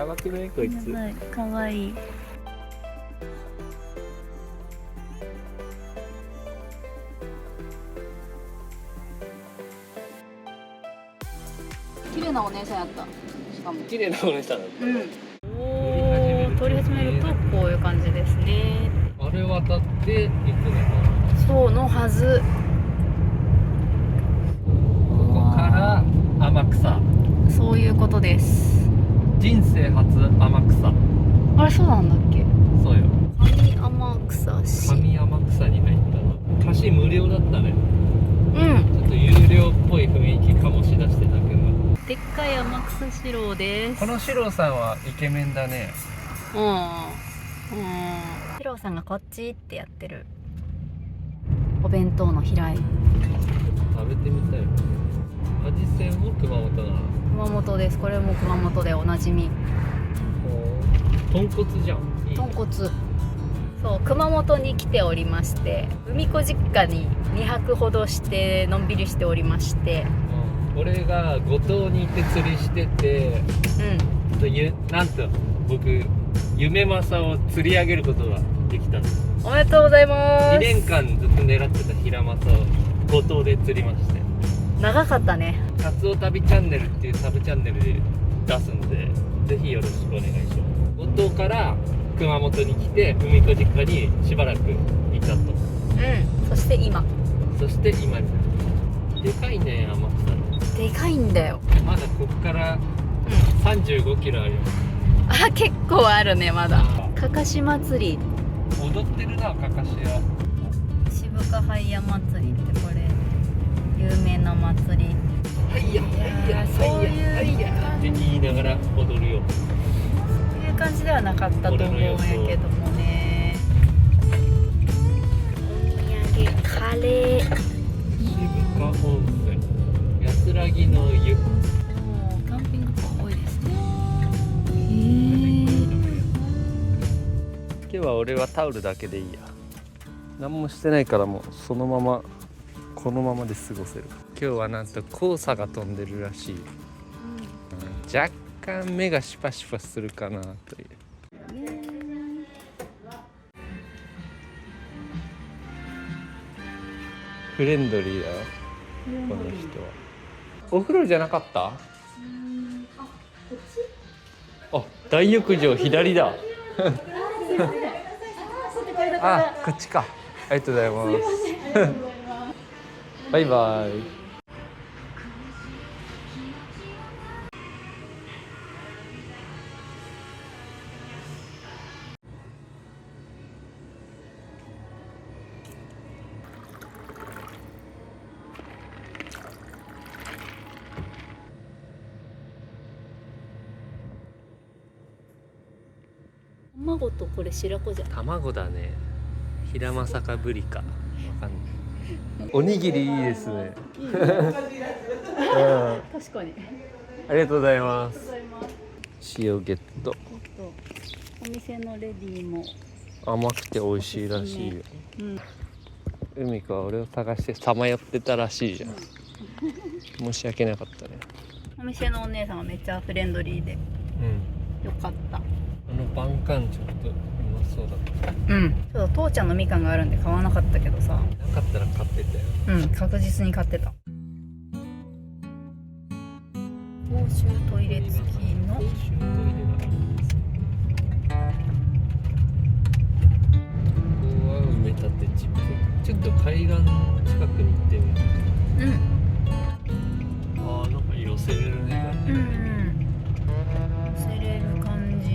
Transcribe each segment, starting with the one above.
やばくないこいつ。やばい、かわいい。綺麗なお姉さんやった。しかも綺麗なお姉さんだった。おお、撮り始めるとこういう感じですね。あれ渡って行くのかな。そうのはず。ここから天草。そういうことです。人生初天草。あれそうなんだっけ。そうよ。上天草市。上天草に入ったの。橋無料だったね。うん。ちょっと有料っぽい雰囲気醸し出してたけど。でっかい天草四郎です。この四郎さんはイケメンだね。四郎さんがこっちってやってるお弁当の平井。食べてみたい。味仙も熊本なの。熊本です。これも熊本でおなじみ。豚骨じゃん。いいね。豚骨。そう熊本に来ておりまして、海子実家に2泊ほどしてのんびりしておりまして、俺が五島にいて釣りしてて、なんと僕夢正を釣り上げることができたんです。おめでとうございます。2年間ずっと狙ってたヒラマサを五島で釣りまして、長かったね。カツオ旅チャンネルっていうサブチャンネルで出すんで、ぜひよろしくお願いします。五島から熊本に来て海子実家にしばらくいたと。そして今にでかいね、天草。でかいんだよ。まだこっから35キロあるよ。あ、結構あるね。まだかかし祭り。踊ってるな、かかしは。渋川ハイヤ祭りってこれ有名な祭り。はいやはいやそういうはいやって言いながら踊るよ。そういう感じではなかったと思うんやけどもね。お土産カレー。渋川温泉、安らぎの湯。もうキャンピングカー多いですね。今日は俺はタオルだけでいいや。何もしてないからもうそのままこのままで過ごせる。今日はなんと黄砂が飛んでるらしい。若干目がシパシパするかなという。フレンドリーだよこの人は。お風呂じゃなかった？あ、大浴場左だ。あ、こっちか。ありがとうございます。バイバイ。卵とこれ白子じゃん。卵だね。ヒラマサかブリかわかんない。おにぎりいいですね。確かに。ありがとうございます。塩ゲット。お店のレディーも甘くて美味しいらしいよ。海か俺を探してさまよってたらしいじゃん。申し訳なかったね。お店のお姉さんはめっちゃフレンドリーでよかった。あのバンカンちょっとうまそうだった。ちょっと父ちゃんのみかんがあるんで買わなかったけどさ。なかったら買ってたよ。確実に買ってた。公衆トイレ付きの公衆トイレがあるんです。ここは埋め立て地っぽい。ちょっと海岸近くに行ってみる。ああ、なんか寄せれるね。寄せれる感じ。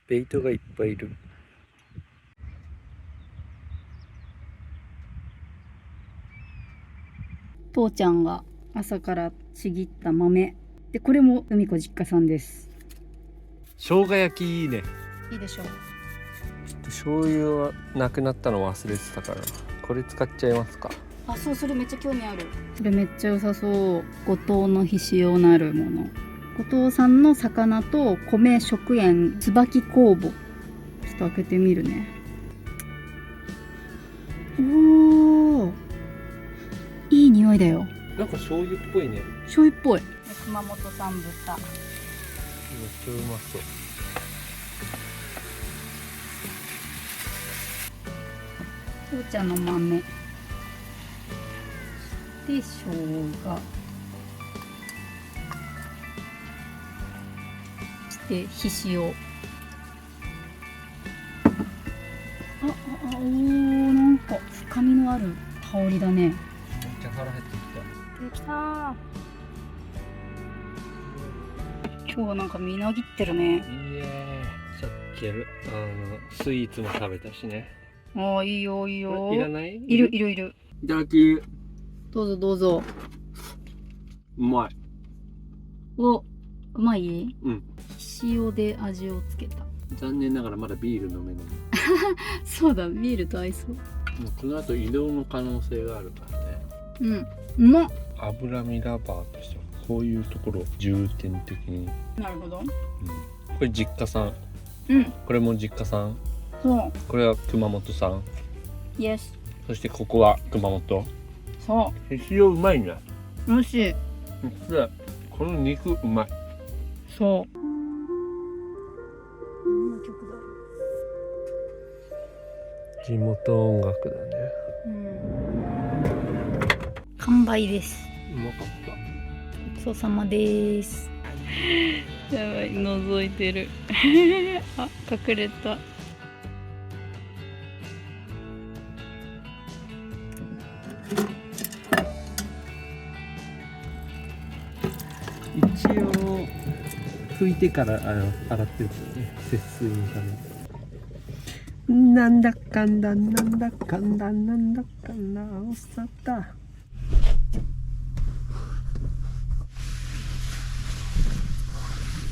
ベイトがいっぱいいる。父ちゃんが朝からちぎった豆でこれも海子実家さんです。生姜焼きいいね。いいでしょう。ちょっと醤油はなくなったの忘れてたからこれ使っちゃいますか。あ、そう、それめっちゃ興味ある。これめっちゃ良さそう。五島のひしおなるもの、五島産の魚と米食塩椿酵母。ちょっと開けてみるね。おー、いい匂いだよ。なんか醤油っぽいね。醤油っぽい。熊本産豚。めっちゃうまそう。父ちゃんの豆で生姜してひしお。おー、なんか深みのある香りだね。めっちゃ腹減ってきた。できたー。今日はなんかみなぎってるね。いやー、さっきスイーツも食べたしね。ああ、いいよいいよ。いらない？いるいるいる。いただき。どうぞどうぞ。うまい。お、うまい？うん。塩で味をつけた。残念ながらまだビール飲めない。そうだ、ビールと合いそう。もうこの後移動の可能性があるからね。うん、うまっ。脂身ラバーとしてはこういうところを重点的に。なるほど。これ実家産。うん。これも実家産。そう。これは熊本産。イエス。そしてここは熊本。そへしおうまいね。う。美味しい。でこの肉うまい。そう。何の曲だ。地元音楽だね。うん。完売です。うまかった。ごちそうさまです。やばい、覗いてる。あ、隠れた。一応拭いてから洗ってるけどね、節水のために。なんだかんだなんだかんだなんだかんだおさだ。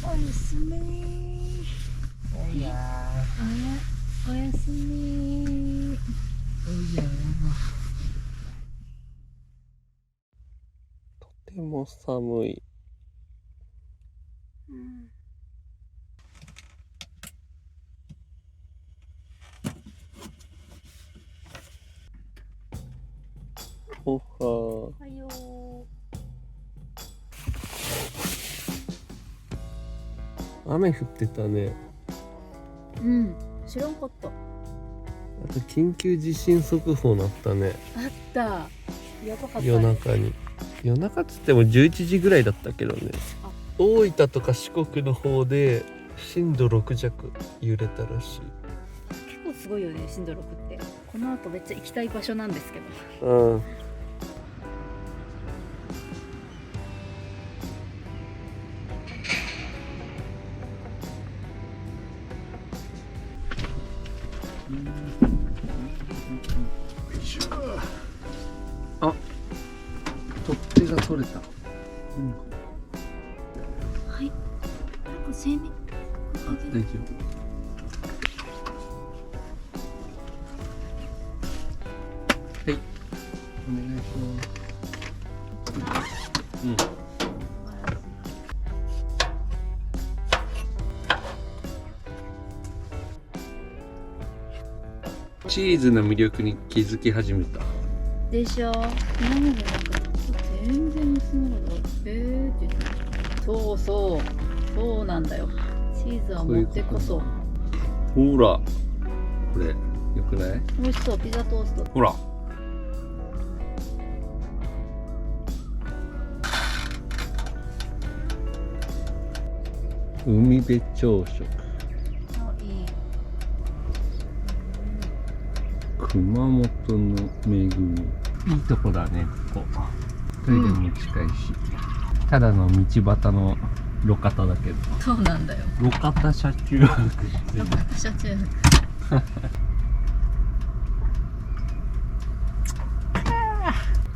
おやすみ。おやおやすみ。おやとても寒い。おはおはよ雨降ってたね。う。うん、知らんかった。あと緊急地震速報なったね。あった。やばかったね。夜中に。夜中っつっても11時ぐらいだったけどね。大分とか四国の方で震度6弱揺れたらしい。結構すごいよね、震度6って。この後めっちゃ行きたい場所なんですけど。うん。あ、取っ手が取れた。はい。なんか生命。大丈夫。はい。お願いします。うん。チーズの魅力に気づき始めた。でしょ。今までなんか全然盗まなかった。って言って。そうそう。そうなんだよ。チーズは持ってこそ。ほら。これ、よくない？美味しそう。ピザトースト。ほら。海辺朝食。あ、いい。熊本の恵み。いいとこだね、ここ。トイレも近いし。ただの道端の路肩だけど。そうなんだよ。路肩車中泊っていう。車中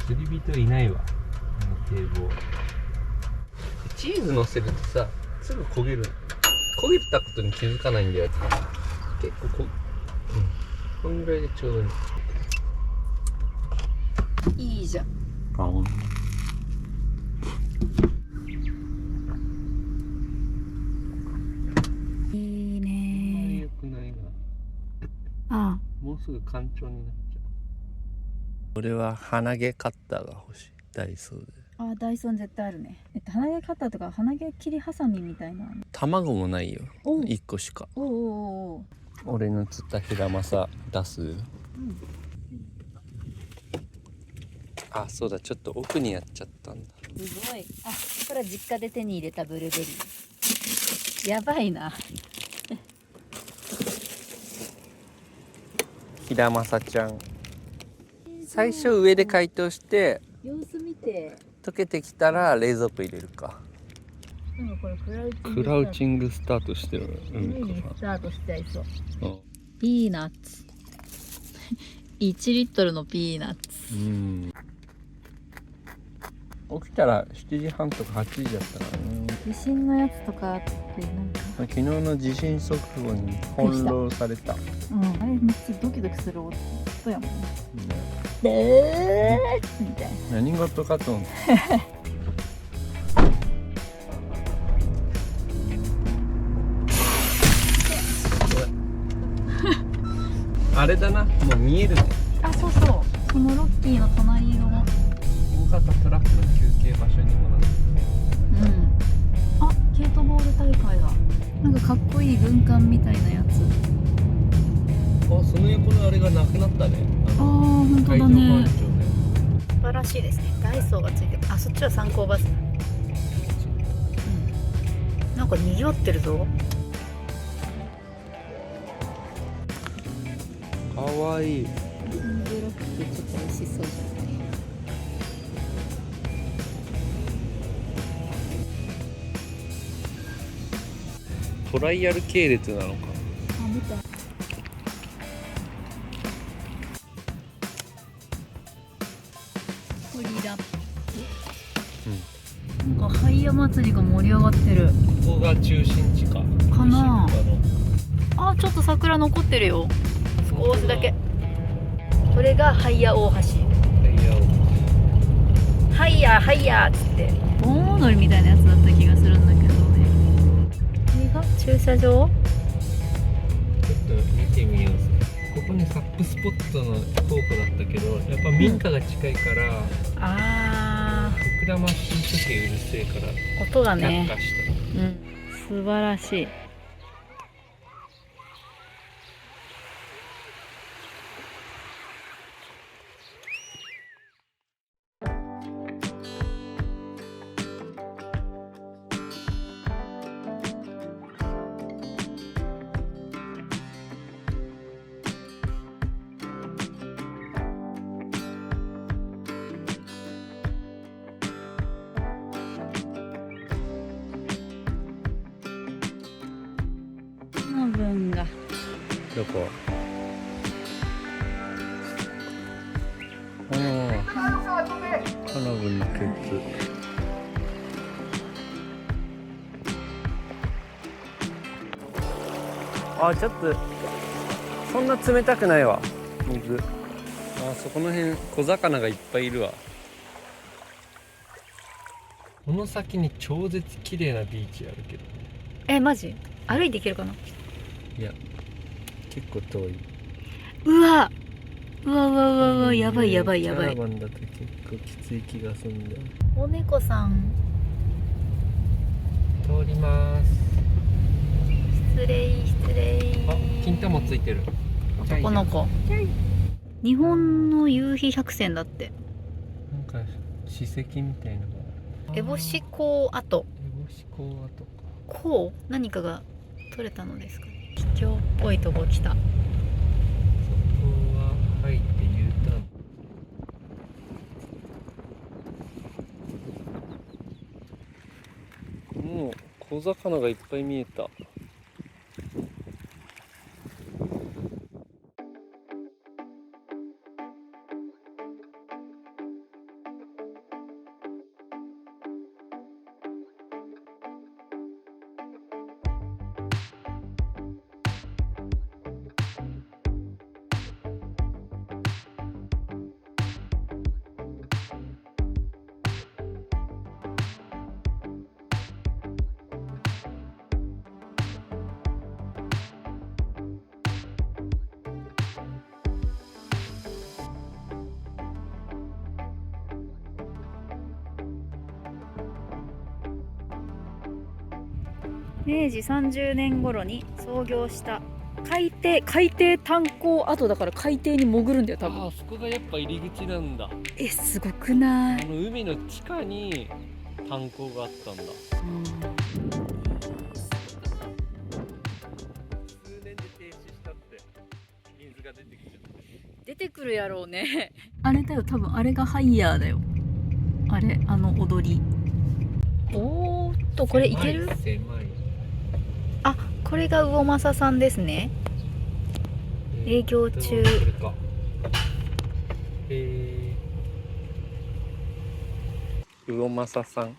釣り人いないわ。堤防。チーズ乗せるとさ、すぐ焦げる。焦げたことに気づかないんだよ。結構こんぐらいでちょうどいい。いいじゃん。いいね。良くないな。あもうすぐ干潮になっちゃう。俺は鼻毛カッターが欲しい。ダイソーで。あ、ダイソン絶対あるね。鼻毛カッターとか鼻毛切りハサミみたいな。卵もないよ。おう1個しか。おうおうおう。俺の釣ったヒラマサ出す。あ、そうだ、ちょっと奥にやっちゃったんだ。すごい。あ、これは実家で手に入れたブルーベリー。やばいな。ヒラマサちゃん。最初上で解凍して様子見て。溶けてきたら冷蔵庫入れるか。なんかこれクラウチングスタートしてる。スタートしちゃいそう。うん。ピーナッツ。1リットルのピーナッツ。うん。起きたら7時半とか8時だったからね。地震のやつとかあってなんか。昨日の地震速報に翻弄された。うん。あれめっちゃドキドキする音やもんね。みたいな。何事かと思って。あれだな、もう見えるね。あ、そうそう。そのロッキーの隣の。大型トラックの休憩場所にもなってる。うん。あ、ゲートボール大会だ。なんかかっこいい軍艦みたいなやつ。あ、その横のあれがなくなったね。ああ、本当だ海上保安ね。庁ね。素晴らしいですね。ダイソーがついてる。あ、そっちは観光バスだ。うん。なんか賑わってるぞ。かわいい。ブロックちょっと美味しそうじゃない。トライアル系列なのか。あ、見た。ホリラップ。なんかハイヤ祭りが盛り上がってる。ここが中心地か。かな中心地あ、ちょっと桜残ってるよ。少しだけ。これがハイヤ大橋。ハイヤーハイヤーっつって盆踊りみたいなやつだった気がするんだけどね。これが駐車場。ちょっと見てみよう。ここにサップスポットの候補だったけど、やっぱ民家が近いから、あ膨らましい時うるせえからー、音がね。却下した。うん、素晴らしい。の分がどこ？ああ、花火のケツ。あ、ちょっとそんな冷たくないわ、水。あ、そこの辺小魚がいっぱいいるわ。この先に超絶綺麗なビーチあるけど。え、マジ歩いて行けるかな。いや、結構遠い。うわうわうわうわうわ、やばいやばいやばい。キャラバンだと結構きつい気がするんだよ。お猫さん通ります。失礼失礼。あ、金玉ついてる。男の子。日本の夕日百選だって。なんか史跡みたいなのがある。烏帽子港跡。烏帽子港跡か。こう何かが取れたのですかね。秘境っぽいとこ来た。そこは入って U ターン。もう小魚がいっぱい見えた。明治30年頃に創業した海底炭鉱跡だから海底に潜るんだよ多分。あそこがやっぱ入り口なんだ。すごくない？海の地下に炭鉱があったんだ。数年で停止したって水が出てきちゃった。出てくるやろうね。あれだよ多分、あれがハイヤーだよ。あれ、あの踊り。おーっと、これいける？狭い。あ、これが魚政さんですね。営業中。これか。魚政さん。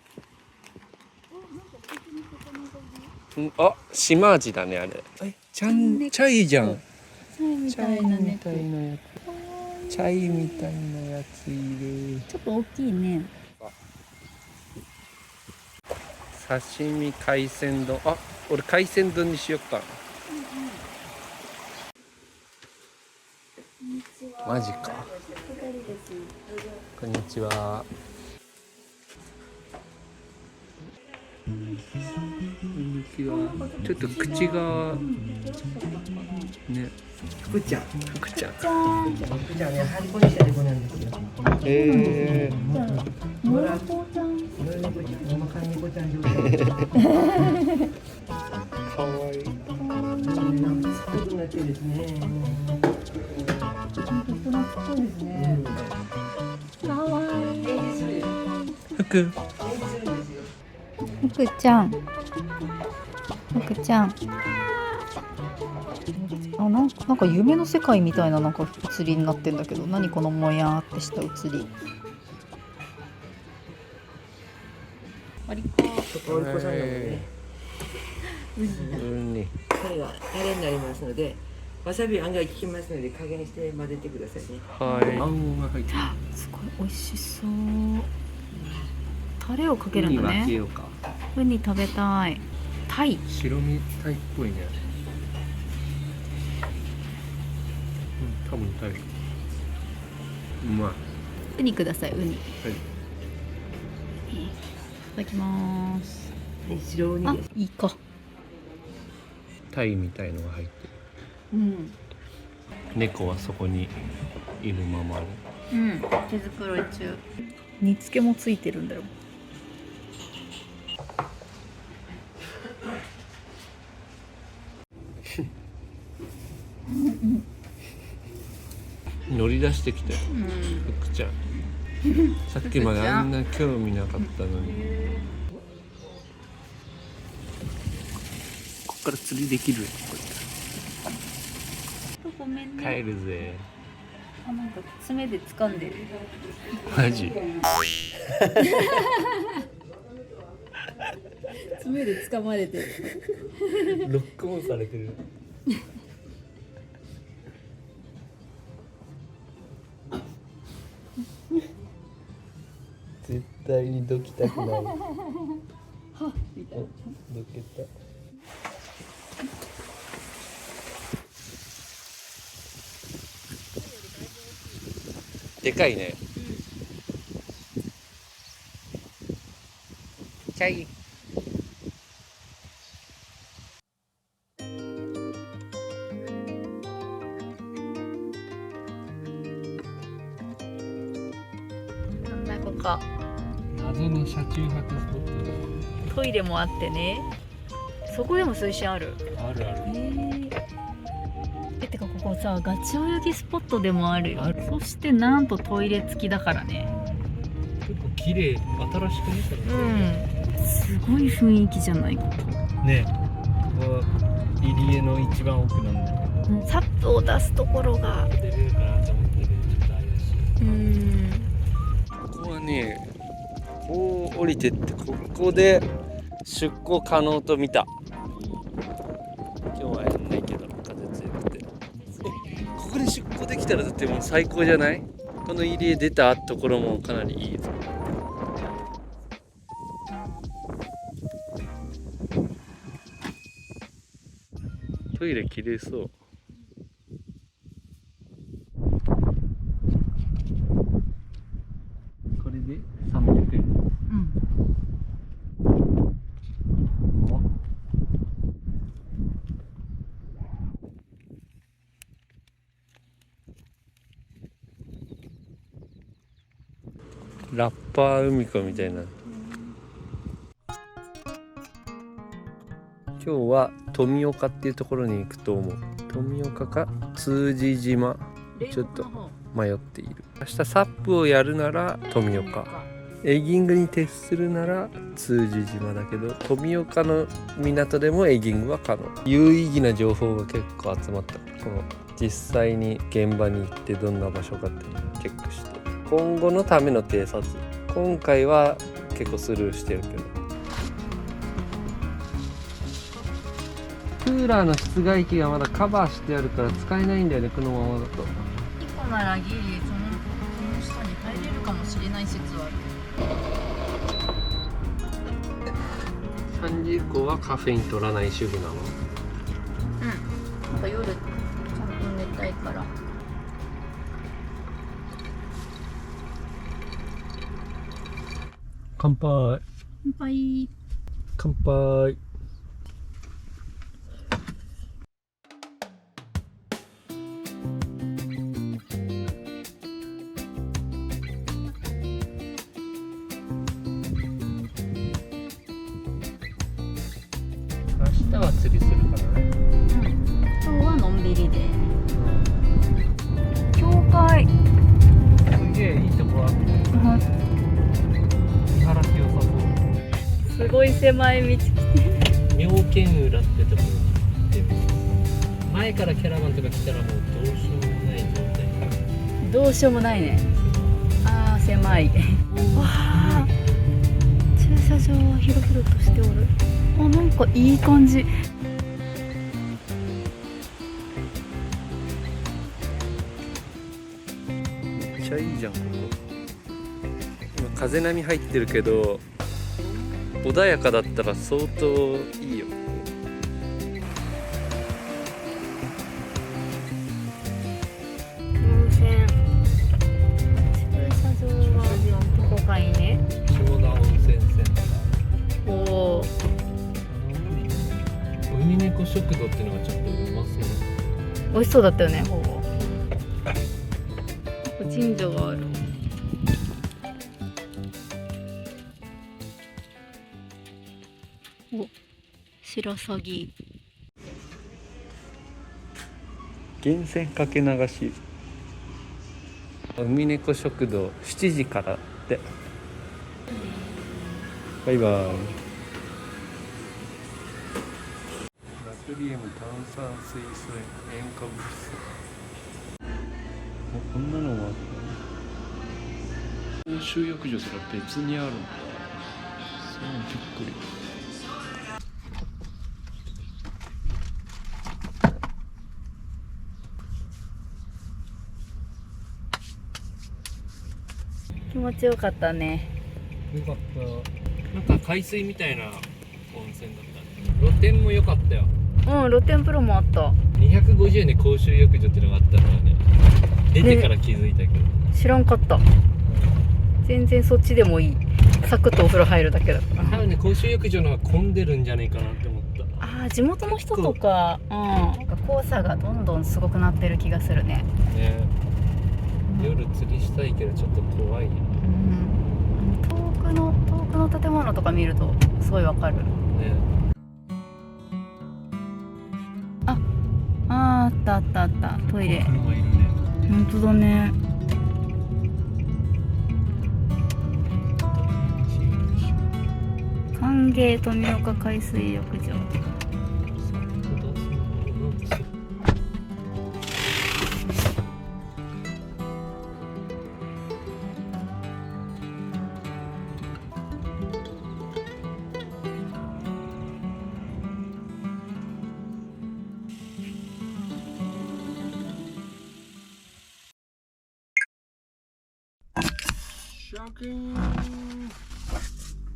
あ、島味だねあれ。チャイじゃん。チャイみたいなね。チャイみたいなやついる。ちょっと大きいね。刺身海鮮丼。あ、俺海鮮丼にしよっか。マジか。こんにちは。こんにちは。ちょっと口がね。福ちゃん。福ちゃん。福ちゃんね、張り子にした猫なんですよ。野良子ちゃん。野良猫ちゃん、おまかん猫ちゃん状態。かわいい。なんかすごくなってですね。かわいい。福。福ちゃん。福ちゃん。あ、なんか夢の世界みたいななんか写りになってんだけど、何このもやーってした写り。ありか。おいこさんなのでね。これがタレになりますので、わさび案外効きますので加減して混ぜてくださいね。はい。あんが入ってる。すごい美味しそう。タレをかけるんだね。ウニ食べたい。タイ。白身タイっぽいね。多分タイ。うまい。ウニください。ウニ。はい。いただきます。白ウニあです。、いいか。タイみたいのが入ってる。うん。猫はそこにいるままある。うん。手袋中。煮付けもついてるんだよ。乗り出してきたよ。福ちゃん。さっきまであんな興味なかったのに。こっから釣りできる。ごめんね。帰るぜ。あ、なんか爪で掴んでる。マジ。爪で掴まれてる。ロックオンされてる。絶対にどきたくない。はみたいな。どけた。でかいね。チャイ。なんだここ。謎の車中泊スポット。トイレもあってね。そこでも水深ある。あるある。てかここさ、ガチ泳ぎスポットでもあるよ。ある。そしてなんとトイレ付きだからね。結構綺麗、新しくね、それ。すごい雰囲気じゃないここ。ね。ここ入り江の一番奥なんだけど。サップを出すところが。出れるかなと思ってね、ちょっと怪しい。ここはね、こう降りてってここで出港可能と見た。今日はやんないけど風強くて。ここで出港できたらだってもう最高じゃない？この入り江出たところもかなりいいぞ。トイレ綺麗そう。これで300円。ラッパー海子みたいな。今日は富岡っていうところに行くと思う。富岡か通詞島、ちょっと迷っている。明日サップをやるなら富岡、エギングに徹するなら通詞島だけど、富岡の港でもエギングは可能。有意義な情報が結構集まった。この実際に現場に行ってどんな場所かっていうのをチェックして、今後のための偵察、今回は結構スルーしてるけど、クーラーの室外機がまだカバーしてあるから使えないんだよね、このままだと。1個ならギリその下に入れるかもしれない説はある。3時以降はカフェイン取らない主婦なの？なんか夜ちゃんと寝たいから。乾杯。乾杯。乾杯。明日は釣りするからね。今日はのんびりで。教会。すげえいいとこあるね。見晴らし良さそう。すごい狭い道来て。妙見浦ってところで、前からキャラバンとか来たらもうどうしようもない状態。どうしようもないね。あー狭い。わあ。駐車場は広々としておる。あ、なんかいい感じ。めっちゃいいじゃんここ。今風波入ってるけど穏やかだったら相当いいよ。温泉。駐車場はどこがいいね。下田温泉センター。おお。海猫食堂っていうのがちょっとうまそうな。美味しそうだったよね。ここ神社がある。お、白鷺。源泉かけ流し。海猫食堂7時からって。バイバイ。ナトリウム、炭酸水素塩化物質。こんなのもあった。公衆浴場すら別にあるんだ。そうびっくり。気持ちよかったね。よかった。なんか海水みたいな温泉だった。露天も良かったよ。うん、露天風呂もあった。250円で公衆浴場っていうのがあったのはね、出てから気づいたけど、知らんかった。全然そっちでもいい。サクッとお風呂入るだけだから。多分ね、公衆浴場の方が混んでるんじゃないかなって思った。ああ、地元の人とか、なんか黄砂がどんどんすごくなってる気がするね。ね、夜釣りしたいけどちょっと怖いようん、遠くの建物とか見るとすごいわかる。ね。あったあったあった、トイレ。車いるね。本当だね。歓迎富岡海水浴場。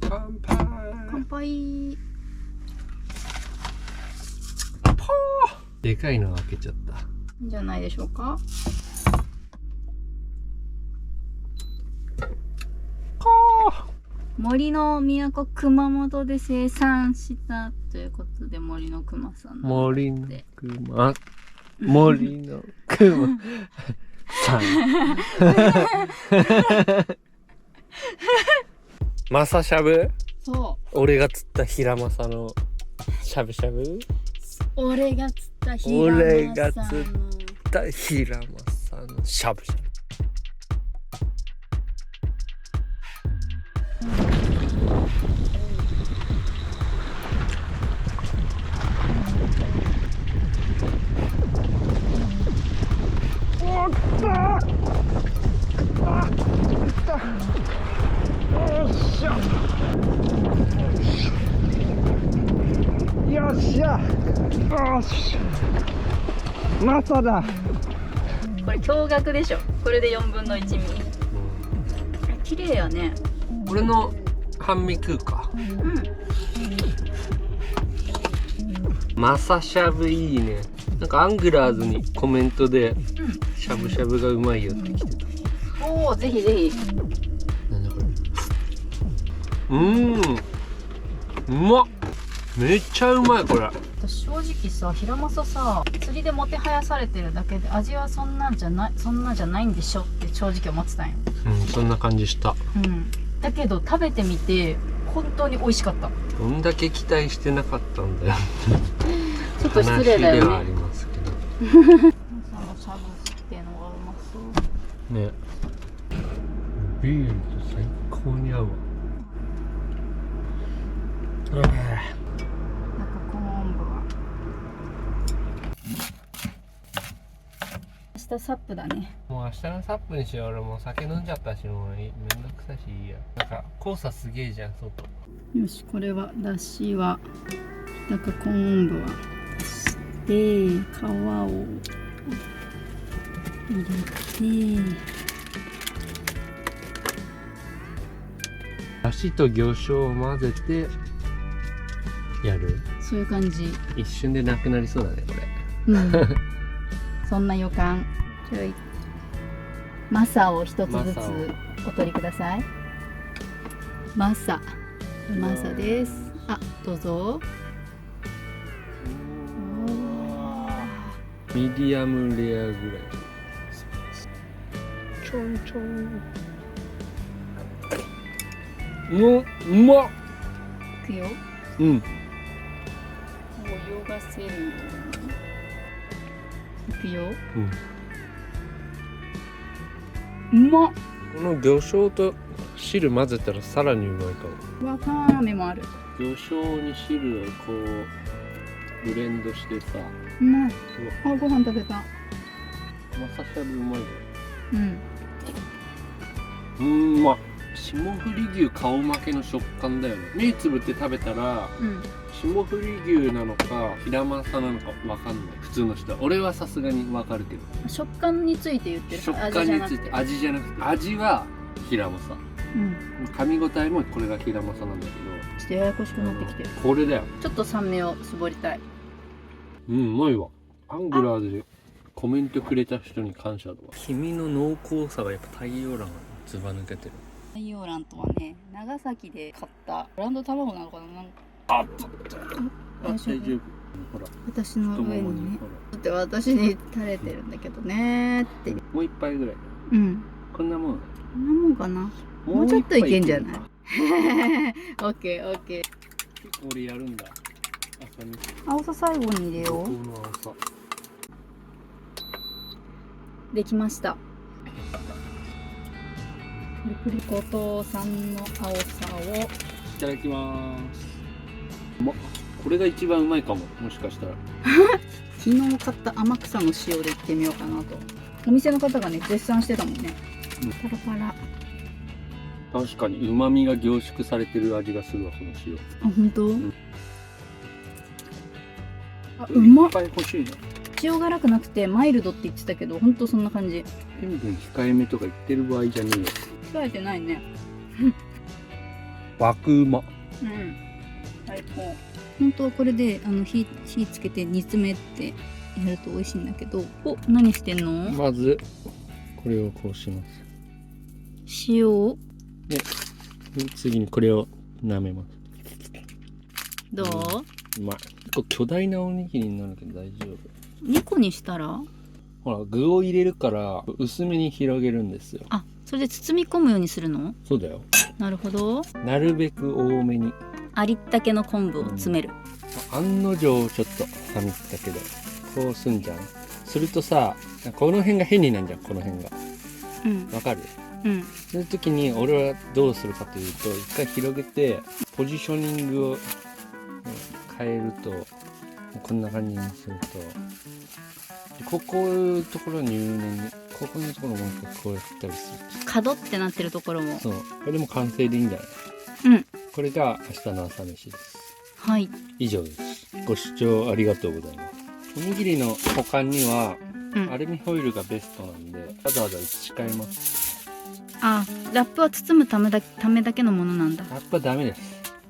乾杯。乾杯。いでかいの開けちゃった。いんじゃないでしょうか。森の都熊本で生産したということで、森の熊さんの森の熊、森の熊さん。マサしゃぶ？そ俺が釣ったヒラマサのしゃぶしゃぶ？う、俺が釣ったヒラ俺マサが釣っのヒラマサのしゃぶしゃぶ。よっしゃ。よし。マサだ。これ驚愕でしょ。これで4分の1ミリ。綺麗やね。俺の半身食うか。うん。マサしゃぶいいね。なんかアングラーズにコメントでしゃぶしゃぶがうまいよって来てた。おお、ぜひぜひ。なんだこれ。うまっ。めっちゃうまいこれ。私正直さ、ヒラマサさ、釣りでもてはやされてるだけで味はそんなんじゃないんでしょって正直思ってたんよ。そんな感じした。だけど食べてみて本当に美味しかった。どんだけ期待してなかったんだよ。ちょっと失礼だ話ではよね。ありますけど。そのしゃぶっていうのがうまそう。ね。ビールと最高に合うわ。なんか昆布は明日サップだね。もう明日のサップにしよう。俺もう酒飲んじゃったし、もうめんどくさしいいや。なんか黄砂すげえじゃん外。よし、これはだしはなんか昆布はして皮を入れて、だしと魚醤を混ぜてやる。そういう感じ。一瞬でなくなりそうだねこれ。そんな予感。ちょいマサを一つずつお取りください。マサです。あ、どうぞ。ミディアムレアぐらい。ちょんちょん。うまっ。いくよ。うん。泳がせるように。いくよ。うまっ。この魚醤と汁混ぜたらさらにうまいかも。わかめもある。魚醤に汁をこうブレンドしてさ。うまい。あ、ご飯食べた。マサしゃぶうまいよ。うん。うまっ。霜降り牛顔負けの食感だよね。目つぶって食べたら霜降り牛なのかヒラマサなのかわかんない。普通の人は。俺はさすがにわかるけど。食感について言ってる。食感について味じゃなくて、味はヒラマサ。噛み応えもこれがヒラマサなんだけど。ちょっとややこしくなってきてる。これだよ。ちょっと酸味を絞りたい。うまいわ。アングラーズでコメントくれた人に感謝だわ。君の濃厚さがやっぱ太陽卵ずば抜けてる。太陽卵とはね、長崎で買ったブランド卵なのかな。なんかあっと大丈夫。ほら私の上にね。だって私に垂れてるんだけどねって。もう一杯ぐらい。こんなもん。こんなもんかな。もうちょっといけんじゃない。オッケーオッケー。結構俺やるんだ。朝に。青さ最後に入れよう。できました。プリコトさんの青さをいただきます。これが一番うまいかも。もしかしたら昨日買った天草の塩でいってみようかなと。お店の方がね絶賛してたもんね。パラパラ。確かに旨味が凝縮されてる味がするわこの塩。あ、本当？あ、うまっ。いっぱい欲しいね。塩辛くなくてマイルドって言ってたけど、本当そんな感じ。塩分控えめとか言ってる場合じゃねえよ。控えてないね。爆うま。最高。本当はこれで火つけて煮詰めてやると美味しいんだけど。お、何してんの？まずこれをこうします。塩で次にこれを舐めます。どう？うまい。結構巨大なおにぎりになるけど大丈夫。2個にしたら？ほら具を入れるから薄めに広げるんですよ。あ、そそれで包み込むようにするの？そうだよ。なるほど。なるべく多めに。ありったけの昆布を詰める。案の定ちょっとはみったけど、こうすんじゃん。するとさ、この辺が変になんじゃん、この辺が。うんわかる？うんそういう時に俺はどうするかというと、一回広げてポジショニングを変えると、こんな感じにすると、でここいうところに入念に、ここのところもう一回こうやったりする。角ってなってるところも。そう、これでも完成でいいんじゃない？うんこれが明日の朝飯です。はい。以上です。ご視聴ありがとうございます。おにぎりの他にはうんアルミホイルがベストなんで、わざわざ移し替えます。あ、ラップは包むためだけのものなんだ。ラップはダメです。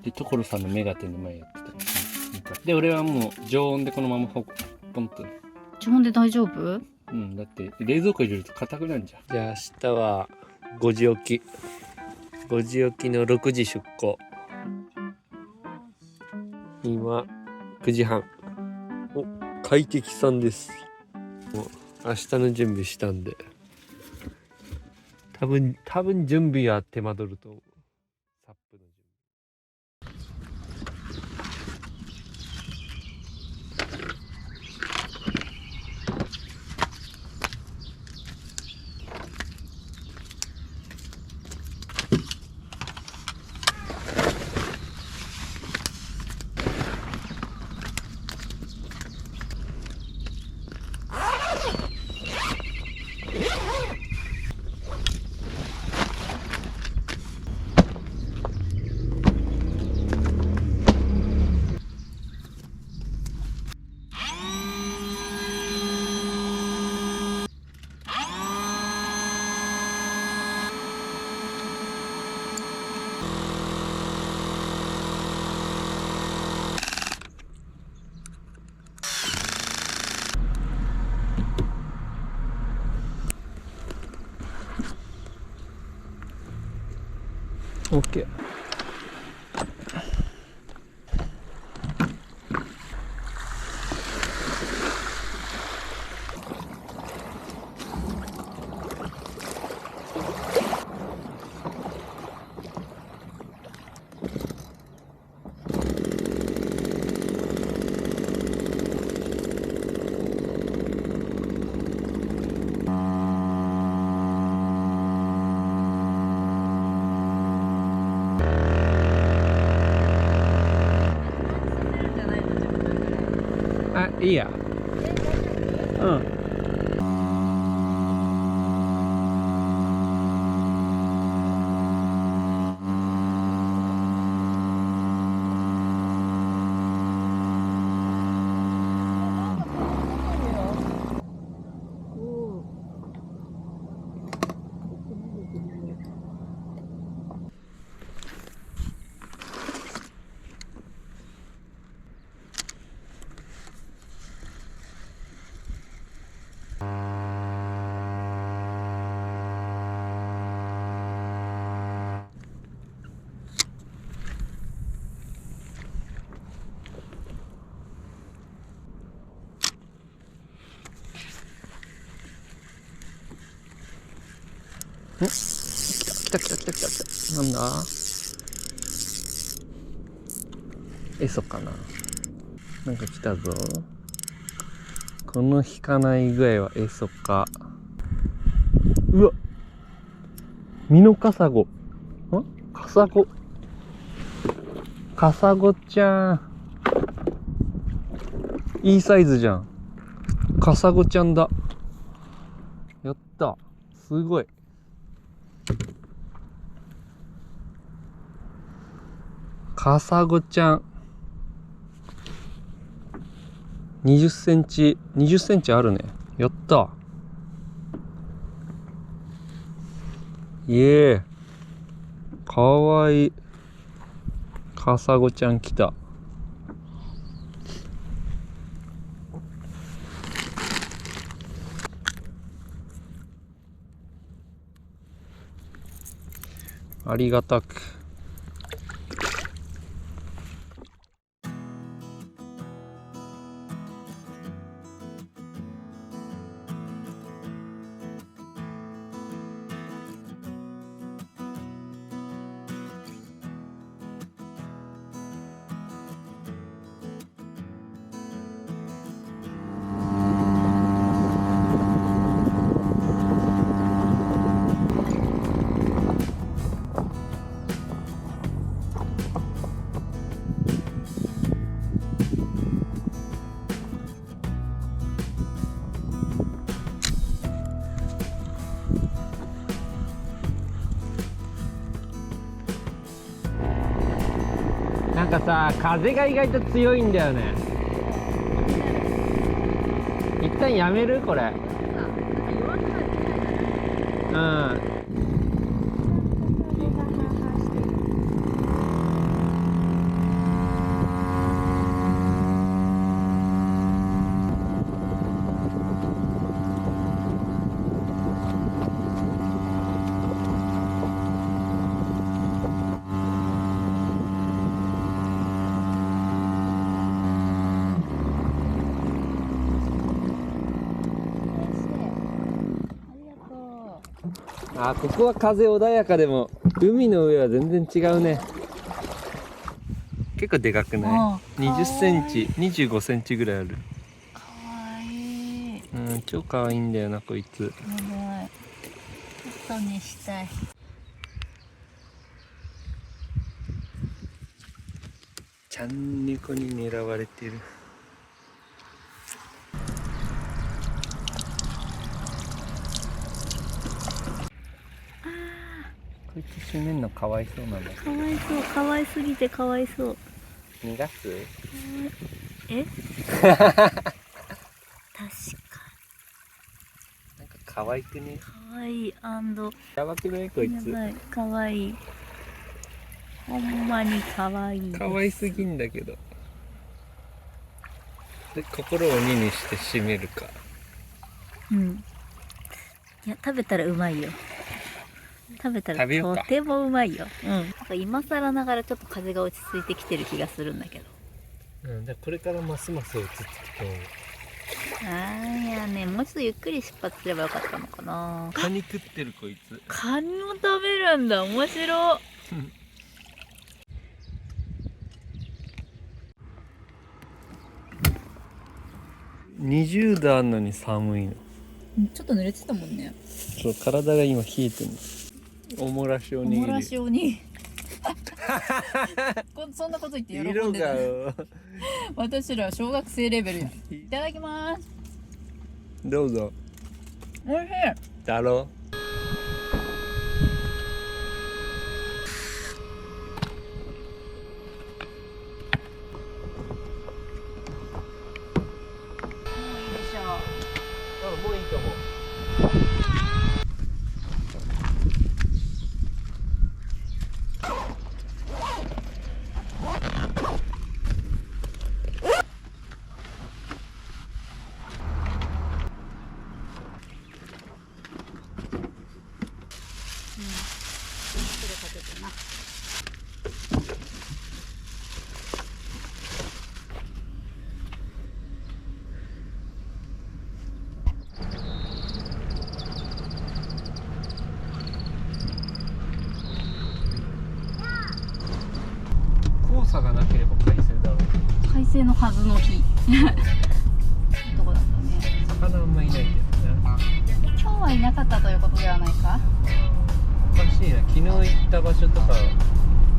で、所さんのメガテンの前やってた。で、俺はもう常温でこのままポンと。常温で大丈夫？うん、だって冷蔵庫入れると硬くなるじゃん。じゃあ明日は5時起き。5時起きの6時出航。今9時半。お、快適さんです。もう明日の準備したんで。多分準備は手間取ると思う。サップの準備。OK。あ、いいや。うん。来た。なんだ？エソかな。なんか来たぞ。この引かない具合はエソか。うわ、ミノカサゴ。カサゴ。カサゴちゃん。いいサイズじゃん。カサゴちゃんだ。やった。すごい。カサゴちゃん。20センチあるね。やった。イエー。かわいい。カサゴちゃん来た。ありがたく。なんかさ、風が意外と強いんだよね。一旦やめるこれ。うん。あ、ここは風穏やかでも海の上は全然違うね。結構でかくない？ 20 センチ、25センチぐらいある。かわいい。うん、超かわいいんだよなこいつ。やばい。ちょっとにしたい。ちゃん猫に狙われてる。こいつ閉めんのかわいそうなの。かわいそう、かわいすぎてかわいそう。逃がす？え？確かなんか可愛くね。に。かわいい、やばくないこいつ。やばい、かわいい。ほんまにかわいい。可愛すぎんだけど。で、心を鬼にして閉めるか。うん。いや、食べたらうまいよ。食べたら食べようかとてもうまいよ。うん。なんか今更ながらちょっと風が落ち着いてきてる気がするんだけど。うん、でこれからますます落ち着くと。いやね、もうちょっとゆっくり出発すればよかったのかな。カニ食ってるこいつ。カニも食べるんだ、面白い。20度あんのに寒いの。ちょっと濡れてたもんね。そう、体が今冷えてるの。おもらしおにぎり。おもらし鬼。そんなこと言って喜ん色がでた。私ら小学生レベルや。いただきます。どうぞ。おいしい。だろ。もういいと思う。黄砂がなければ快晴だろう。快晴のはずの日。どこだったね。魚あんまいないけどな。今日はいなかったということではないか。おかしいな。昨日行った場所とか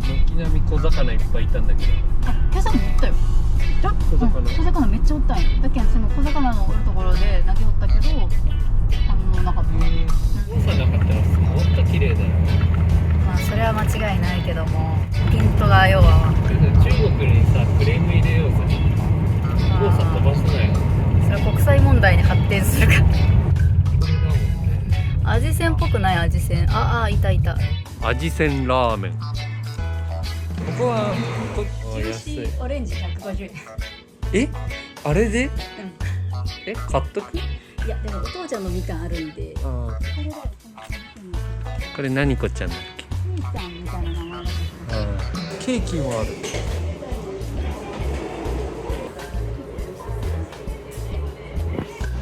軒並み小魚いっぱいいたんだけど。あ、今朝もおったよ。小魚、小魚めっちゃおったんよ。だけどその小魚のおるところで投げおったけど反応なかった。黄砂なかったらもっと綺麗だよ。まあそれは間違いないけども、ピントが要は中国にさクレーム入れようぜ。黄砂飛ばすなよ。それは国際問題に発展するから。これだもんね。味仙っぽくない？味仙。いたいた。味仙ラーメン。ここは安い。オレンジ150円。え、あれで？え、買っとく？いやでもお父ちゃんのみかんあるんで。ああ。これだよ。これ何子ちゃんだっけ？みーちゃんみたいな名前だけど。ああ。ケーキもある。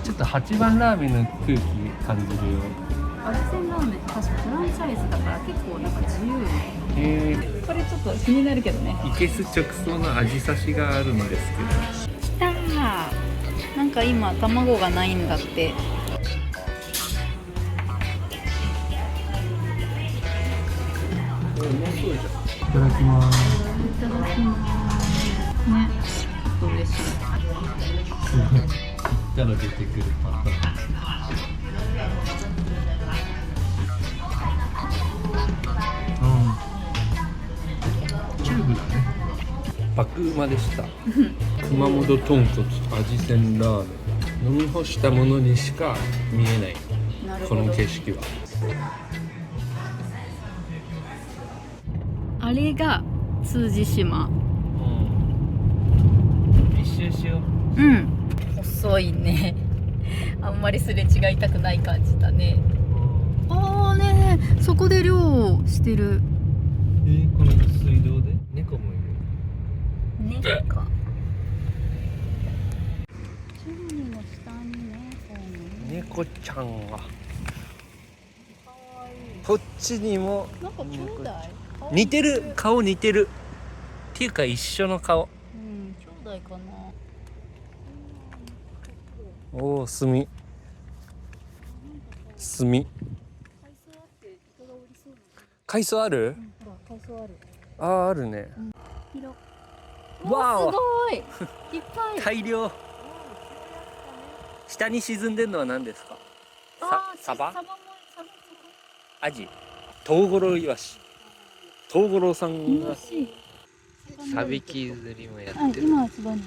ちょっと8番ラーメンの空気感じるよ。味仙ラーメン確かフランチャイズだから結構なんか自由。これちょっと気になるけどね。いけす直送の味差しがあるんですけど。来たー。なんか今卵がないんだって。うまそうじゃん。いただきます。いただきますね。ちょっと嬉しい。すごい。行ったら出てくるパターン。チューブだね。爆うまでした熊本豚骨味仙ラーメン飲み干したものにしか見えないこの景色は。あれが通詞島。一周しようん。細いね。あんまりすれ違いたくない感じだね。ああね、そこで漁をしてる。この水道で猫もいる。猫か。海の下に猫ちゃんがこっちにもなんか兄弟。似てる、顔似てるっていうか一緒の顔。うん、兄弟かな。おお、炭海藻ある？ほら、海藻ある。あー、あるね。広。わーおすごい。いっぱい。大量。下に沈んでるのは何ですか？サバ？アジ？トウゴロウイワシ。トウゴロウさんがサビキ釣りもやってる。今はツバに。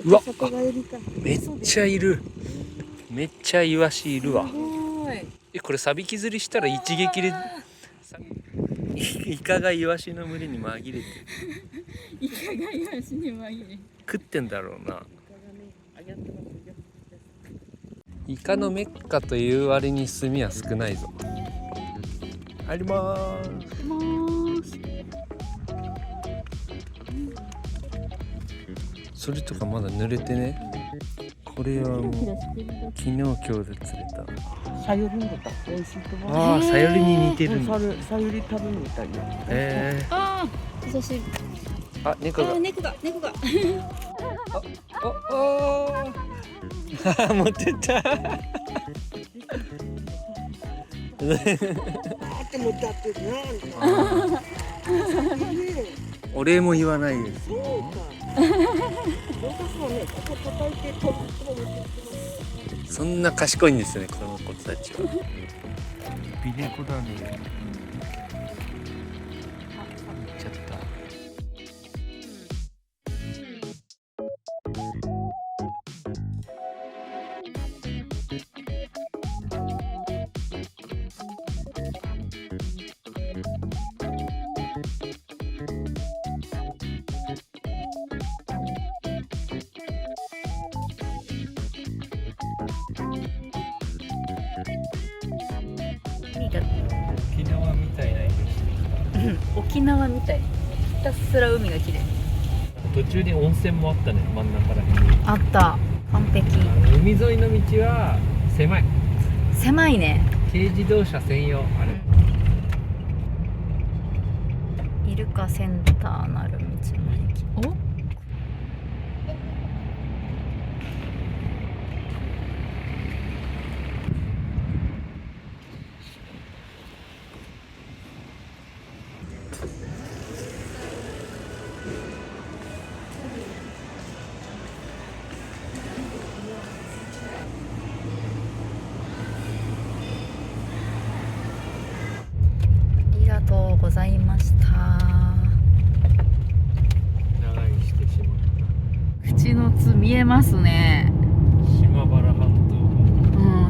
うわ、めっちゃいる。めっちゃイワシいるわ。これサビキ釣りしたら一撃でイカがイワシの群れに紛れてる。イカがイワシに紛れ食ってんだろうな。イカのメッカという割に炭は少ないぞ。入りまーす。それとかまだ濡れてね。これはもう昨日今日で釣れた。さゆりんだった美味しいと思う。ああ、さゆりに似てるんだ。さゆり食べみたいよ。ああ、久しぶり。あ、猫が。猫が。あ、持ってった。お礼も言わないです。そんな賢いんですよね、この子たちは。美猫だね。行っちゃった。沖縄みたいなイメージでした。沖縄みたい。ひたすら海が綺麗。途中に温泉もあったね、真ん中ら辺に。あった。完璧。海沿いの道は狭い。狭いね。軽自動車専用。あれ。イルカセンターなる道の駅。お？ありがとうございました。長居してしまっ口の津見えますね。た。島原半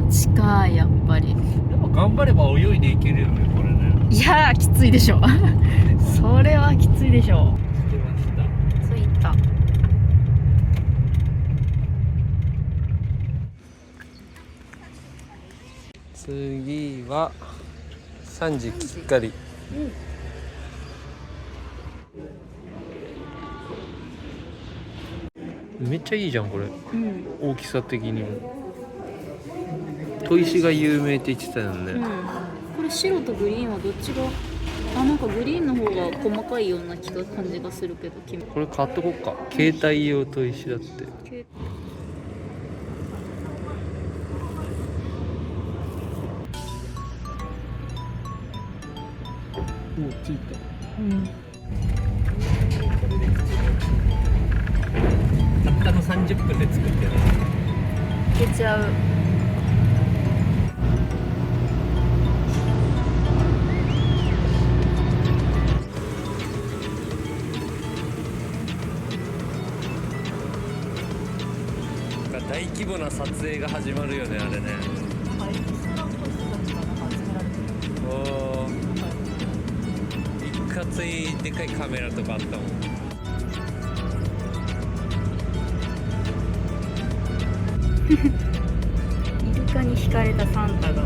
うん、近いやっぱり。島。でも頑張れば泳いでいけるよね、これね。いやー、きついでしょ。それはきついでしょ。着きました。着いた。次は3時きっかり。めっちゃいいじゃんこれ。大きさ的にも砥石が有名って言ってたよね。これ白とグリーンはどっちが、なんかグリーンの方が細かいような感じがするけど、これ買っとこっか。携帯用砥石だって。もう着いた。たったの30分で作ってる。いけちゃう。大規模な撮影が始まるよねあれね。おお、いかついでかいカメラとかあったもん。イルカに惹かれたサンタが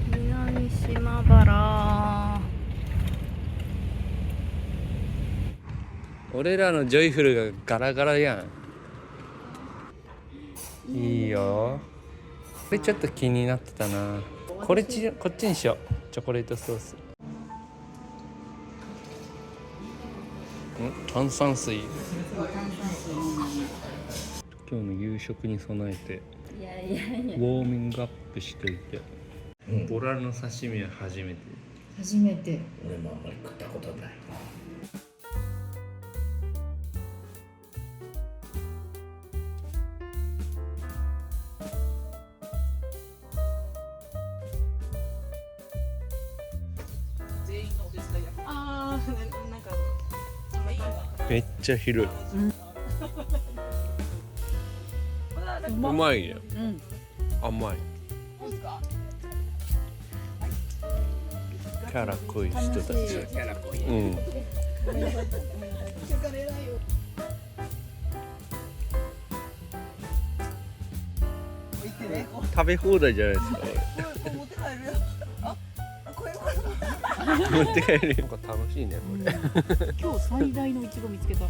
南島原。俺らのジョイフルがガラガラやん。いいよ。これちょっと気になってたな。こっちにしよう。チョコレートソース。炭酸水。今日の夕食に備えていやいやいや、ウォーミングアップしといて。ボラの刺身は初めて。初めて。俺もあんまり食ったことない。めっちゃ広い。うまいやん。甘い。キャラ濃い人たち。うん。食べ放題じゃないですか。持って帰る。なんか楽しいねこれ。今日最大のイチゴ見つけた。う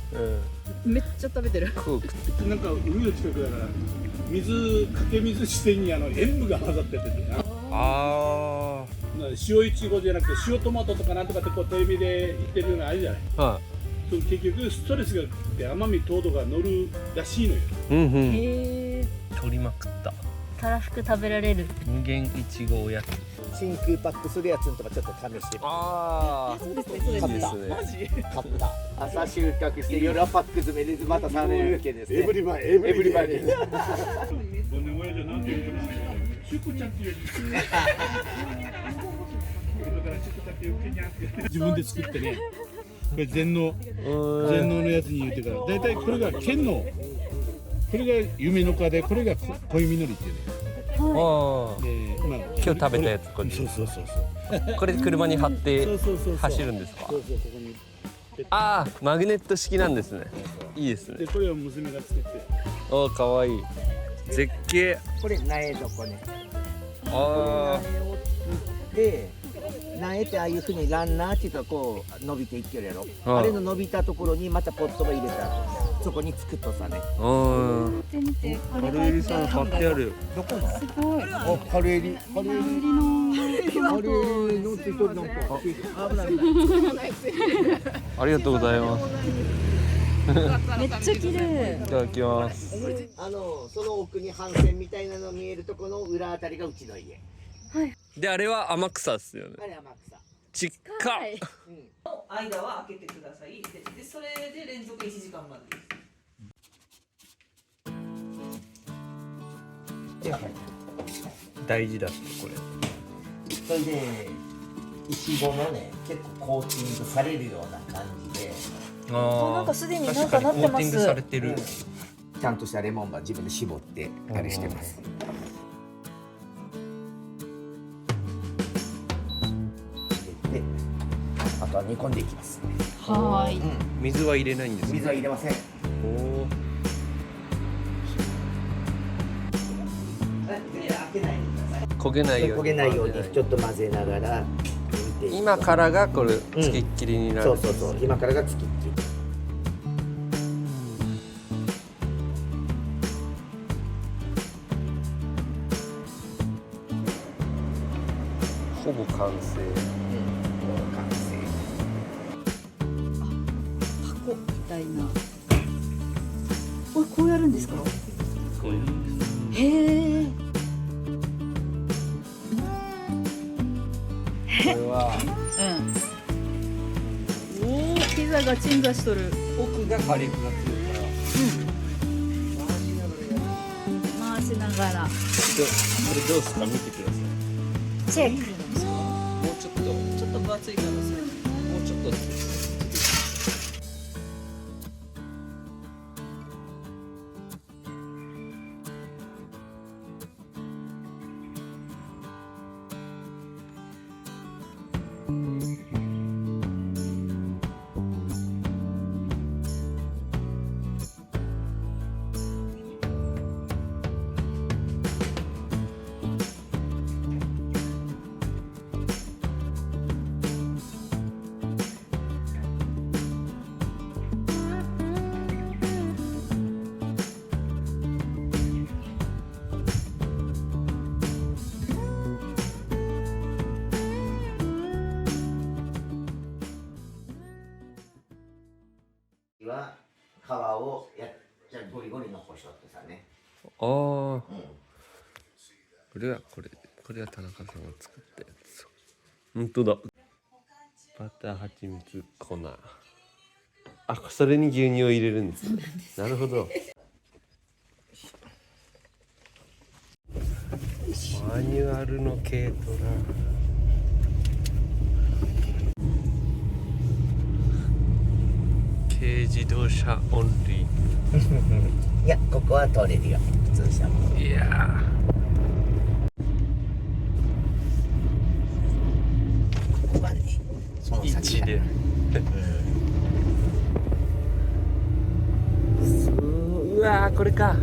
めっちゃ食べてる。ん。こう食ってなんか海の近くだからかけ水自然に塩分が混ざっててね。あ塩いちごじゃなくて塩トマトとかなんとかってこうテレビで言ってるようなあれじゃない。あ。はその結局ストレスがって甘み糖度が乗るらしいのよ。い。うんうん。へえ。取りまくった。たらふく食べられる。無限いちごおやつ。真空パックするやつとかちょっと試してみああ。そうですね。そういいで。ですすね。買った朝収穫して夜はパック詰めでまた食べるわけですね。エブリバディ。エブリバディ5年親じゃなんて言うのかな。シュクちゃんっていう。自分で作ってね。これ全農のやつに言ってから、だいたいこれが県の、これが夢の花で、これが恋実りっていうね。ああ。で、まあ、今日食べたやつこれ。そうそうそうそう。これ車に貼ってそうそうそうそう走るんですか。そうそう、ここに。ああ、マグネット式なんですね。いいですねで、。これを娘が作って。ああ、可愛い。絶景。これ苗床ね。あ苗を作って苗ってああいうふうにランナーっていうかこう伸びていってるやろ。はいあれの伸びたところにまたポットが入れたらそこにつくとさね。あ。うん。見てみて。カルエリさん貼ってある。どこの？すごい。あ、カルエリのカルエリの。カルエリのって一人なんか危ない。ありがとうございます。めっちゃ綺麗。いただきます。その奥に帆船みたいなの見えるところの裏あたりがうちの家。で、あれは天草っすよね。あれ天草。ちっか。間は開けてください。でそれで連続1時間までです。大事だってこれ。それで石棒のね結構コーティングされるような感じで、ああ。なんかすでになんかなってます確かにコーティングされてる。ちゃんとしたレモンバー自分で絞ってあれしてます。で、あとは煮込んでいきます。はーい。水は入れないんですか。水は入れません。おお。開けないでください。焦げないように。焦げないようにちょっと混ぜながら煮ていく。今からがこれつきっきりになる。そうそうそう、今からがつきっきり。ほぼ完成。完成。箱みたいな。こうやるんですか。こういう。へえ。これはうん。おお、ピザ。体が鎮座しとる。奥が火力が強いから回しながら。これどうすか見てください。チェック。もうちょっとちょっと分厚いからさ。もうちょっとは皮をやっちゃゴリゴリ残しとってさね。ああ、うん。これは田中さんが作ったやつ。本当だ。バター、蜂蜜、粉。あ、それに牛乳を入れるんですね。なるほど。マニュアルの軽トラ。軽自動車オンリいや、ここは通れるよ。普通車も。ー。いやここがね、そのー、先だ。1で。うわー、これか。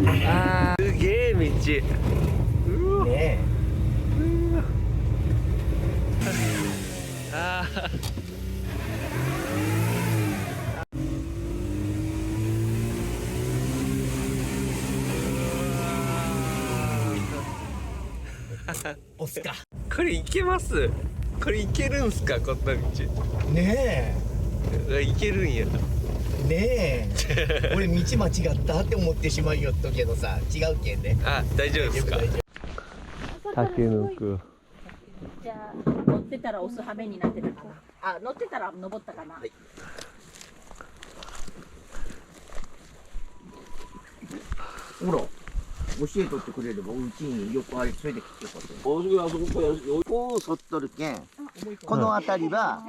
あー、すげえ道。うわ、ねあえ。押すか。ー、これ行けます。これ行けるんすか、こんな道。ね行けるんや。え。ねえ。俺道間違ったって思ってしまいよっとけどさ、違うけんね。あ、大丈夫ですか。タケノコ。じゃあ乗ってたら押す羽目になってたかな。あ、乗ってたら登ったかな。はい。ほら、教えとってくれればうちによくあれ連れてきてよかったよ。こうそっとるけん、この辺りは、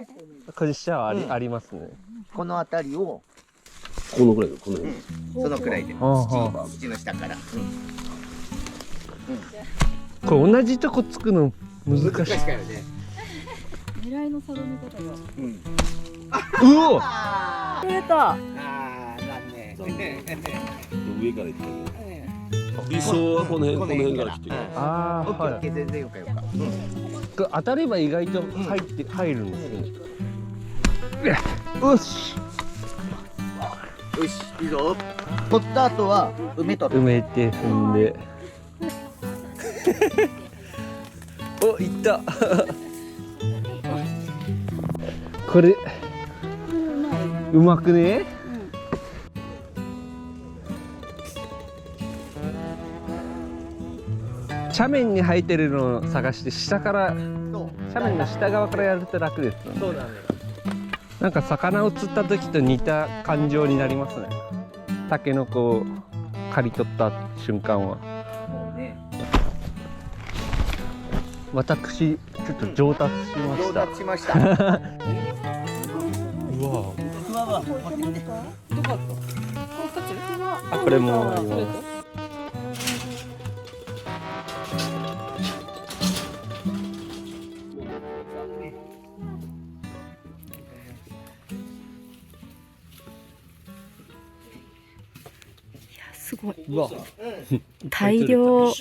これ下はありますね。この辺りを、このぐらいだこの辺。そのくらいで、あ土の下から。これ同じとこつくの難しい。かよね。狙いの定め方が。うお。取れた。ああ、残念。上から行ったけど。理想はこの辺から来てる。ああ、はい。オッケー、全然よかよか。これ当たれば意外と入るんですね。よし。よし、いいぞ。取った後は埋めとる。埋めて踏んで。お、いった。これうまくね。斜面に生えてるのを探して下から斜面の下側からやると楽ですよね。そうだね。なんか魚を釣った時と似た感情になりますね。タケノコを刈り取った瞬間は。もうね。私ちょっと上達しま上した。達しました。うわ。あ、これもあります。すごい。うわ。大量。わ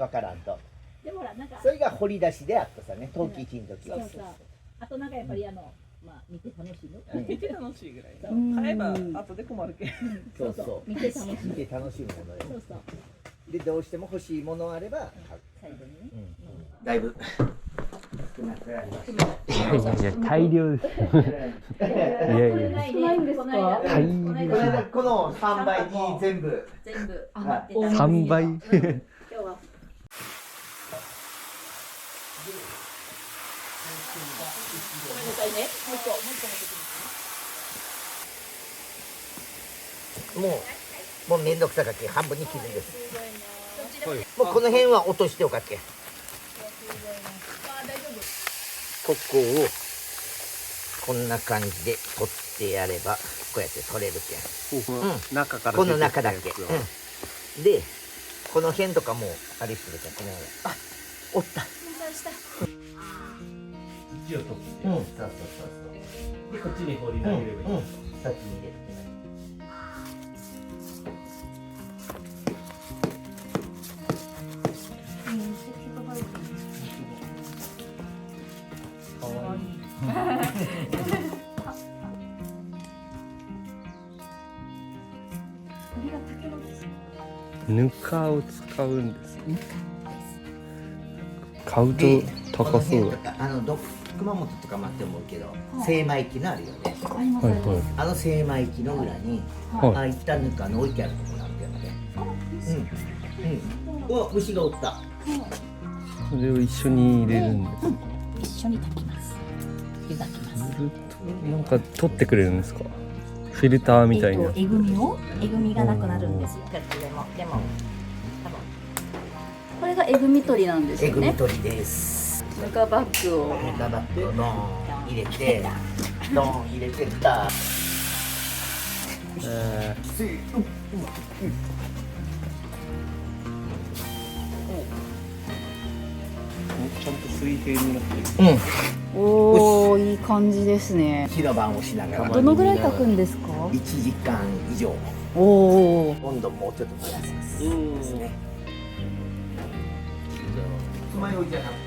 からんと。でもほらなんかそれが掘り出しであったさね、陶器金時。そうそう。あとなんかやっぱりまあ見て楽しいの。見て楽しいぐらい。ん買えば後で困るけん。そうそう。見て楽しい。見て楽しむものよ。そうそう。で、どうしても欲しいものあれば買う。最後にね。だいぶ。いやいや大量です。いやいや。少ないんですか。大量。この3倍に全部。全部余ってた。 3倍。今日は。回ね。もう一個持ってきます。もうめんどくさかけ半分に切るんです。もうこの辺は落としておかけ。ここをこんな感じで取ってやればこうやって取れるけん。中からこの中だけ。出てきたやつをでこの辺とかもあれしてるけん。この辺あおった。火を取ってそうそうでこっちに放り投げればいい。先に入れる。ぬかを使うんですね。買うと高そうだ。熊本とかもあって思うけど、精米機のあるよね。はいは精米機の裏に、はいああいったぬかの置いてあるところなんだよね。お、虫がおった。い。それを一緒に入れるんです。一緒に炊きます。湯炊きます。なんか取ってくれるんですか。フィルターみたいな。えぐみがなくなるんですよ。でも多分これがえぐみ取りなんですよね。えぐみ取りです。ぬかバッグをぬかバッグをドーン入れて、ドーン入れてた。ちゃんと水平になってる。おーいい感じですね。火の番をしながらどのぐらい炊くんですか。 1時間以上。おお温度もうちょっと増やしますですね。つまようじじゃなくて、う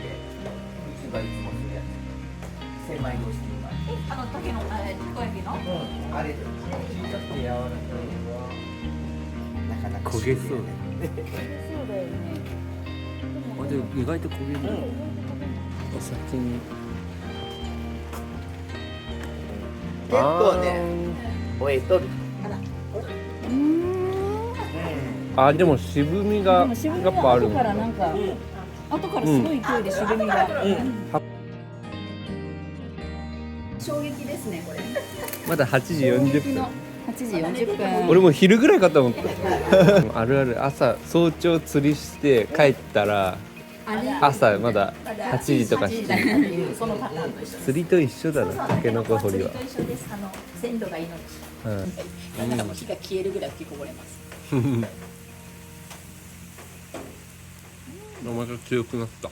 ちがいつもするやつ。千枚通しに竹のたこ焼きの。あれでちょっと柔らかいのはなかなか焦げそうそうだよね。あ、でも意外と焦げる。お先に。結構ね、燃えとる。あ、でも渋みがでも渋みやっぱある後からなんか、後からすごい勢いで渋みが、衝撃ですねこれ。まだ8時40分。 8時40分。俺もう昼ぐらいかと思ったあるある。朝早朝釣りして帰ったら朝まだ8時とか7時。そのパターンと一緒。釣りと一緒だな、タケノコ掘りは。一緒です。鮮度が命。だからもう火が消えるぐらい吹きこぼれます。また強くなった。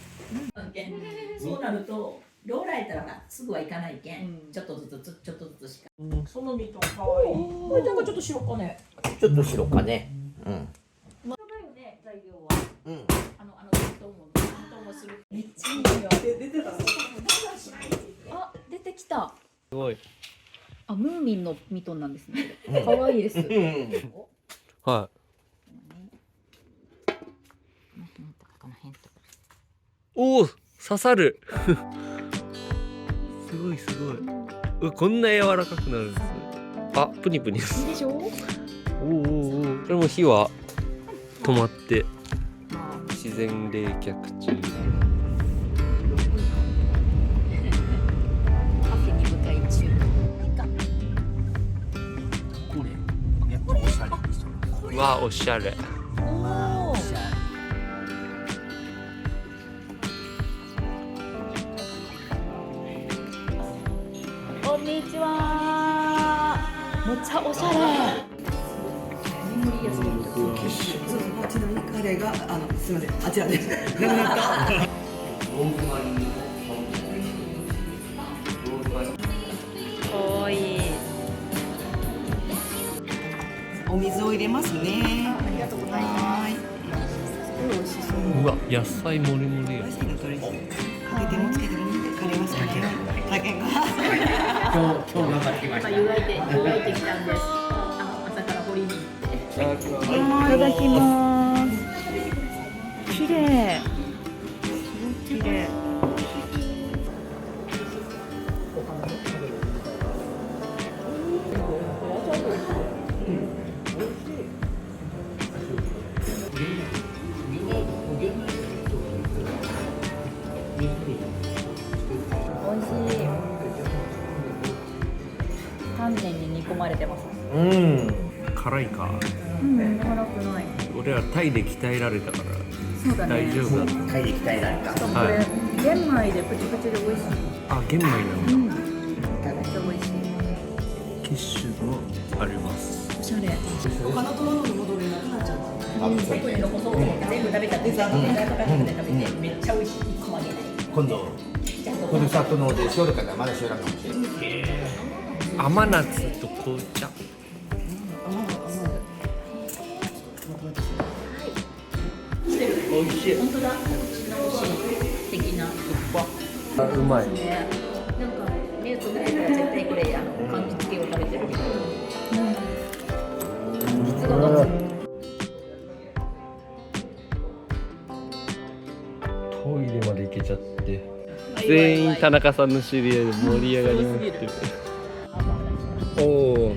そうなるとローラーやったらすぐはいかないけん、ちょっとずつしか。その実と可愛い。これなんかちょっと白かね。ちょっと白かね。うん。だよね、材料は。うん。弁当もする。めっちゃいいよ。出てた。あ、出てきた。すごい。あ、ムーミンのミトンなんですね。可愛いです。はこの辺とか。おお、刺さるすごいすごい。こんな柔らかくなるんです。あ、プニプニいいでしょう。おおおお。これも火は止まって自然冷却中。カフェに向かい中。これやっとおしゃれにしとる。わあ、おしゃれ。こんにちは。めっちゃおしゃれ。ちなみに彼がすみません、あちらです。なくなった。可愛い。お水を入れますね。ありがとうございます。すごい美味しそう。うわ、野菜もりもりや。野菜のドレッシング。かけてもつけてもいいんで、カレーはしかけない。加減が。今日頑張ってきました。湯がいてきたんです。朝から掘りに行って。いただきます。綺麗。綺麗。おいしい。れてます。辛いか。うん辛くない。俺はタイで鍛えられたからそうだね。大丈夫だと。タイで鍛えられた。しかもこれ、はい玄米でプチプチで美味しい。あ、玄米なんだ。めっちゃ美味しい。キッシュもあります。おしゃれ。他のところに戻れなくなっちゃった。最後に残そうと思って全部食べちゃってさ、デザート価格で食べてめっちゃ美味しい。1個あげない。今度ふるさと納税しよる方はまだしよらんかもしれない。甘夏と紅茶。美味しい。本当だ。うちのおし的な。あ、うまい。ね。なんか目つぶってたら絶対これ柑橘系を食べてるみたいな。質がどっち？トイレまで行けちゃって。全員田中さんの知り合いで盛り上がりまくってる。おお。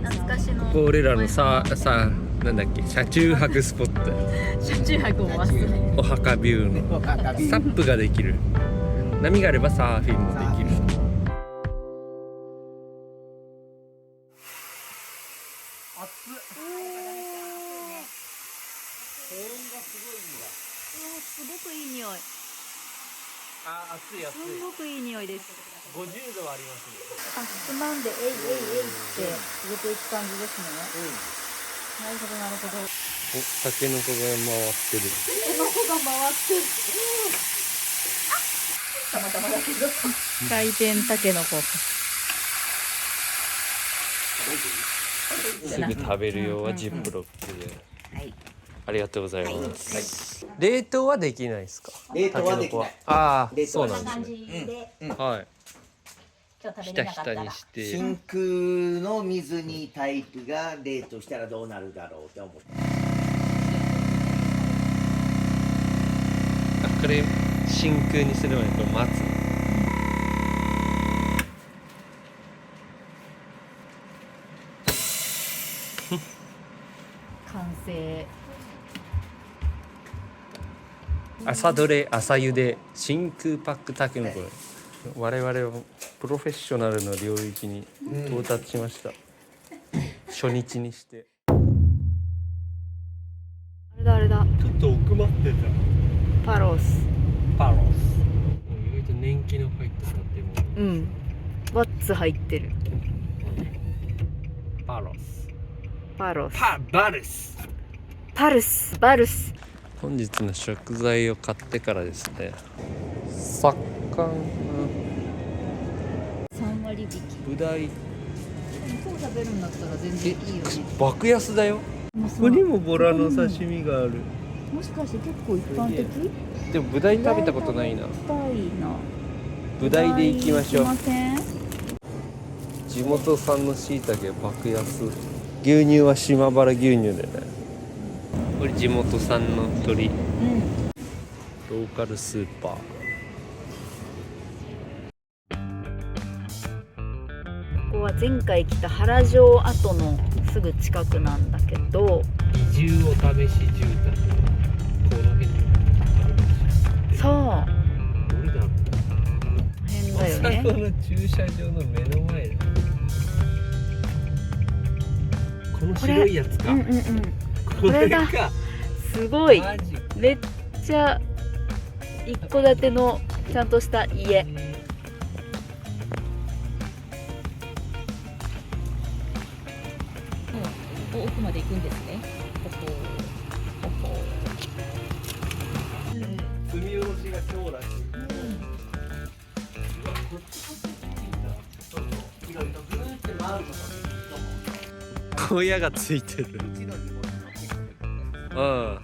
懐かしの。俺らのなんだっけ、車中泊スポット。車中泊を忘れ。お墓ビューのサップができる。波があればサーフィンもできる。すごくいい匂い。あ、暑い暑い。すごくいい匂いです。50度はありますね。あ、つまんでえいえいえいって入れていく感じですね。なるほどなるほど。お、タケノコが回ってる。タケノコが回ってる。たまたまだけど。回転タケノコ。すぐ食べる用はジップロックで。はい。ありがとうございます。冷凍はできないですか？冷凍はできないタケノコは。ああ、冷凍はそうなん感ですね。じではい。今日食ひたひべれなかったらたにして。真空の水にタイプが冷凍したらどうなるだろうって思って。あ、これ真空にするまでこれ待つ。完成。朝どれ朝茹で真空パックタケノコ。我々はプロフェッショナルの領域に到達しました。初日にして。あれだ。ちょっと奥まってた。パロス。パロス。意外と年季の入った建物。うん。ワッツ入ってる。パロス。パロス。バルス。パルス。バルス。本日の食材を買ってからですね。魚、 3割引き。ブダイ。今日食べるんだったら全然いいよね。爆安だよ。もうさここにもボラの刺身がある。もしかして結構一般的？でもブダイ食べたことないな。したいな。ブダイで行きましょう。行きません？地元産の椎茸爆安。牛乳は島原牛乳だよね。これ地元産の鶏。うん。ローカルスーパー。ここは前回来た原城跡のすぐ近くなんだけど、移住お試し住宅。この辺にそうどれだろう。変だよそね。の駐車場の目の前だ。この白いやつか。うんうんうん。これだか。すごい。マジか。めっちゃ一戸建てのちゃんとした家。奥まで行くんですね。積み下ろしが超楽。小屋がついてる。うん。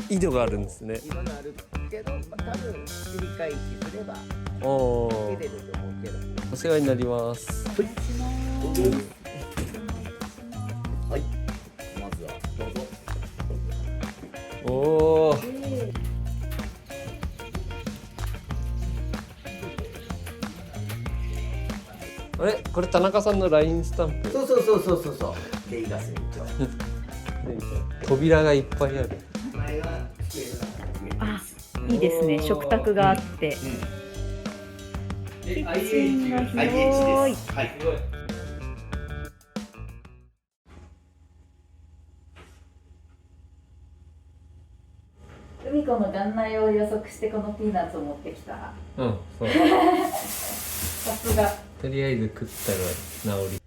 井戸があるんですね。いろいろあるけど、多分繰り返しすればおお出れ。ると思うけど。お世話になります。はい。まずはどうぞ。おお。あれ、これ田中さんの LINE スタンプ。そうそうそうそうそうそう。レイガスに扉がいっぱいある。前は机があ、いいですね。食卓があって。キッチンが広い。はい。海子の元来を予測してこのピーナッツを持ってきた。うんそうさすが。とりあえず食ったら治り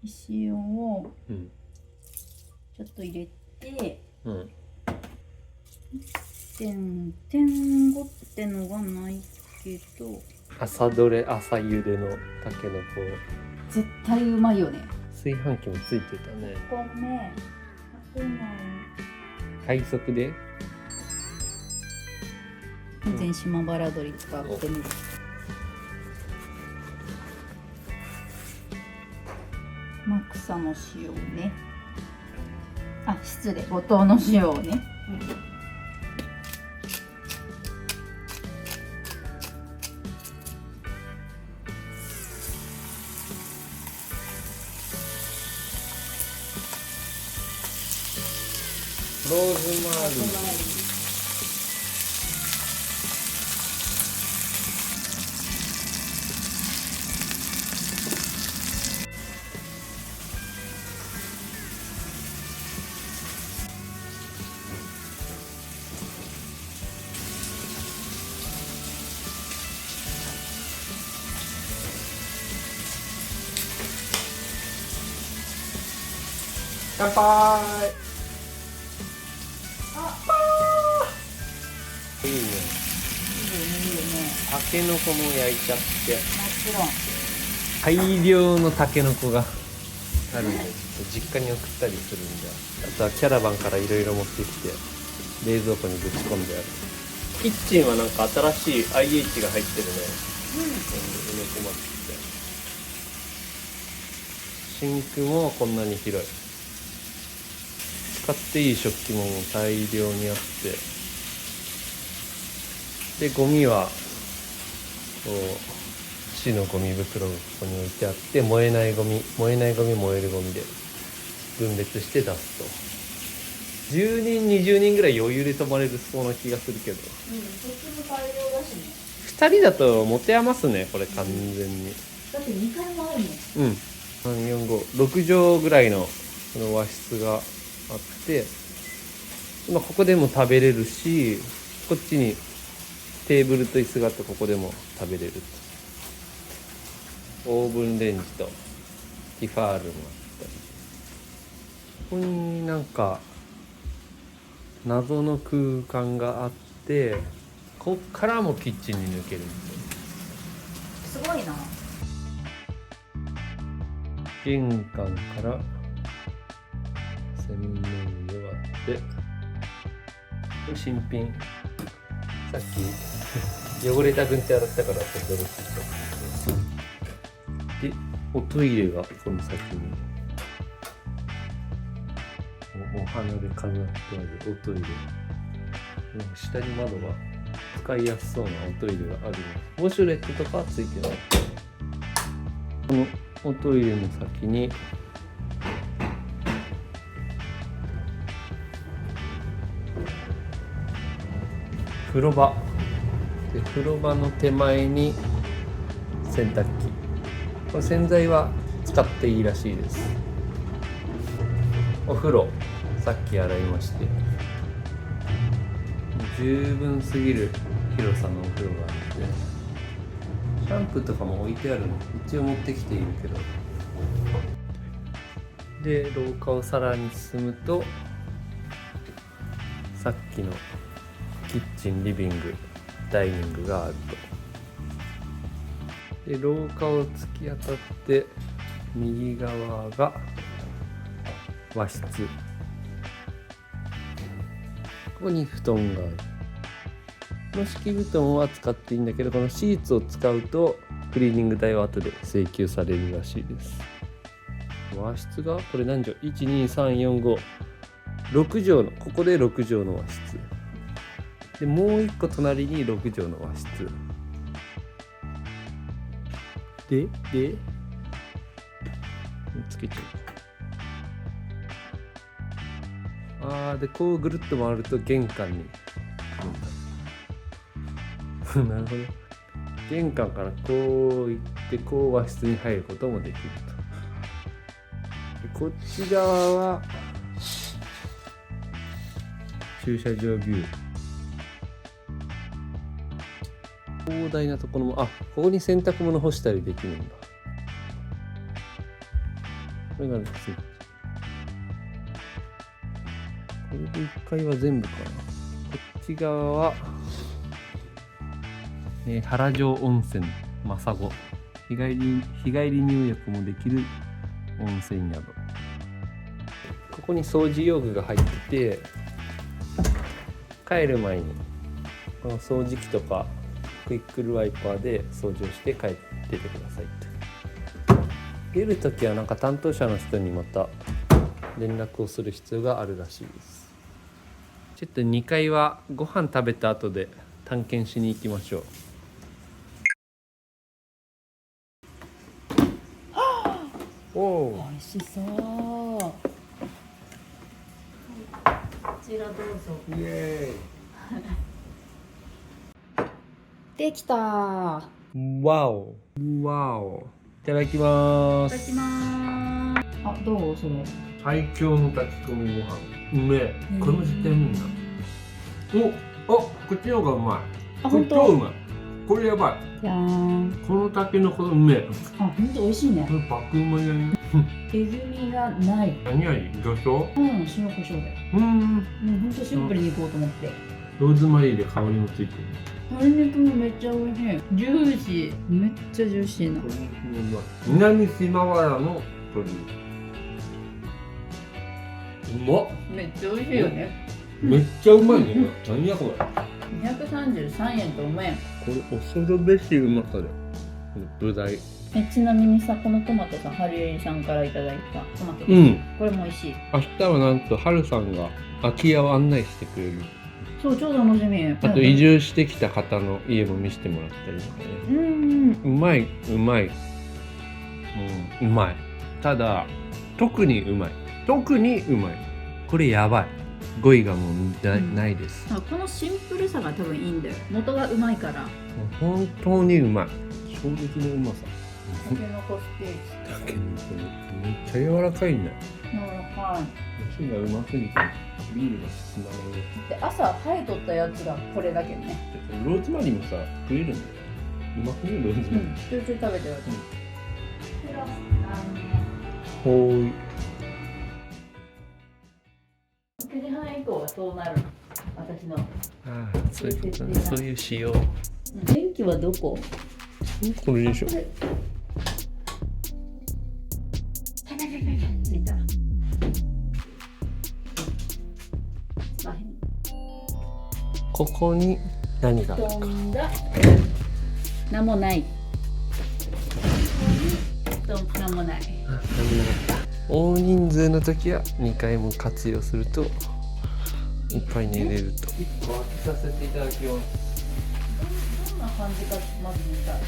石をうんちょっと入れて、うん1.5ってのがないけど、朝どれ朝茹でのたけのこ絶対うまいよね。炊飯器もついてたね。米、白米。快速で全然島原鶏使ってみる。マクサの塩ね。あ、失礼、五島の塩をね。ローズマリー乾杯。いいね。いいよね、いいよね。たけのこも焼いちゃってもちろん。大量のたけのこがあるんで、ちょっと実家に送ったりするんで、あとはキャラバンからいろいろ持ってきて冷蔵庫にぶち込んである。キッチンはなんか新しい IH が入ってるね。埋め込まってシンクもこんなに広い。使っていい食器も大量にあって、でゴミはこう市のゴミ袋がここに置いてあって、燃えないゴミ燃えるゴミで分別して出すと、10人20人ぐらい余裕で泊まれるそうな気がするけど、とっても大量だしね。2人だと持て余すねこれ完全に。だって2階もあるもん。うん、345 6畳ぐらいのその和室があって、ここでも食べれるし、こっちにテーブルと椅子があってここでも食べれる。オーブンレンジとティファールもあったり、ここになんか謎の空間があって、こっからもキッチンに抜けるんですよ。すごいな。玄関から洗面所があって、これ新品、さっき汚れた軍手洗ったからちょっと驚きした。でおトイレがこの先にお花で飾ってあるおトイレ、下に窓が使いやすそうなおトイレがある。ウォシュレットとかはついてない。このおトイレの先に風呂場で、風呂場の手前に洗濯機。これ洗剤は使っていいらしいです。お風呂さっき洗いまして、十分すぎる広さのお風呂があって、シャンプーとかも置いてあるの一応持ってきているけど、で廊下をさらに進むとさっきのキッチン、リビング、ダイニングがあると。で廊下を突き当たって右側が和室。ここに布団がある。この敷布団は使っていいんだけど、このシーツを使うとクリーニング代は後で請求されるらしいです。和室がこれ何畳 ?12345 6畳の、ここで6畳の和室で、もう一個隣に6畳の和室でつけちゃう。でこうぐるっと回ると玄関になるほど。玄関からこう行ってこう和室に入ることもできると。でこっち側は駐車場ビュー。広大なところも、あ、ここに洗濯物干したりできるんだ。これがスイッチ。これで1階は全部かな。こっち側は、原城温泉マサゴ。日帰り入浴もできる温泉宿。ここに掃除用具が入ってて、帰る前にこの掃除機とかクイックルワイパーで掃除をして帰っててくださいと。出るときはなんか担当者の人にまた連絡をする必要があるらしいです。ちょっと2階はご飯食べた後で探検しに行きましょう。おお、美味しそう。こちらどうぞ。イエできた。ーイ。わおわお。いただきまいただきす。ます。あ、どうそれ。最強の炊き込みご飯。うめえ。これも絶対うめえんだ。お、こっちの方がうまい。あ、これ本当。超うまい。これやばい。じゃーん。このタケノコうめえ。あ、本当美味しいねこ。れ爆うまいやね。えぐみがない。何味？魚醤？うん、塩コショウで。本当シンプルにいこうと思って。ローズマリーで香りもついてる。鶏肉もめっちゃ美味しい。ジューシー。めっちゃジューシーな。鶏肉もうまい。南島原の鶏肉。うまっ。めっちゃ美味しいよね。めっちゃうまいね。何やこれ。 233円とうまい。これ恐るべしうまさだよ。このブダイ。ちなみにさ、このトマトさ、ハリエリさんからいただいたトマト。うん。これも美味しい。明日はなんとハルさんが空き家を案内してくれる。そう、超楽しみ。あと移住してきた方の家も見せてもらったりとかね。うまい。うまい。うまい。ただ特にうまい。これやばい。語彙がもうないです。あ、このシンプルさが多分いいんだよ。元がうまいから。もう本当にうまい。衝撃のうまさ。タケノコステーキ。だけどめっちゃ柔らかいんだよ。柔らか飯がうますぎてビールが進まない。い。で、朝生えとったやつがこれだけどね。ローズマリーもさ食えるんだよ。うまくねローズマリー。ちょいちょい食べてる。ほーい。9時半以降はそうなる。私の。ああ、そういうことね。そういう仕様。電気はどこ？これでしょ。ついた。ここに何があるか。飛んだ。なんもない。なんもない。大人数の時は2回も活用するといっぱい寝れると。開けさせていただきます。どんな感じかまず見たい。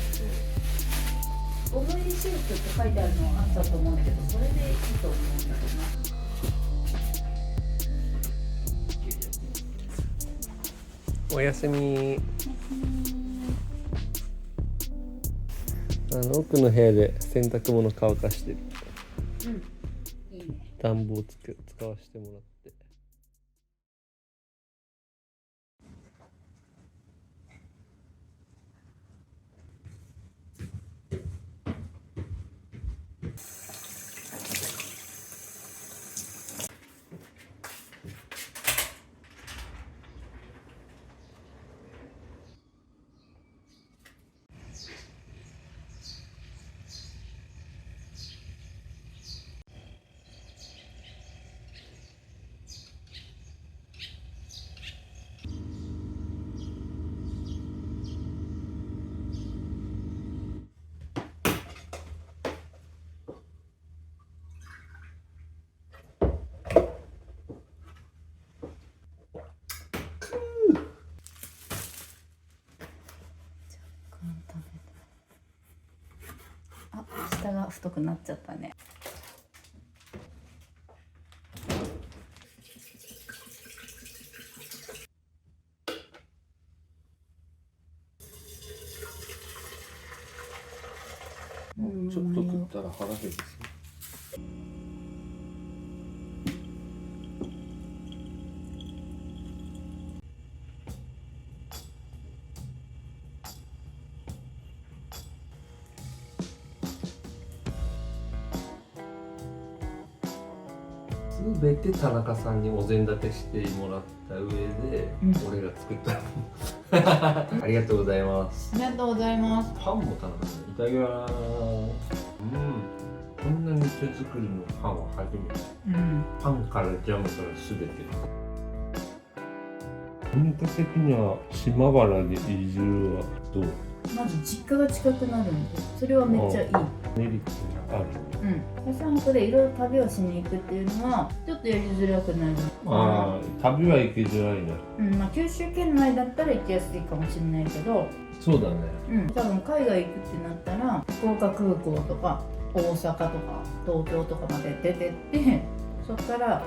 オムリシュープって書いてあるのはあったと思うんだけど、それでいいと思うんだけどな。おやすみ。奥の部屋で洗濯物乾かしてる。いいね。暖房使わせてもらって。あ、下が太くなっちゃったね。ちょっと食ったら腹減る。全て田中さんにお膳立てしてもらった上で、俺が作ったありがとうございます。ありがとうございます。パンも田中さんいただきます。こんなに手作りのパンは初めて。パンからジャムから全て。文化的には島原で移住はどう？まず実家が近くなるんで、それはめっちゃいい。メリットがある。3泊でいろいろ旅をしに行くっていうのはちょっとやりづらくなる。ああ、旅は行きづらいな。まあ九州圏内だったら行きやすいかもしれないけど、そうだね。多分海外行くってなったら福岡空港とか大阪とか東京とかまで出てってそこから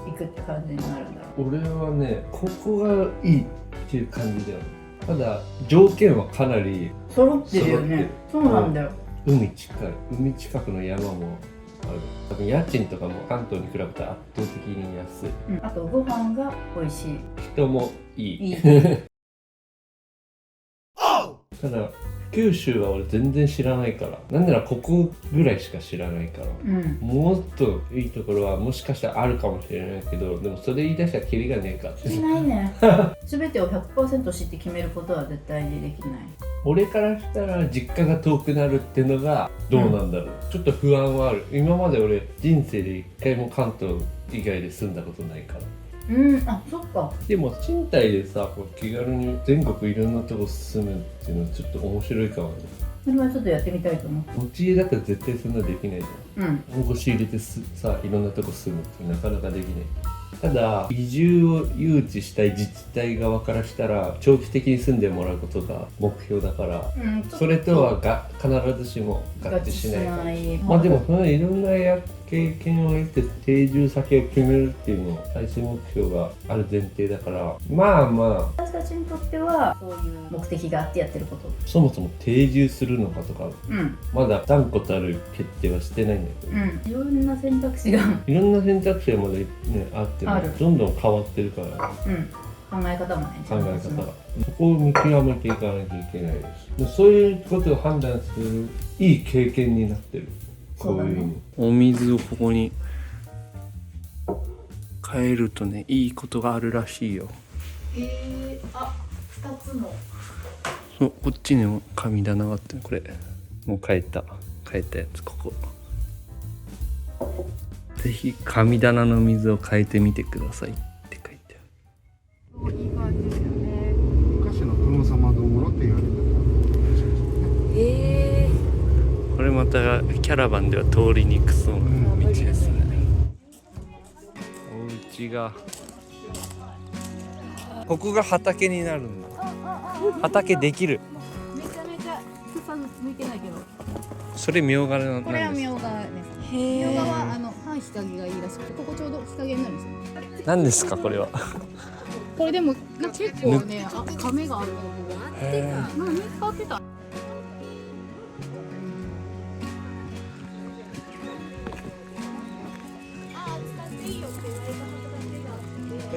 行くって感じになるんだろう。俺はね、ここがいいっていう感じだよね。ただ条件はかなり揃ってるよね。そうなんだよ。海近い、海近くの山もある。多分家賃とかも関東に比べたら圧倒的に安い。あとご飯が美味しい。人もいい。ただ九州は俺全然知らないから、なんならここぐらいしか知らないから、もっといいところはもしかしたらあるかもしれないけど、でもそれ言い出したらキリがねえかって。しないね。全てを 100% 知って決めることは絶対にできない。俺からしたら実家が遠くなるっていうのがどうなんだろう、ちょっと不安はある。今まで俺人生で一回も関東以外で住んだことないから。あ、そっか。でも賃貸でさ、こう気軽に全国いろんなとこ住むっていうのはちょっと面白いかもね。それはちょっとやってみたいと思う。持ち家だったら絶対そんなできないじゃん。大腰入れてさ、いろんなとこ住むってなかなかできない。ただ移住を誘致したい自治体側からしたら長期的に住んでもらうことが目標だから、それとは必ずしも合致しないから。まあでもそのいろんな経験を得て定住先を決めるっていうのを最終目標がある前提だから、まあ私たちにとってはそういう目的があってやってること。そもそも定住するのかとか、まだ断固たる決定はしてないんだけど、いろんな選択肢がいろんな選択肢がまだねあってもどんどん変わってるから、考え方もね、考え方がそこを見極めていかなきゃいけないです。そういうことを判断するいい経験になってる。こういうお水をここに変えるとね、いいことがあるらしいよ。あ、2つも。そう、こっちにも神棚があって、これもう変えたやつ。ここぜひ神棚の水を変えてみてくださいって書いてある。いい感じですよね。昔の殿様道路って言われてた。これまたキャラバンでは通りにくそうな道ですね。お家がここが畑になるんだ。畑できる。めちゃめちゃ草向いてないけど。それみょうがなんですか？これはみょうがです。みょうがは半日陰がいいらしくて、ここちょうど日陰になるんですよ。何ですかこれは？これでも結構ね、亀がある。何使ってた？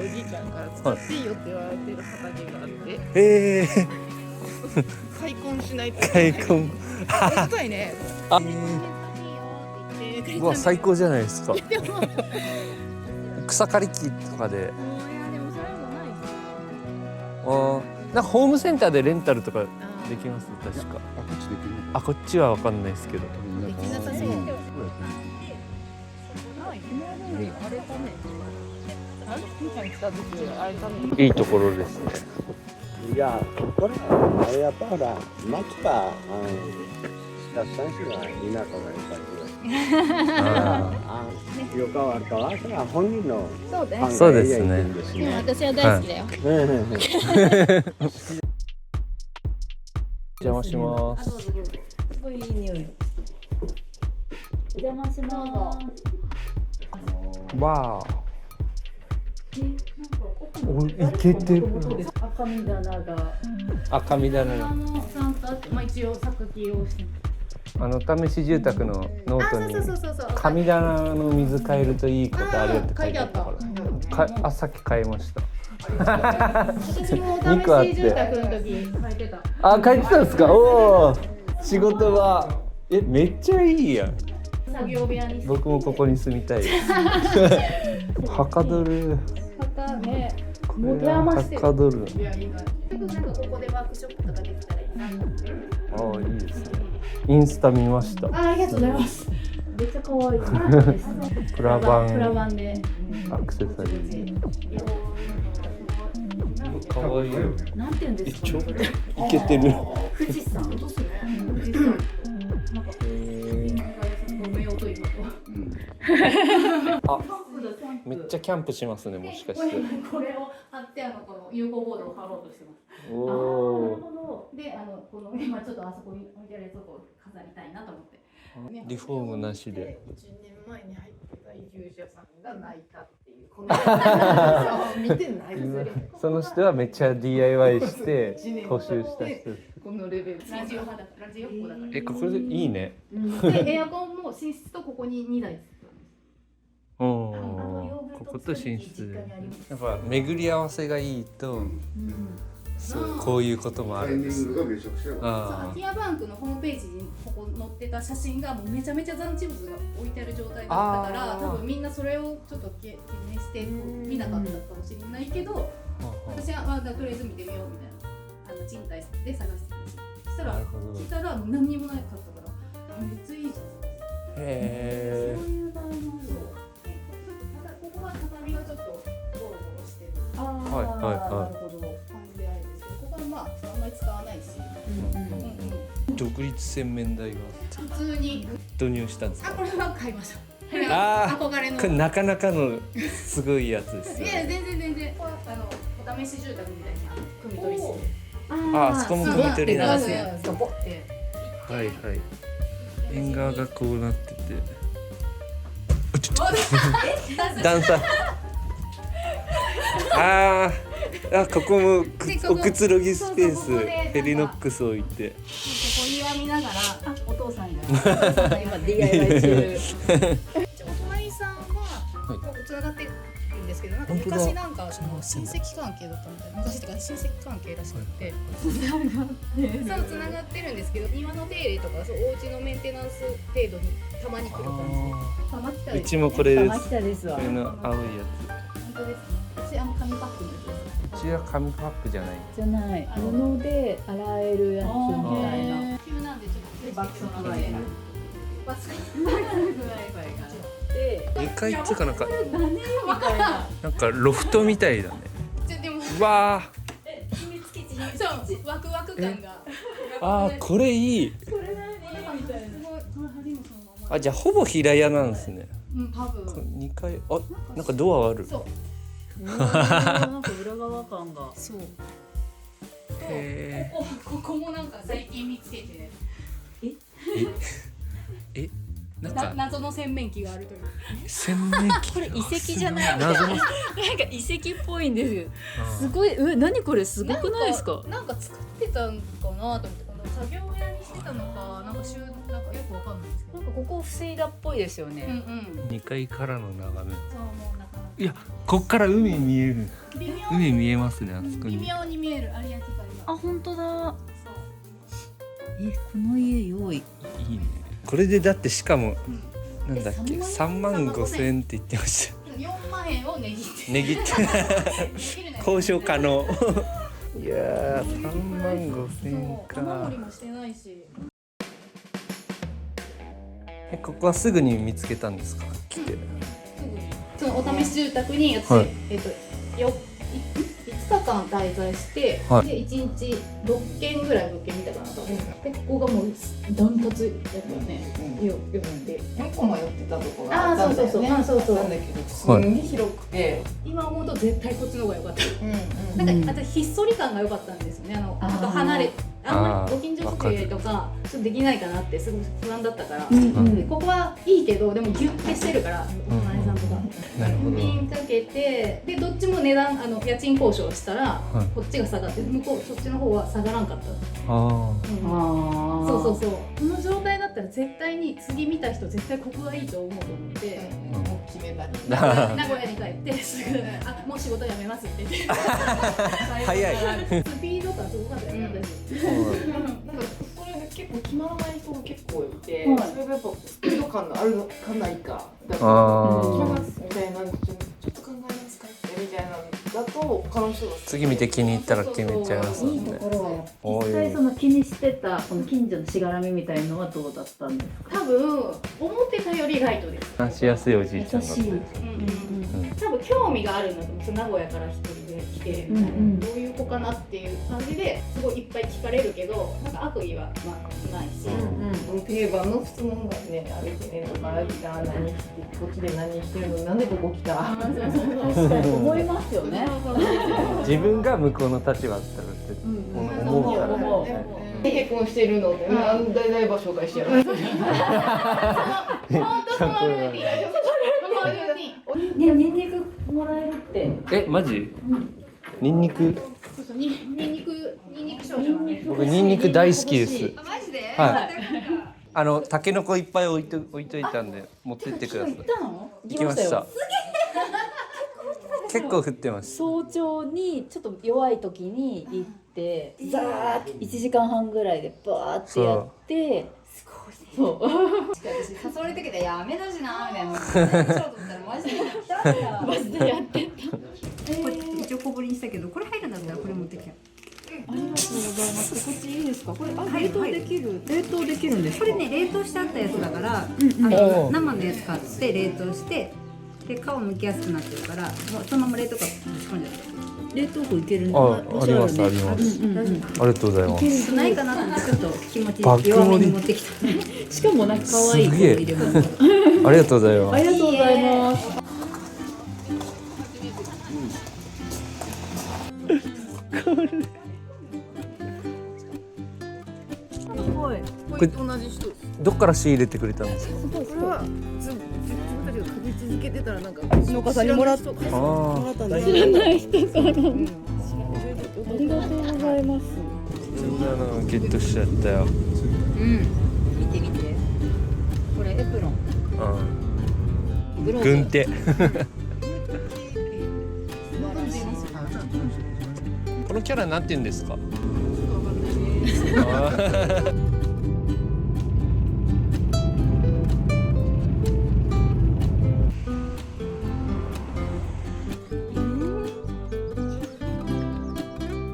おじいちゃんから使っていいよって言われてる畑があって、開墾しないと。開墾。深いね。うわ、最高じゃないですか。草刈り機とかで。いやでもそれもないです。なんかホームセンターでレンタルとかできます確か。こっちできる。こっちはわかんないですけど。できなさそう。いいところですね。いや、これはやっぱほら、町か、下三市は田舎がいっぱいよか悪かは、それは本人の考えそうですね。でも私は大好きだよ。邪魔します。すごいいい匂い。お邪魔します。わあ。お、いけてる。赤身棚が。赤身棚。参加って、一応榊をして。試し住宅のノートに神棚の水変えるといいことあるって書いてあったから。さっき変えました。私も試し住宅の時変えてた。変えてたんですか？おお、仕事はめっちゃいいやん。作業部屋にして僕もここに住みたいですはかどる墓ねこ持てれはは余してるかどるいやいいななんかここでワークショップとかできたらいいなああいいですねインスタ見ましたありがとうございますめっちゃ可愛いプラバプランバンでアクセサリーかわいいなんて言うんですかちょっといけてる富士山どうする富士山なんか埋めようと今あめっちゃキャンプしますねもしかしてこれを貼ってこの有効ボードを貼ろうとしてますおなるおほどでこの今ちょっとあそこに置いてあるやつを飾りたいなと思ってリフォームなしで1年前に入ってた移住者さんが泣いたっていうこの見てないその人はめっちゃ DIY して募集した人このレベルラジオ派だからラジオっ子だからこれでいいねでエアコンも寝室とここに2台ついてるんですここと寝室やっぱ巡り合わせがいいとそうこういうこともあるんです空き家バンクのホームページにここ載ってた写真がもうめちゃめちゃ残地物が置いてある状態だったから多分みんなそれをちょっと懸念して見なかったかもしれないけど私はとりあえず見てみようみたいな賃貸で探してましたそしたら聞いたら何にもなかったからめっちゃいいじゃんへそういう場合もあるただここは畳がちょっとゴロゴロしてるはいはいはい感じであれですけどここはまああんまり使わないし独立洗面台が普通に導入したんですかこれは買いました憧れのこれなかなかのすごいやつですよいや全然お試し住宅みたいな組み取りしてあそこも組み取りなんですねそうポッてはいはい縁側がこうなってて段差ここもおくつろぎスペースヘリノックス置いてここ庭見ながらお父さんが今 DIY 中お隣さんはつながってるんですけどなんか昔なんかその親戚関係だったみたいな昔ってか親戚関係らしくてそうつながってるんですけど庭の手入れとかそうお家のメンテナンス程度にたまに来る感じたま来たうちもこれです浜北ですわこれの青いや本当ですね私紙パックのやつですつうちは紙パックじゃないじゃない布で洗えるやつみたいな急なんでちょっと爆速具合がバス具合がで2階っていうかなんか何みたいななんかロフトみたいだねでもうわ秘密基地そうワクワク感がこれいいこれ何みたいなすごいこの針もそのままじゃあほぼ平屋なんですね多分2階なんかドアあるそうなんか裏側感がそうへここもなんか最近見つけてなんか謎の洗面器があるという洗面器これ遺跡じゃない謎のなんか遺跡っぽいんですよすごい何これすごくないですかなんか作ってたんかなと思ってこの作業部屋にしてたのかなんかなんかよくわかんないですけどなんかここ防いだっぽいですよね、 2階からの眺めそうもうなかなかいやこっから海見える微妙海見えますねあそこ微に妙に見える有明海が本当だそうこの家用意いいねこれでだってしかもなんだっけ3万5千円って言ってました4万円を値切って値切って交渉可能いやー3万5千円雨漏かりもしてないしここはすぐに見つけたんですか来てそのお試し住宅に私、はい5日間滞在して、はいで1日6件ぐらい物件見たかなと思ってでここがもうダントツやったよね、よくてもう一個迷ってたところがあったんだよねそうそうなんだけどすんげえ広くて、今思うと絶対こっちの方が良かった、なんかあとひっそり感が良かったんですよねあと離れあんまりご近所付き合いとかちょっとできないかなってすごい不安だったから、でここはいいけどでもギュッてしてるからお隣さんとかなるほどピンかけてでどっちも値段家賃交渉したら、こっちが下がって向こうそっちの方は下がらんかった、そうそうそうこの状態だったら絶対に次見た人絶対ここがいいと思うと思って、もう決めたり名古屋に帰ってすぐもう仕事辞めますって言って早いスピード感すごかったよね私これ結構決まらない人が結構いて、はいそれがやっぱスピード感があるのかないかだあとー決めますみたいな、ちょっと考えますかみたいなのだと他の人が次見て気に入ったら決めちゃいますもいいとんね。ころはおい実際その気にしてたこの近所のしがらみみたいのはどうだったんですか？多分思ってたよりライトです。話しやすいおじいちゃんだった。優しい。多分興味があるんだと思う。名古屋から一人で来てみたいな、うんうんどういう子かなっていう感じですごいいっぱい聞かれるけど、なんか悪意はまあないし、定番の質問がねあるってね、とか来た何してこっちで何してるの、なんでここ来た。確かに思いますよね。自分が向こうの立場だったらって思うから思うね。結婚してるのって、なんで大場紹介してやる。ねニンニクもらえるって。え、マジ？ニンニク？ニンニク少女なんで。僕ニンニク大好きです。マジで？はい。タケノコいっぱい置いといたんで持ってってください。行ったの？行きました。結構降ってます。早朝にちょっと弱い時に行ってザーッ1時間半ぐらいでバーってやってすごいそう私誘われてきてやめだしなみたいな。そうと思ったらマジでやったんだ。マジでやってこれ一応小ぶりにしたけど、これ入るんだったらこれ持ってきて。ありがとうございます。こっちいいですか？これはい冷凍できる、冷凍できるんですか？これね冷凍してあったやつだから、おー生のやつ買って冷凍してで皮むきやすくなってるからもうそのまま冷凍庫に仕込んじゃう。冷凍庫いけるあ、ありますあります。ありがとうございます。ないかなと思ってちょっと気持ち爆盛り弱めに持ってきた。しかもなんか可愛い子すげえ入れ物。ありがとうございます。ありがとうございます。これ同じ人。どっから仕入れてくれたんですか？これは自分たちがかじ続けてたらなんか農家さんにもらったああ、知らない人から。ありがとうございます。そんなのゲットしちゃったよ。うん。見て見て。これエプロン。うん。グローブ。軍手。このキャラなんて言うんですか？あー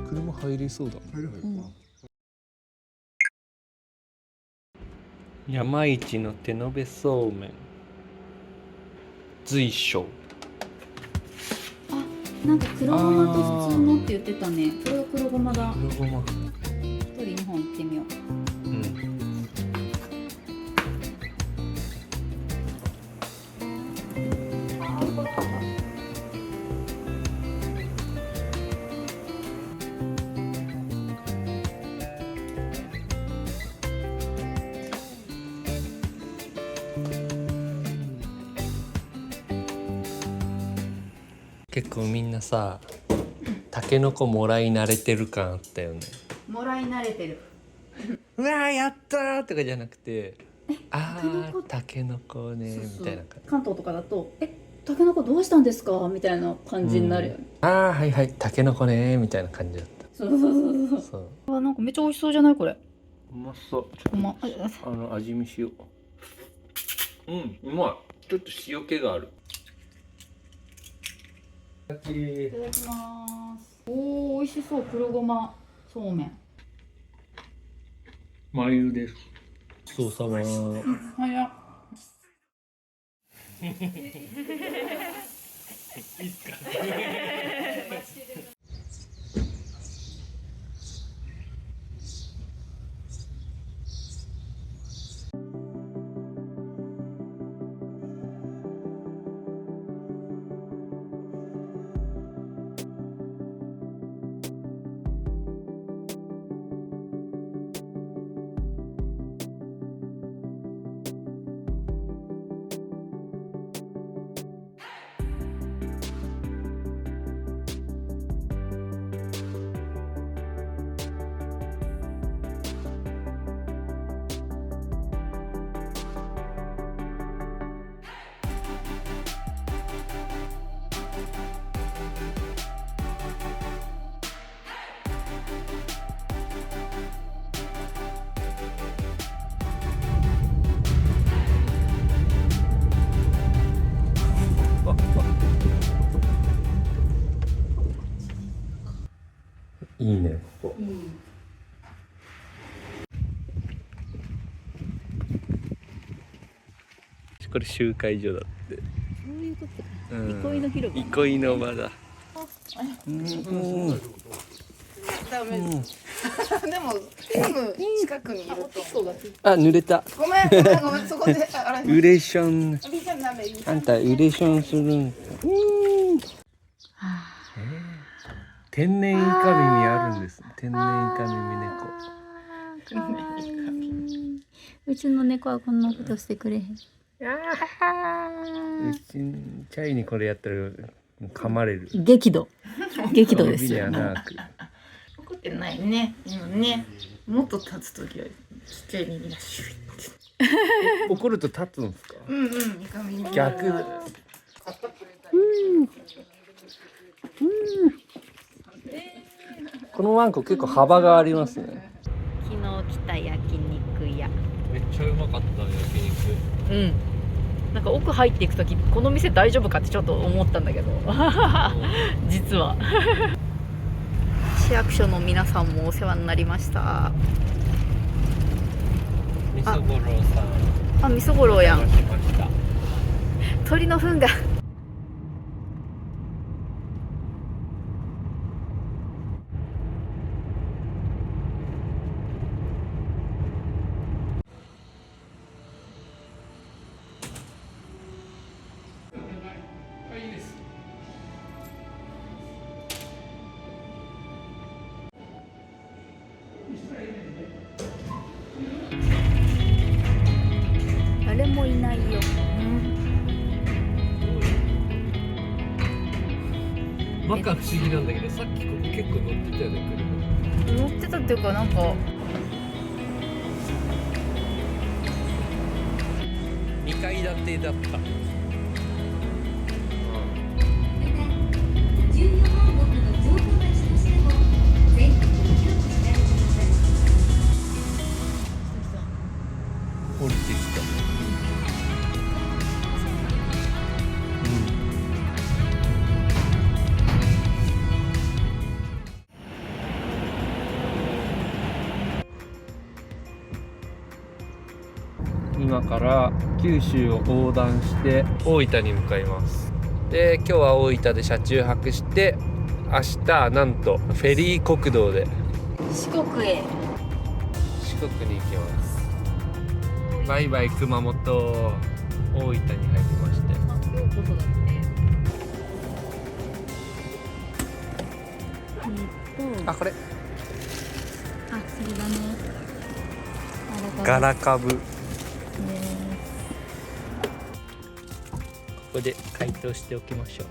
車入りそうだ。山一の手延べそうめん随所。なんか黒ごまと普通のって言ってたね。これは黒ごまだ。黒ごま。一人2本行ってみよう。うん。結構みんなさ、タケノコもらい慣れてる感あったよね。もらい慣れてる。うわーやったーとかじゃなくて、あータケノコねーみたいな感じ。関東とかだとタケノコどうしたんですかみたいな感じになるよね。あーはいはいタケノコねーみたいな感じだった。そうそうそうそう。そう。あ、なんかめっちゃ美味しそうじゃないこれ。うまそう。ごま。味見しよう。うん、うまい。ちょっと塩気がある。いただきます。おお、美味しそう。黒ごまそうめん。マユです。ごちそうさま。早っ。いいね。これ集会所だって。そういうことか。うん憩いの広場。憩いの場だ。ダメです。でもすぐ近くにいると。あ、濡れた。ごめんそこであれ。ウレション。ビーちゃんダメ。あんたウレションするんか。天然イカ耳あるんです。天然イカ耳猫。かわいい。うちの猫はこんなことしてくれへん。うちチャイにこれやったら噛まれる。激怒。激怒ですよ。指に穴開く。怒ってないね。今ね。もっと立つときはちっちゃい耳がシュイって。怒ると立つんですか。うんうん。イカ耳。逆。このワンコ結構幅がありますね。昨日来た焼肉屋。めっちゃうまかった焼肉。うん。なんか奥入っていくときこの店大丈夫かってちょっと思ったんだけど実は市役所の皆さんもお世話になりました。みそごろうさん。あ、みそごろうやん。来ました。鳥の糞が誰もいないよ。バカ不思議なんだけど、さっきここ結構乗ってたよね、車。乗ってたっていうかなんか2階建てだった。降りてきた。今から九州を横断して大分に向かいます。で、今日は大分で車中泊して、明日なんとフェリー国道で四国へ。四国に行きます。バイバイ熊本。大分に入りまして。あ、これあ、それだね。ガラカブ。ここで解凍しておきましょう。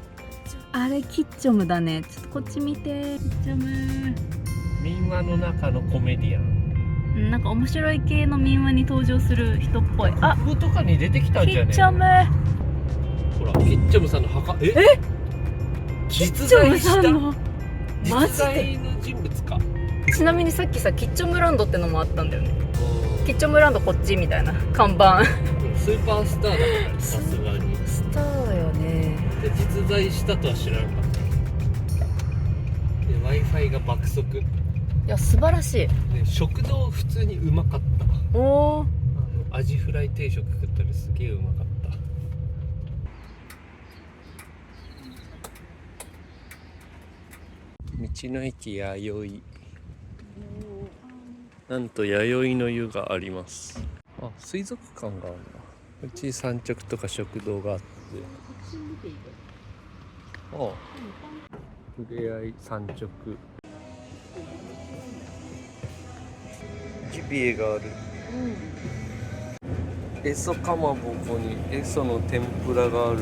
あれキッチョムだね。ちょっとこっち見て。キッチョム。民話の中のコメディアン。なんか面白い系の民話に登場する人っぽい。あ、こことかに出てきたんじゃねキッチョム。ほら、キッチョムさんの墓。キッチョムさんの。マジ実在で。の人物か。ちなみにさっきさ、キッチョムランドってのもあったんだよね。キッチョムランドこっちみたいな看板。スーパースターだからさすがに。スターだよね。で、実在したとは知らなかった。で、Wi-Fi が爆速。いや、素晴らしい。ね、食堂普通にうまかった。おお。アジフライ定食食ったらすげえうまかった。道の駅弥生。なんと弥生の湯があります。あ、水族館があるな。うち産直とか食堂があって。ああ、ふれあい産直。ジビエがある。エソかまぼこにエソの天ぷらがある。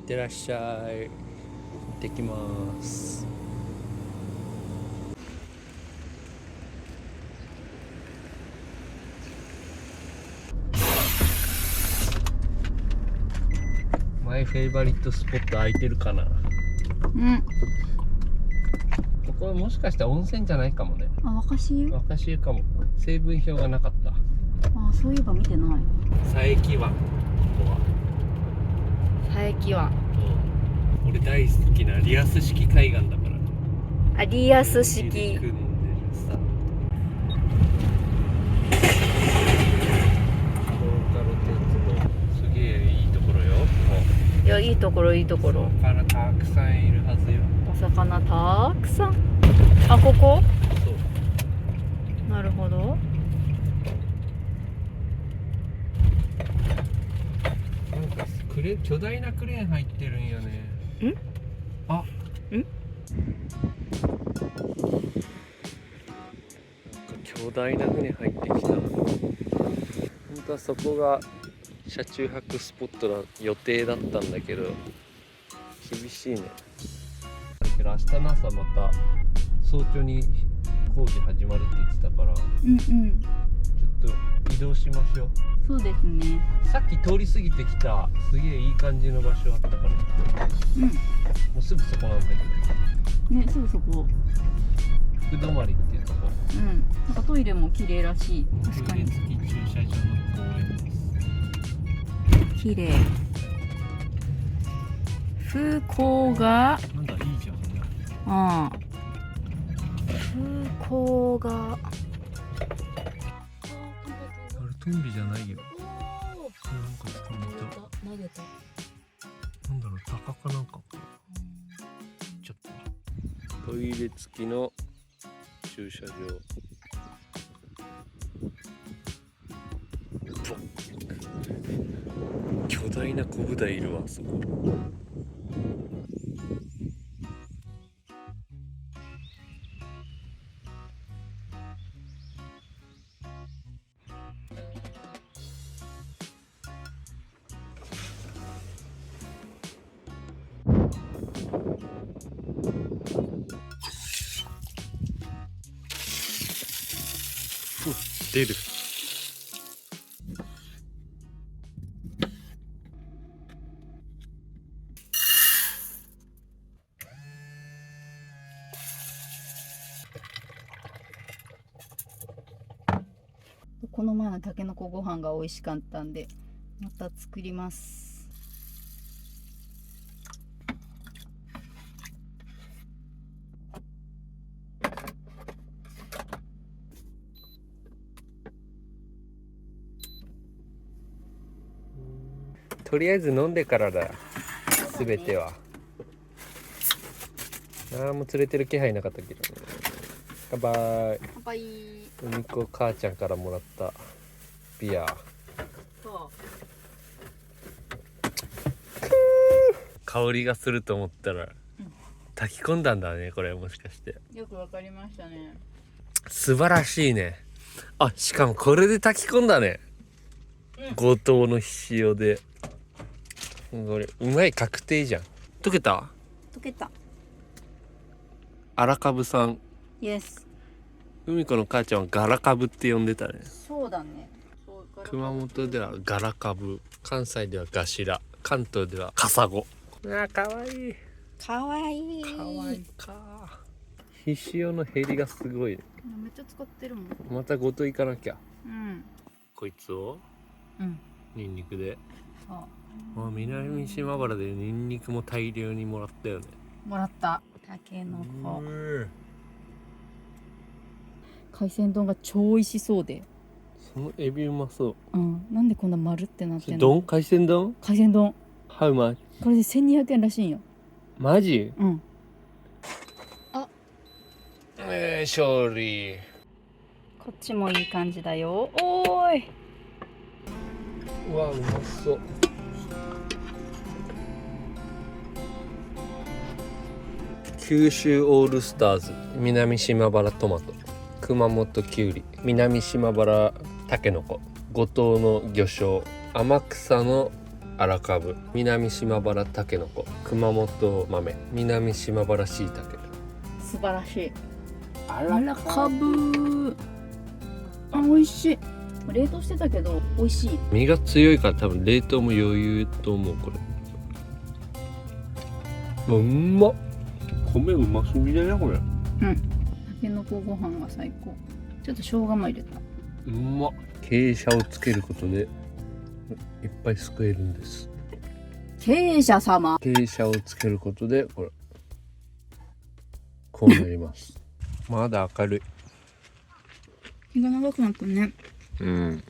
いってらっしゃい。行ってきます。マイフェイバリットスポット空いてるかな。ここはもしかしたら温泉じゃないかもね。あ、若潮？若潮かも。成分表がなかった。あ、そういえば見てない。佐伯湾。ここは。佐伯湾。俺大好きなリアス式海岸だから。あ、リアス式。組んでるさ。ローカル鉄道。すげえいいところよ。いや、いいところいいところ。お魚たくさんいるはずよ。お魚たくさん。あ、ここ？そう。なるほど。なんか巨大なクレーン入ってるんよね。あ、巨大な船入ってきた。本当はそこが車中泊スポットの予定だったんだけど、厳しいね。だけど明日の朝また早朝に工事始まるって言ってたから、ちょっと移動しましょう。そうですね。さっき通り過ぎてきたすげえいい感じの場所あったから、もうすぐそこなんだけどね、すぐそこ。福泊っていうとこ。なんかトイレも綺麗らしい。確かに。付き駐車場の公園です。綺麗。風光が。なんだ、いいじゃんね。ああ。風光が。あれトンビじゃないよ。なんか捕まえた。投げた。なんだろう、タカかなんかか。ちょっと。トイレ付きの駐車場。巨大なコブダイいるわ、そこ。出る。この前のたけのこご飯が美味しかったんでまた作ります。とりあえず飲んでからだよ、すべては。ああ、もう連れてる気配なかったけどね。乾杯。乾杯。海子母ちゃんからもらったビア。香りがすると思ったら、炊き込んだんだね、これもしかして。よくわかりましたね。素晴らしいね。あ、しかもこれで炊き込んだね。五島の塩で。これうまい確定じゃん。溶けた？溶けた。荒株さん。イエス。海子の母ちゃんはガラカブって呼んでたね。そうだね。熊本ではガラカブ、関西ではガシラ、関東ではカサゴ。あ、かわいい。かわいい。かわいいか。ひしおの減りがすごいね。めっちゃ使ってるもん。またごと行かなきゃ。こいつをニンニクで。南島原でニンニクも大量にもらったよね。もらった。たけのこ。海鮮丼が超美味しそうで。そのエビうまそう。なんでこんな丸ってなってんの？丼？海鮮丼？海鮮丼。How much？これで1200円らしいんよ。マジ？あ。勝利。こっちもいい感じだよ。おーい。うわ、うまそう。九州オールスターズ、南島原トマト、熊本きゅうり、南島原たけのこ、五島の魚醤、天草の荒かぶ、南島原たけのこ、熊本豆、南島原しいたけ。素晴らしい。荒かぶ。あ、美味しい。冷凍してたけど美味しい。身が強いから多分冷凍も余裕と思う。これうんまっ。米うますぎだよこれ。たけのこご飯が最高。ちょっと生姜も入れた。うんまっ。傾斜をつけることでいっぱいすくえるんです。経営者様。傾斜をつけることでこれこうなります。まだ明るい。日が長くなったね。うん。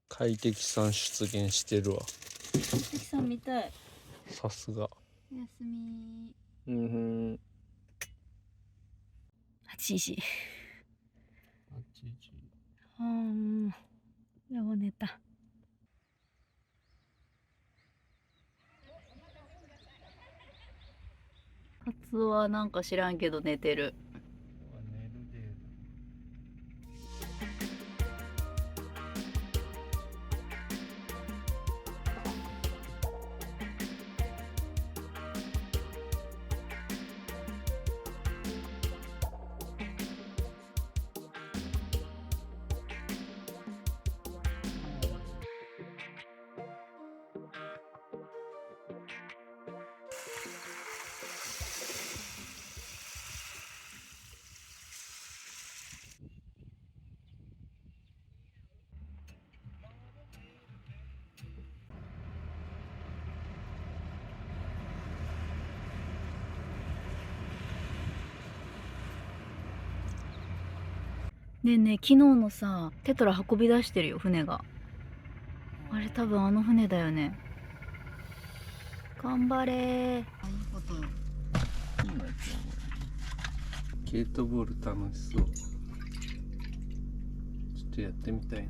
快適さん出現してるわ。関さん見たい。さすが。おやすみ。うん8時。よう寝た。カツオはなんか知らんけど寝てる。ねえねえ、昨日のさ、テトラ運び出してるよ、船が。あれ多分あの船だよね。頑張れー。あ、いいことよ。ゲートボール楽しそう。ちょっとやってみたいな。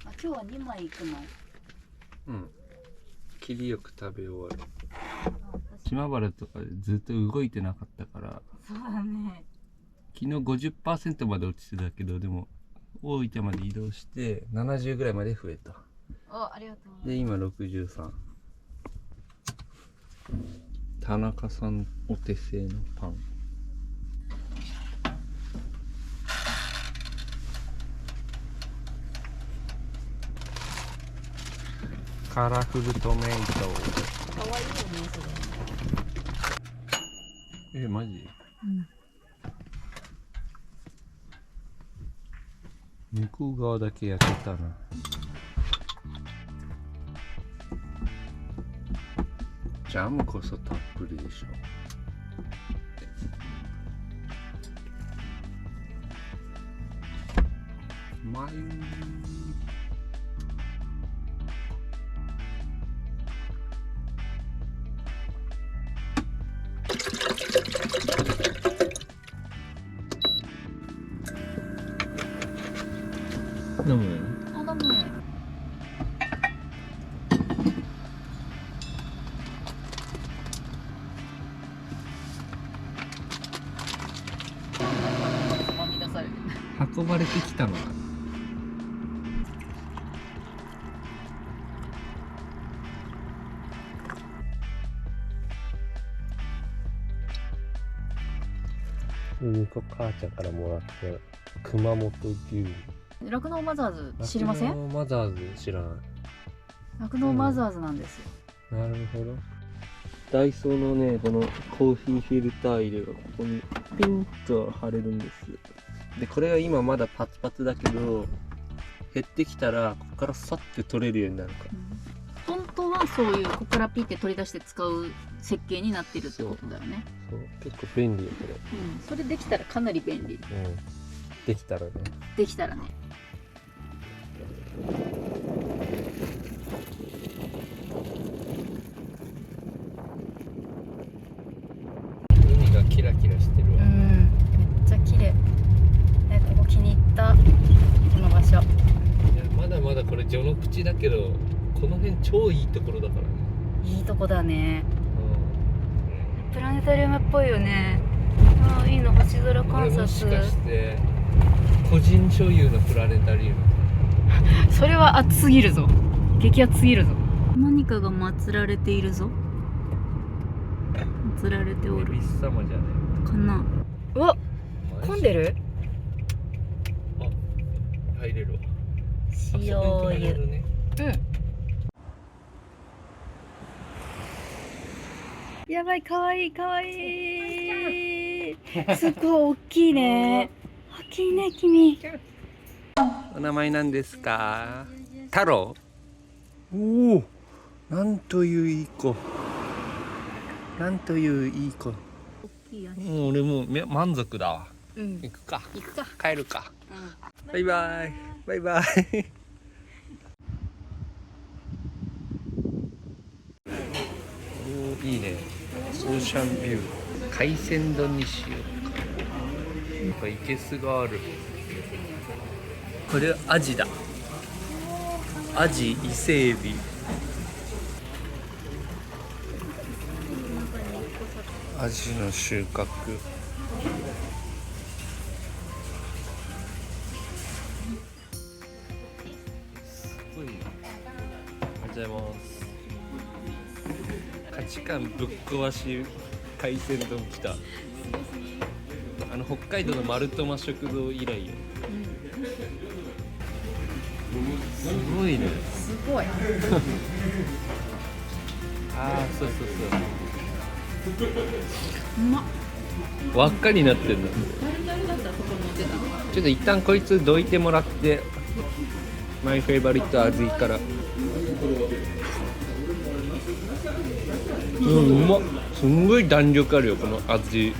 あ、今日は2枚行くの？うん。切りよく食べ終わる。島原とかでずっと動いてなかったから。そうだね。昨日 50% まで落ちてたけど、でも大分まで移動して70ぐらいまで増えた。ありがとう。で今63。田中さんお手製のパン。カラフルトメイト。かわいいよね、それ。マジ？うん。向こう側だけ焼けたな。ジャムこそたっぷりでしょ。うまい。飲む？あ、飲む。運ばれてきたのかな。こ母ちゃんからもらって熊本牛。酪農マザーズ知りません？酪農マザーズ知らない。酪農マザーズなんですよ。なるほど。ダイソーのね、このコーヒーフィルター入れがここにピンと貼れるんです。で、これが今まだパツパツだけど、減ってきたらここからさって取れるようになるから。本当はそういうここからピッて取り出して使う設計になってるってことだよね。そう、結構便利よこれ。それできたらかなり便利。できたらね。できたらね。海がキラキラしてるわ。めっちゃ綺麗。ここ気に入った、この場所。いや、まだまだこれ序の口だけど、この辺超いいところだからね。いいとこだね。プラネタリウムっぽいよね。ああ、いいの、星空観察。もしかして個人所有のプラネタリウム？それは熱すぎるぞ。激熱すぎるぞ。何かが祀られているぞ。祀られておる恵比寿様じゃねかな。うわ、混んでる。入れるわ。塩湯。ね、やばい、かわいいかわいい。すごい大きいね。大きいね君。お名前なんですか？太郎。おお、なんといういい子。なんといういい子。大きいよね。俺もう満足だわ。うん。行くか。行くか。帰るか。うん。バイバイ。バイバイ。おお、いいね。オーシャンビュー。海鮮丼にしようか。やっぱいけすがある。これアジだ。アジ、伊勢エビ。アジの収穫。すごいな。ありがとうございます。価値観ぶっ壊し海鮮丼来た。北海道の丸友食堂以来よ。すごいね。すごい。ああ、そうそうそう。うまっ。輪っかになってんだ。ちょっと一旦こいつどいてもらって、マイフェイバリット味から。うん、うまっ。すんごい弾力あるよこの味。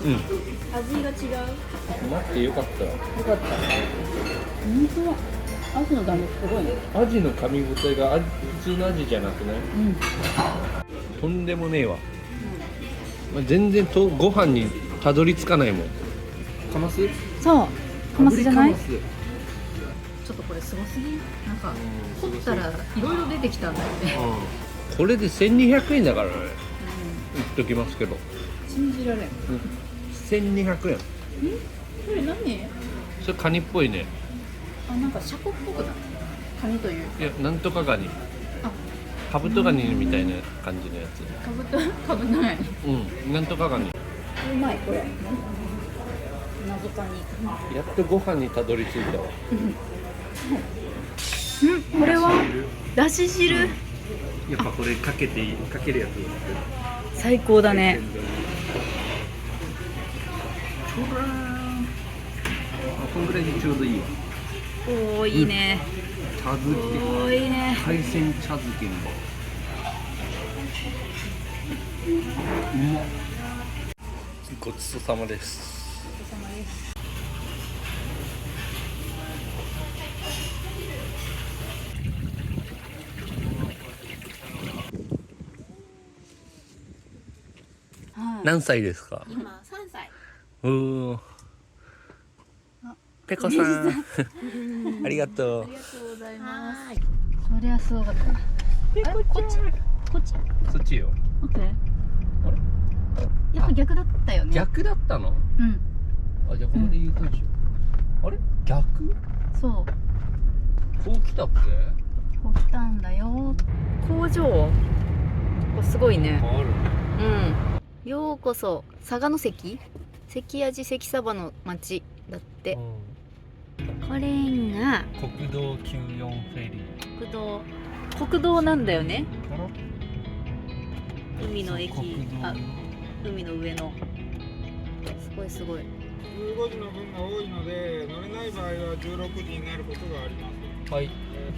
うん。味が違う。待ってよかった。よかった。本当は。アジの弾力すごいね。アジの噛み応えが普通のアジじゃなくない？うん。とんでもねえわ。まあ、全然ご飯にたどり着かないもん。カマス？そう。カマスじゃない？カマス。ちょっとこれすごすぎ。なんか掘ったらいろいろ出てきたんだよね。これで1200円だからね。言っときますけど。信じられん。1200円。これ何？それカニっぽいね。あ、なんかシャコっぽくない？カニという。いや、なんとかガニ。あ、カブトガニみたいな感じのやつ。カブトガニ。うん、なんとかガニ。うまいこれ。謎カニ。やっとご飯にたどり着いたわ。これはだし汁。やっぱこれかけるやつ。最高だね。こんぐらいでちょうどいいわ。おお、いいね。茶漬け。おお、いいね。海鮮茶漬けに。うまっ。ごちそうさまです。ごちそうさまです。何歳ですか？今3歳。おお。ペコさん。ありがとう。ありがとうございます。そりゃすごかった。ペコちゃん。こっち。そっちよ。オッケー。やっぱ逆だったよね。逆だったの？うん。あ、じゃあここで言うとしよう。あれ？逆？そう。こう来たっけ？こう来たんだよ。工場。ここすごいね。ある。うん。ようこそ佐賀関屋寺関サバの町だって。これが国道94フェリー。国道なんだよね。あら？海の駅。あ、海の上の。すごいすごい。15時の分が多いので乗れない場合は16時になることがあります。はい。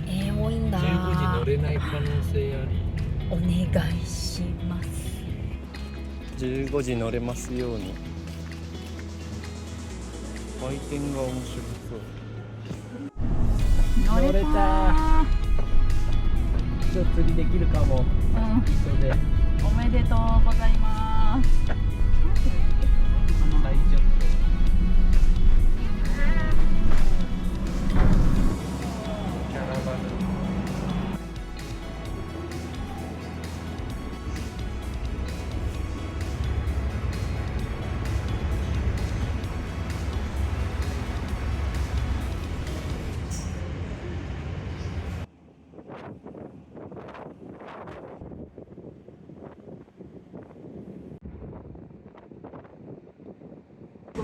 多いんだ。15時乗れない可能性あり。お願いします。15時乗れますように。売店が面白そう。乗れた。ちょっと釣りできるかも。うん。それでおめでとうございます。大丈夫。キャラバン。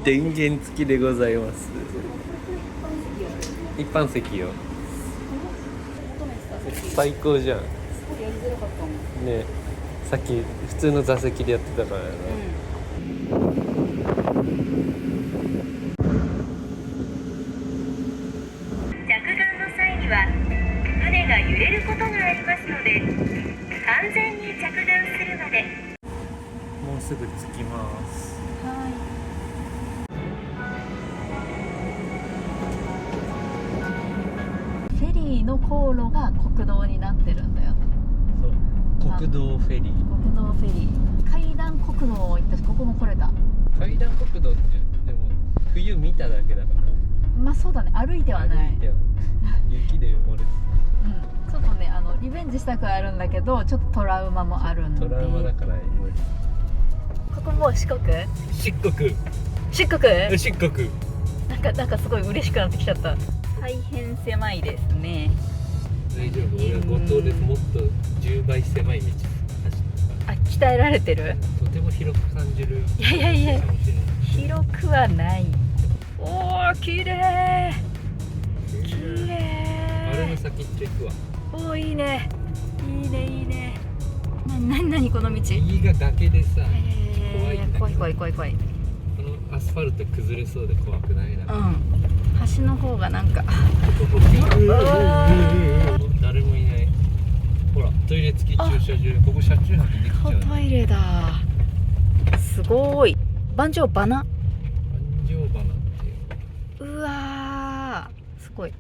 電源付きでございます。一般席よ。最高じゃん。やりづらかったもん。ね、さっき普通の座席でやってたからやな。着岸の際には船が揺れることがありますので、完全に着岸するまで。もうすぐ着きます。フェリーの航路が国道になってるんだよね。そう、国道フェリー。国道フェリー。階段国道を行ったし、ここも来れた。階段国道ってでも冬見ただけだから。まあそうだね、歩いてはない。歩いては雪で埋もれてうん、ちょっとね、リベンジしたくはあるんだけど、ちょっとトラウマもあるんで。トラウマだから無理。ここもう四国？漆黒。四国？漆黒。なんかすごい嬉しくなってきちゃった。大変狭いですね。大丈夫。俺は五島でもっと10倍狭い道走っあ、鍛えられてる？た。とても広く感じる。いや広くはない。おー、綺麗。綺麗。あれの先っちょ行くわ。おー、いいね。いいね。なにこの道。右が崖でさ、怖いんだけど。怖い。このアスファルト崩れそうで怖くないな。うん。橋の方がなんか。誰もいない。ほら、トイレ付き駐車場。ここ車中泊できちゃう。トイレだ。すごい。万丈花。万丈花っていう。うわー、すごい。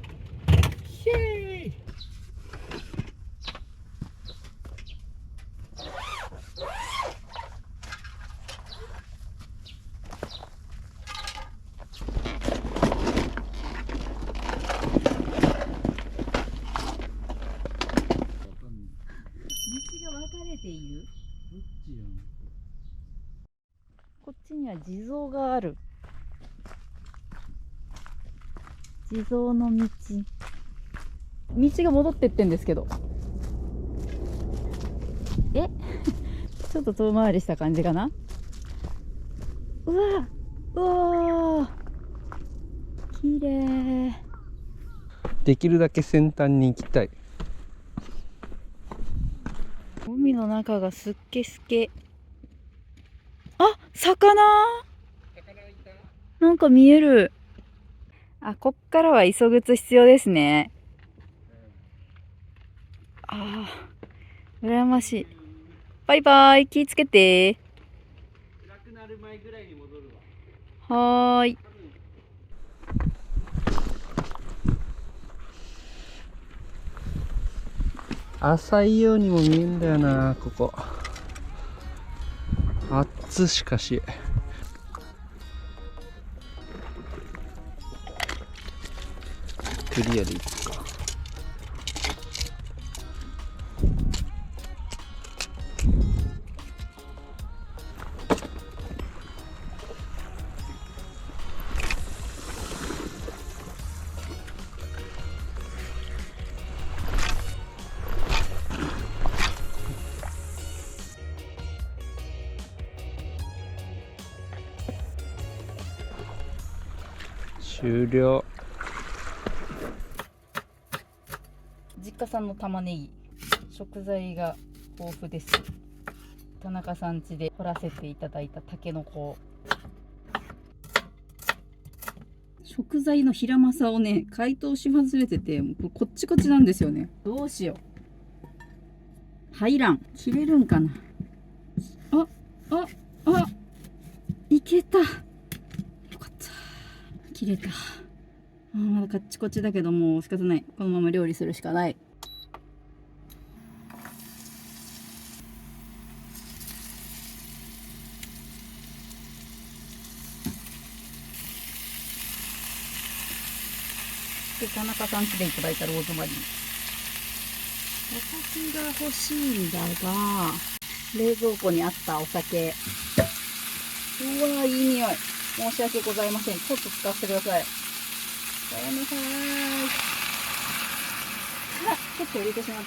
ヒェーイ。道が分かれている。こっちには地蔵がある。地蔵の道。道が戻ってってんですけど。ちょっと遠回りした感じかな。うわ綺麗。できるだけ先端に行きたい。海の中がすっけすけ。あ、魚なんか見える。あ、こっからは磯靴必要ですね。ああ、羨ましい。バイバイ、気ぃつけて。暗くなる前ぐらいに戻るわ。はーい。浅いようにも見えんだよな、ここ。暑しかし。クリアでいくか。終了。実家産の玉ねぎ、食材が豊富です。田中さん家で掘らせていただいたタケノコ。食材のヒラマサをね、解凍し忘れてて、もうこっちこっちなんですよね。どうしよう。入らん。切れるんかな。いけた。よかった。切れた。まだカッチコチだけど、もう仕方ない。このまま料理するしかない。で、田中さん家でいただいたローズマリー。お酒が欲しいんだが、冷蔵庫にあったお酒。うわー、いい匂い。申し訳ございません。ちょっと使わせてください。ごめんなさい。ちょっと入れてしまった。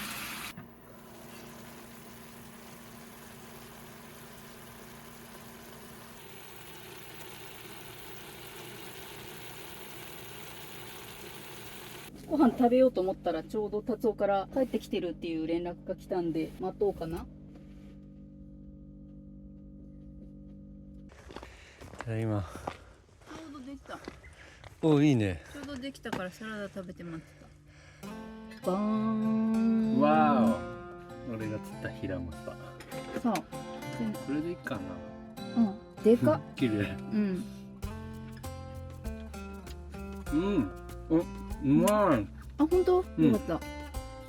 飯食べようと思ったらちょうど達夫から帰ってきてるっていう連絡が来たんで待とうかな。今ちょうどできた。お、いいね。ちょうどできたからサラダ食べて待ってた。バーン。わお、俺が釣ったヒラマサ。さあ、これでいいかな。うん、でかっ。綺麗。うん。うん。うまい。あ、本当？よかった。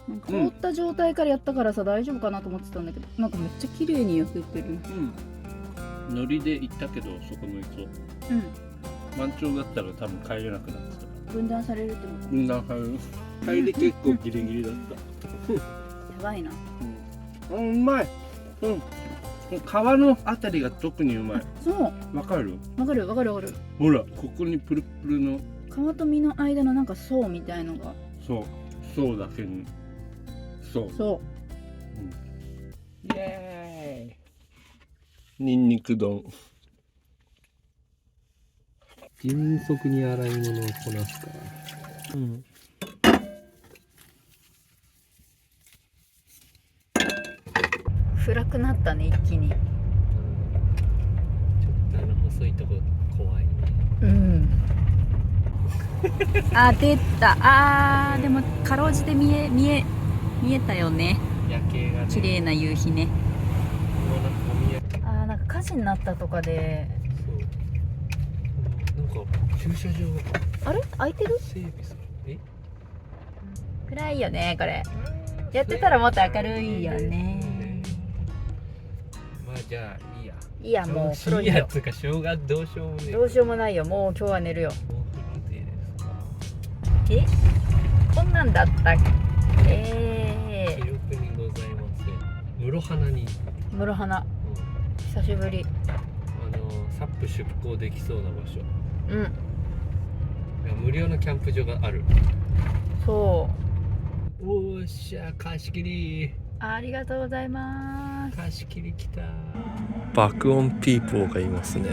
なんか凍った状態からやったからさ、大丈夫かなと思ってたんだけど、なんかめっちゃ綺麗に焼けてる。海苔で行ったけど、そこの磯。満潮だったら多分帰れなくなってた。分断されるってこと？分断される。帰り結構ギリギリだった。やばいな。うまい。皮のあたりが特にうまい。そう。わかる？わかるわかるわかる。ほら、ここにプルプルの皮と身の間のなんか層みたいのが。そうだけに。そう。イエーイ。ニンニク丼。迅速に洗い物をこなすから。暗くなったね、一気に。ちょっと細いとこ怖いね。うん。あ、出た。あー、でもかろうじて見えたよね。夜景がね。綺麗な夕日ね。もうなんかお土産。あー、なんか火事になったとかで。そう。なんか駐車場が。あれ？開いてる？整備され。暗いよね、これ。やってたらもっと明るいよね。まあじゃあいいや。いいや、もう黒いよ。いいやつか、しょうがどうしようもね。どうしようもないよ、もう今日は寝るよ。こんなんだったっけ？記憶にございません。室花に。室花。久しぶり。サップ出港できそうな場所。うん。無料のキャンプ場がある。そう。おーっしゃ、貸し切り。ありがとうございます。貸し切り来た。爆音ピーポーがいますね。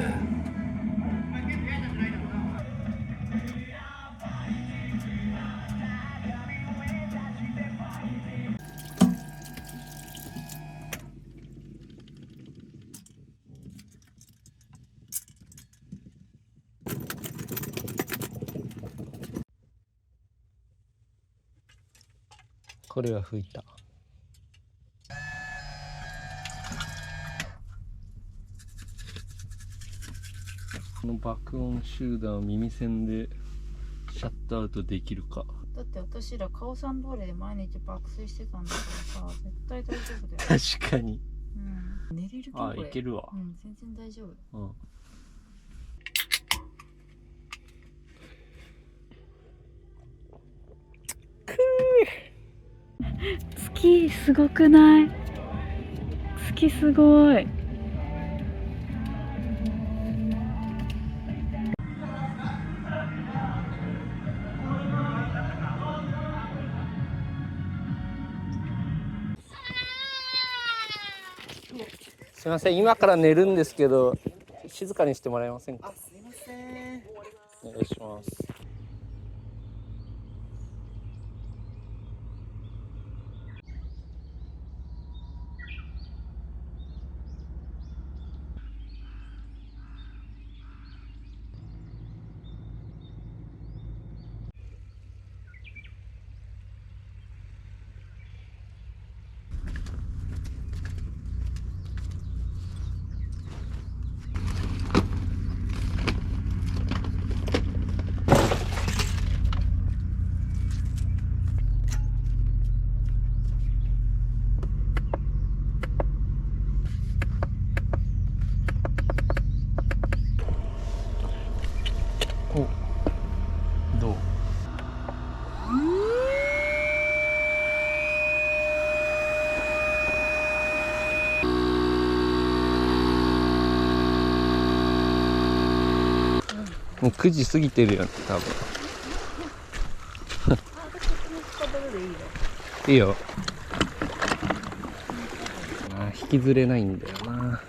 これは吹いた。この爆音集団を耳栓でシャットアウトできるか。だって私らカオさん通りで毎日爆睡してたんだからさ、絶対大丈夫だよ。確かに。うん。寝れるか？あ、いけるわ。うん、全然大丈夫。うん。月すごくない？月すごい。すみません、今から寝るんですけど静かにしてもらえませんか？すいません。お願いします。どう？もう9時過ぎてるよね、多分。いいよ。引きずれないんだよな。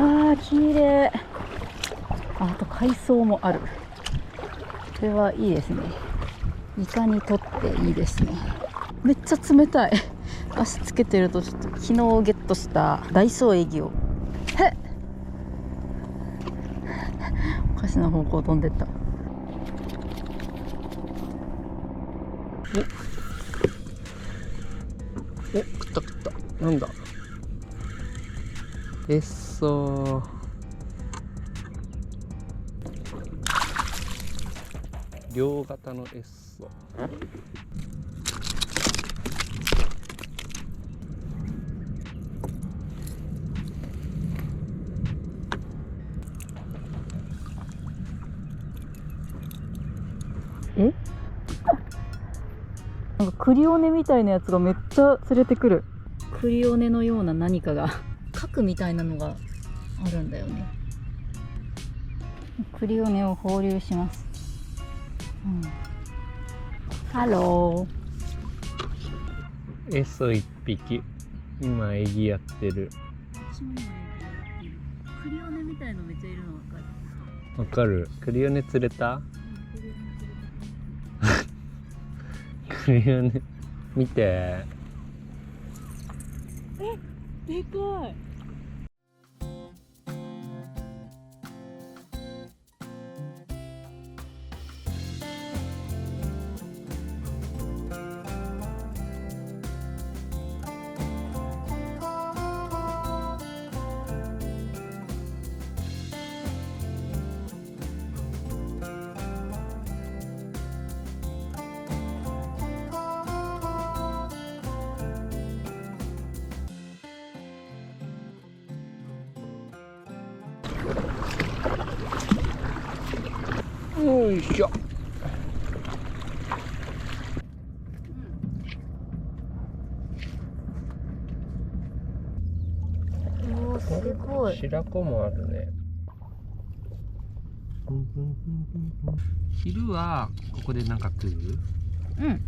あー綺麗。あと海藻もある。これはいいですね。イカにとっていいですね。めっちゃ冷たい。足つけてるとちょっと昨日ゲットしたダイソーエギをおかしな方向飛んでった。お、食った食った。なんだ。両型のエッソ。え？なんかクリオネみたいなやつがめっちゃ連れてくる。クリオネのような何かが核みたいなのがあるんだよね。クリオネを放流します。ハロエッソ1匹。今エギやってる。クリオネみたいのめっちゃいるのわかる。わかる。クリオネ釣れた？クリオネ見て。でかい。よいしょ。おー、すごい。白子もあるね。昼はここでなんか食う？うん。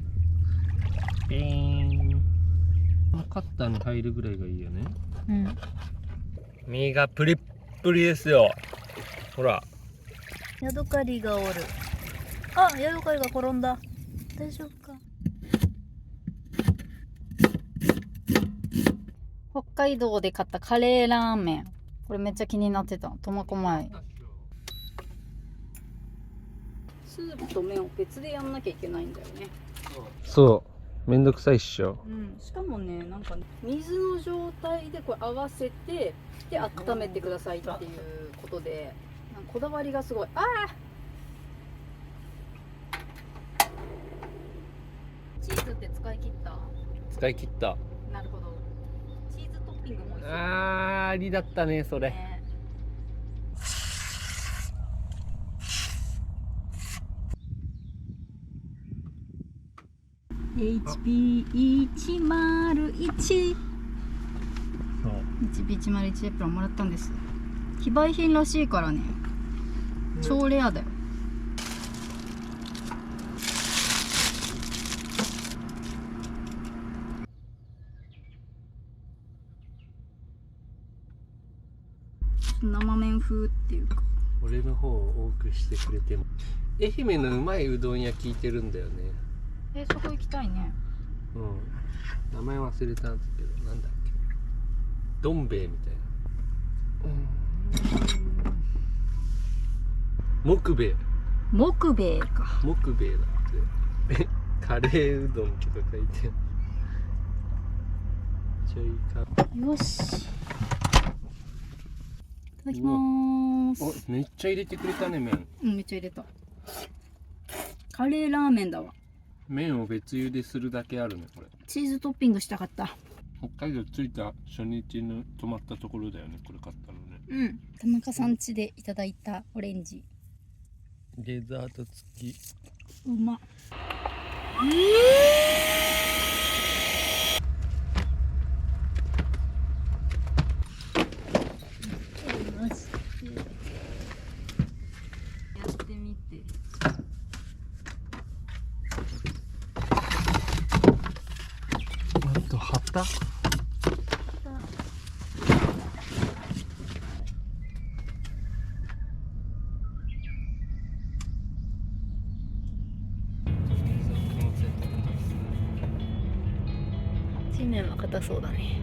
ピーン。カッターに入るぐらいがいいよね。うん。身がプリップリですよ。ほら。ヤドカリがおる。あ、ヤドカリが転んだ。大丈夫か。北海道で買ったカレーラーメン。これめっちゃ気になってた。苫小牧。スープと麺を別でやんなきゃいけないんだよね。そう。めんどくさいっしょ。うん。しかもね、なんか水の状態でこれ合わせてで温めてくださいっていうことで。こだわりがすごい。ああ。チーズって使い切った？使い切った。なるほど。チーズトッピングも美味しい。あー、ありだったね、それ。ね、HP101 HP101 エプロンもらったんです。非売品らしいからね。超レアだよ。生麺風っていうか。俺の方を多くしてくれても。愛媛のうまいうどん屋聞いてるんだよね。そこ行きたいね。うん。名前忘れたんですけど、なんだっけ。どん兵衛みたいな。木兵衛。木兵衛か。木兵衛だって。カレーうどんとか書いてある。ちょいか。よし。いただきまーす。お、めっちゃ入れてくれたね、麺。うん、めっちゃ入れた。カレーラーメンだわ。麺を別茹でするだけあるね、これ。チーズトッピングしたかった。北海道着いた初日の泊まったところだよね、これ買ったのね。うん。田中さん家でいただいたオレンジ。デザート付き。うまっ。やってみて。なんと旗。面は硬そうだね。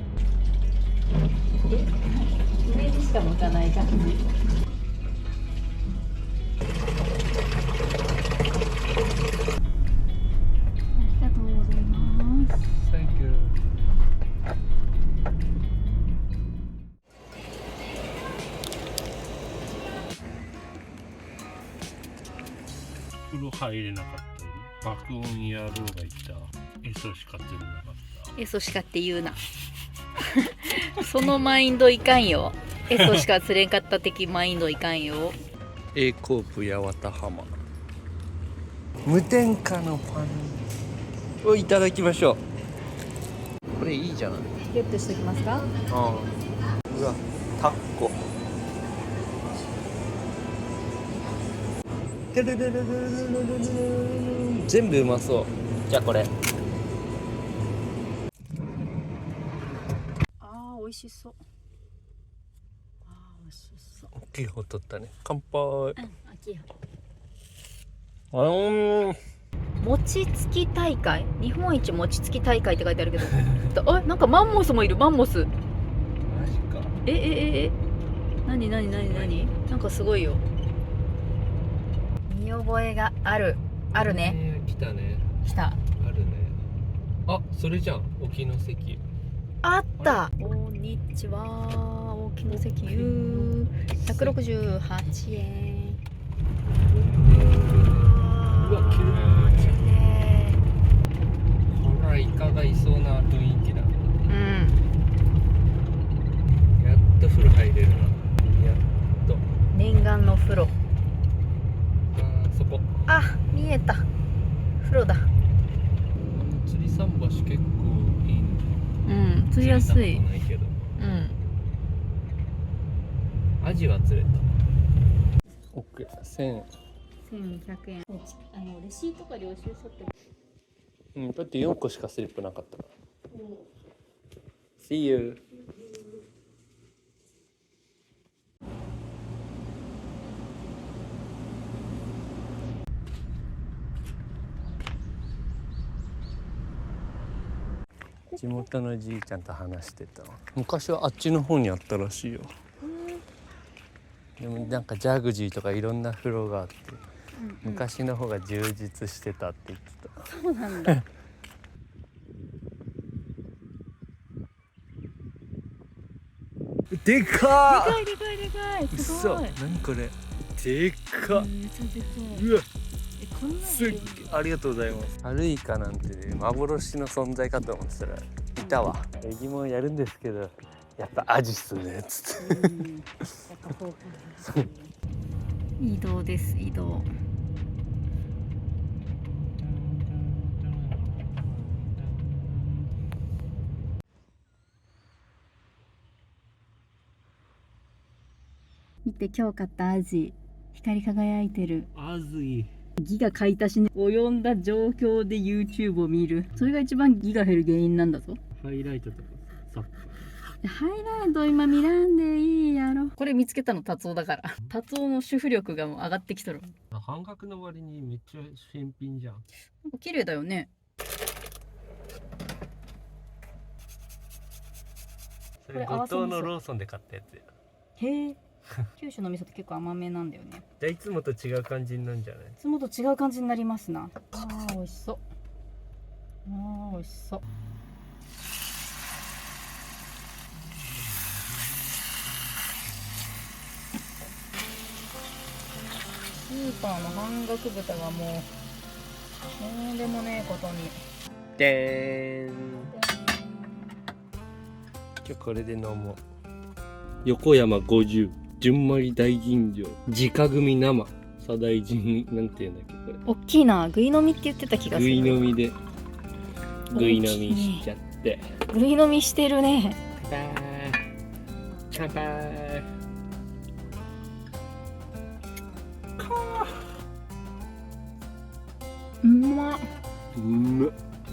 上にしか向かない感じ。ありがとうございます。 Thank you。風呂入れなかった爆音野郎がいた。エソしか釣れなかった。エソしかって言うな。そのマインドいかんよ。エソしか釣れんかった的マインドいかんよ。 A コープ八幡浜、無添加のパンをいただきましょう。これいいじゃない。ゲットしておきますか。うわ、タッコ。全部うまそう。じゃあこれ。あー美味しそう。あー美味しそう。大きい方取ったね。乾杯。大きい方。餅つき大会、日本一餅つき大会って書いてあるけどあ、なんかマンモスもいる。マンモス。マジか。なになんかすごいよ。見覚えがあるね。来たね。来た。あるね。あ、それじゃん。沖の石油。あった。こんにちは。沖の石油168円。うわ、綺麗。ほら、イカがいそうな雰囲気だ。やっと風呂入れるな。やっと。念願の風呂。そこ。あ、見えた。風呂だ。釣り桟橋結構いいね。釣りやすい。釣れたことないけど。アジは釣れた。オッケー、1100円。レシートか領収書って。だって4個しかスリップなかったから。See you。地元のじいちゃんと話してたわ。昔はあっちの方にあったらしいよ。でもなんかジャグジーとかいろんな風呂があって、昔の方が充実してたって言ってた。そうなんだ。でかー。でかい。すごい。何これ。でかっ。うわ。すっげえ、ありがとうございます。アルイカなんてね、幻の存在かと思ってたらいたわ。エギモンやるんですけど、やっぱアジっすねっつって。移動です、移動。見て、今日買ったアジ、光り輝いてる。アジギガ買い足しに及んだ状況で YouTube を見る。それが一番ギガ減る原因なんだぞ。ハイライトとかさ。ハイライト今見らんでいいやろ。これ見つけたの達夫だから。達夫の主婦力がもう上がってきとる。半額の割にめっちゃ新品じゃん。なんか綺麗だよね。それ後藤のローソンで買ったやつや。へえ。九州の味噌って結構甘めなんだよね。じゃあいつもと違う感じになるんじゃない？いつもと違う感じになりますな。あー美味しそう。あー美味しそう。スーパーの半額豚がもうとんでもねえことに。でーん。今日これで飲もう。横山50純米大吟醸直組生左大臣なんていうんだっけこれ。大きいな。ぐい飲みって言ってた気がする。ぐい飲みでぐい飲みしちゃって。ぐい飲みしてるね。乾杯。うまっ。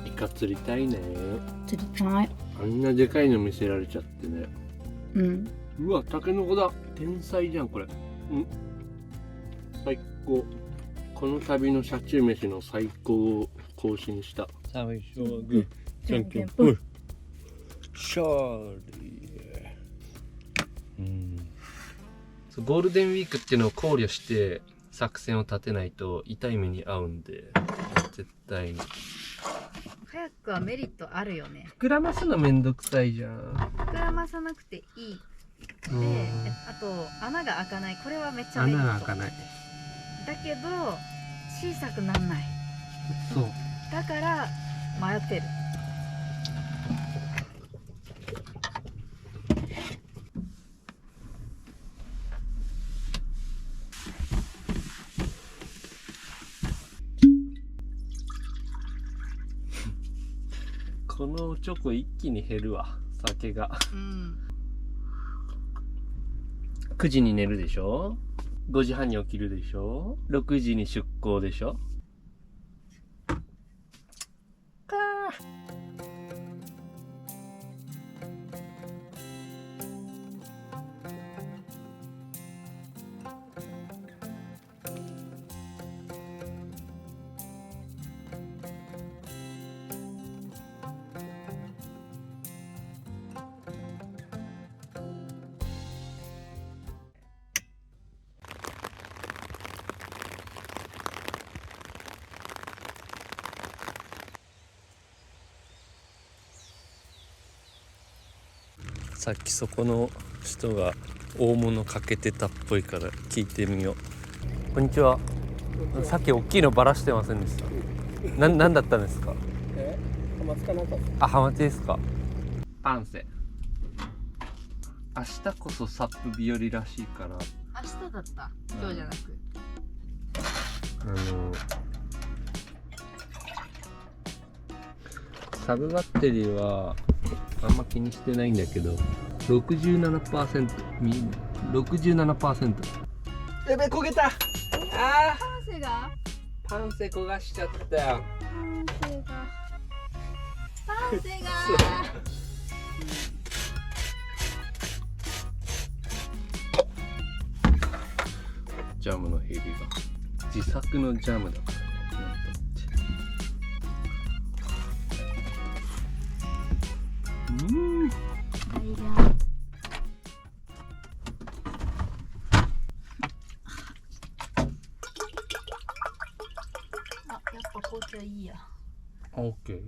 イカ釣りたいね。釣りたい。あんなでかいの見せられちゃってね。うん。うわ、タケノコだ。天才じゃんこれ。最高。この旅の車中飯の最高を更新した。最初はグー、じゃんけんぽい。シャーリー。ゴールデンウィークっていうのを考慮して作戦を立てないと痛い目に遭うんで、絶対に。カヤックはメリットあるよね。膨らますのめんどくさいじゃん。膨らまさなくていい。で、あと穴が開かない。これはめっちゃメリット。穴が開かない。だけど小さくなんない。そう。だから迷ってる。このチョコ一気に減るわ、酒が。9時に寝るでしょ、5時半に起きるでしょ、6時に出航でしょ。かさっきそこの人が大物かけてたっぽいから聞いてみよう。こんにちは。さっき大きいのばらしてませんでした？なんだったんですか？ハマチかなんか。あ、ハマチですか？パンセ。明日こそサップ日和らしいから。明日だった。今日じゃなく。サブバッテリーはあんま気にしてないんだけど、67%、67%。やべ、焦げた。ああ。パンセが？パンセ焦がしちゃったよ。パンセが。ジャムのヘリが自作のジャムだからね。あ、やっぱ紅茶いいや。オッケー。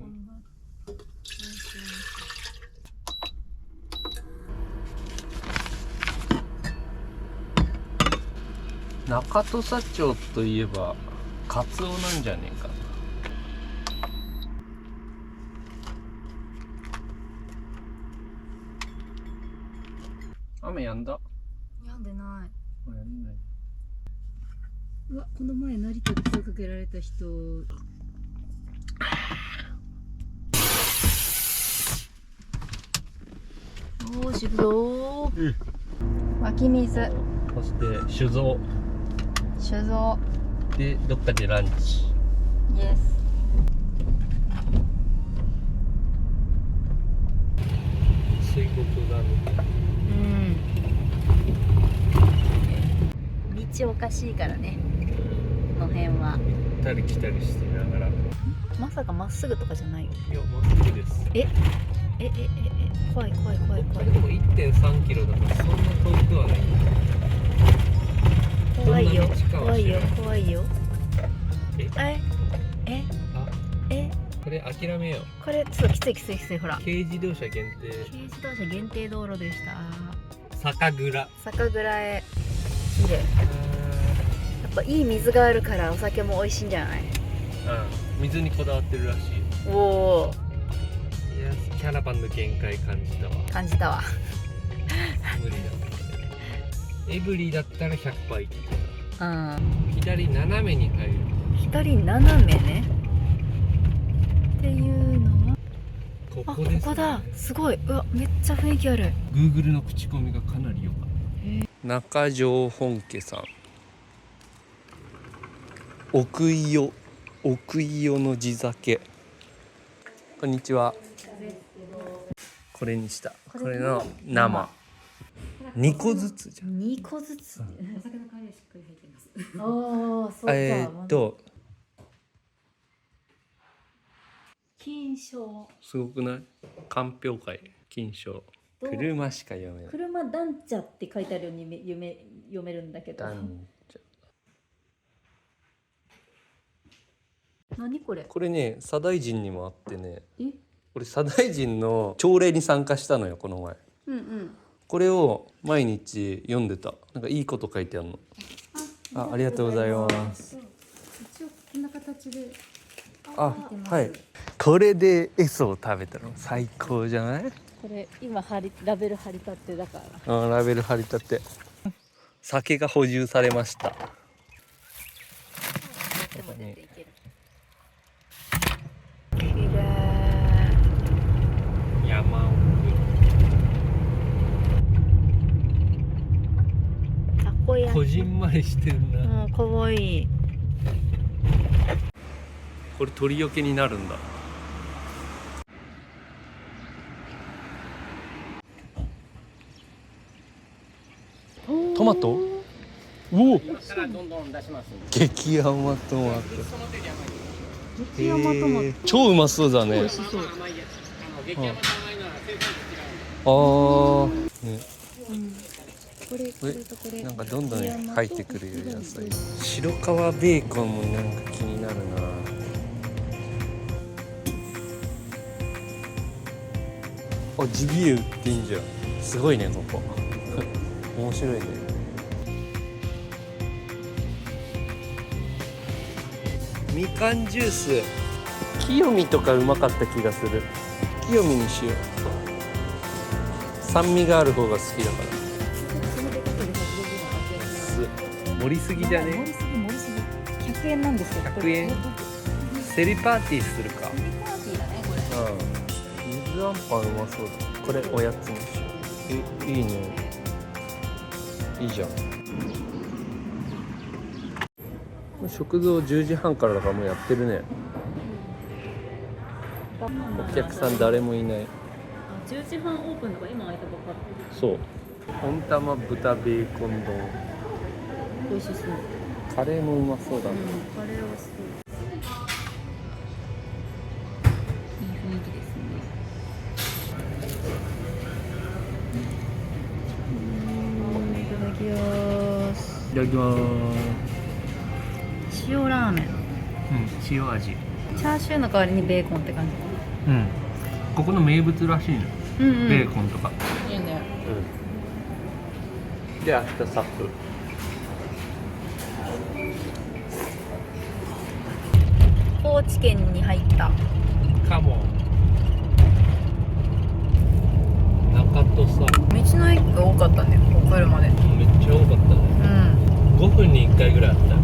中土佐町といえばカツオなんじゃねえかな。雨やんだ？やんでない。やんない。うわ、この前成田で声かけられた人。おお、しぶどー。湧き水。そして酒造。酒造。でどっかでランチ。イエス。水墨画みたいな。道おかしいからね。この辺は。行ったり来たりしてながら。まさかまっすぐとかじゃないよ。いや、まっすぐです。怖い怖い怖い怖い。でも 1.3 キロだからそんな遠くはない。怖いよ怖いよ怖いよ。これ諦めよう。これちょっときついきついきつい。ほら、軽自動車限定。軽自動車限定道路でした。酒蔵。酒蔵へ。綺麗。やっぱいい水があるからお酒も美味しいんじゃない？水にこだわってるらしい。おお。いや、キャラバンの限界感じたわ。感じたわ。無理だったね。エブリィだったら100%いってた。左斜めに入る。左斜めね。っていうのは。ここですね。ここだ。すごい。うわ、めっちゃ雰囲気ある。Google の口コミがかなり良かった。中条本家さん。奥伊予の地酒。こんにちは。これにした。これの生。2個ずつじゃん。2個ずつ。お酒の香りがしっかり入ってます。おお、そうか。金賞。すごくない？鑑評会。金賞。車しか読めない。車ダンチャって書いてあるように読めるんだけど。ダンチャ。何これ？これね、左大臣にもあってね。え？俺左大臣の朝礼に参加したのよこの前。うんうん。これを毎日読んでた。なんかいいこと書いてあるの。ありがとうございます。一応こんな形で。あ、はい。これでエソを食べたの最高じゃない？これ今ラベル貼り立てだから。ラベル貼り立て。酒が補充されました。山奥。たこ焼き。こじんまりしてるな。かわいい。これ鳥よけになるんだ。トマト？おお。激甘トマト。激甘トマト。超うまそうだね。美味しそう。ね。これとこれ。なんかどんどん入ってくるよ野菜。白皮ベーコンもなんか気になるな。あ、ジビエ売ってんじゃん。すごいねここ。面白いね。みかんジュース。清見とかうまかった気がする。清見にしよう。酸味がある方が好きだから。盛りすぎだね。盛りすぎ。100円なんですよ。100円。セリパーティーするか。セリパーティーだねこれ。水あんパンうまそうだ。これおやつにしよう。いいね。いいじゃん。食堂10時半からだからもうやってるね。お客さん誰もいない。10時半オープンとか今開いたばっかり。そう。温玉豚ベーコン丼。美味しそう。カレーもうまそうだね。カレー美味しそう。いい雰囲気ですね。いただきます。いただきます。塩ラーメン。塩味。チャーシューの代わりにベーコンって感じ。ここの名物らしいの。ベーコンとか。いいね。で、明日サップ。高知県に入ったカモ中土佐。道の駅が多かったね。ここ来るまでめっちゃ多かったね。5分に1回ぐらいあった。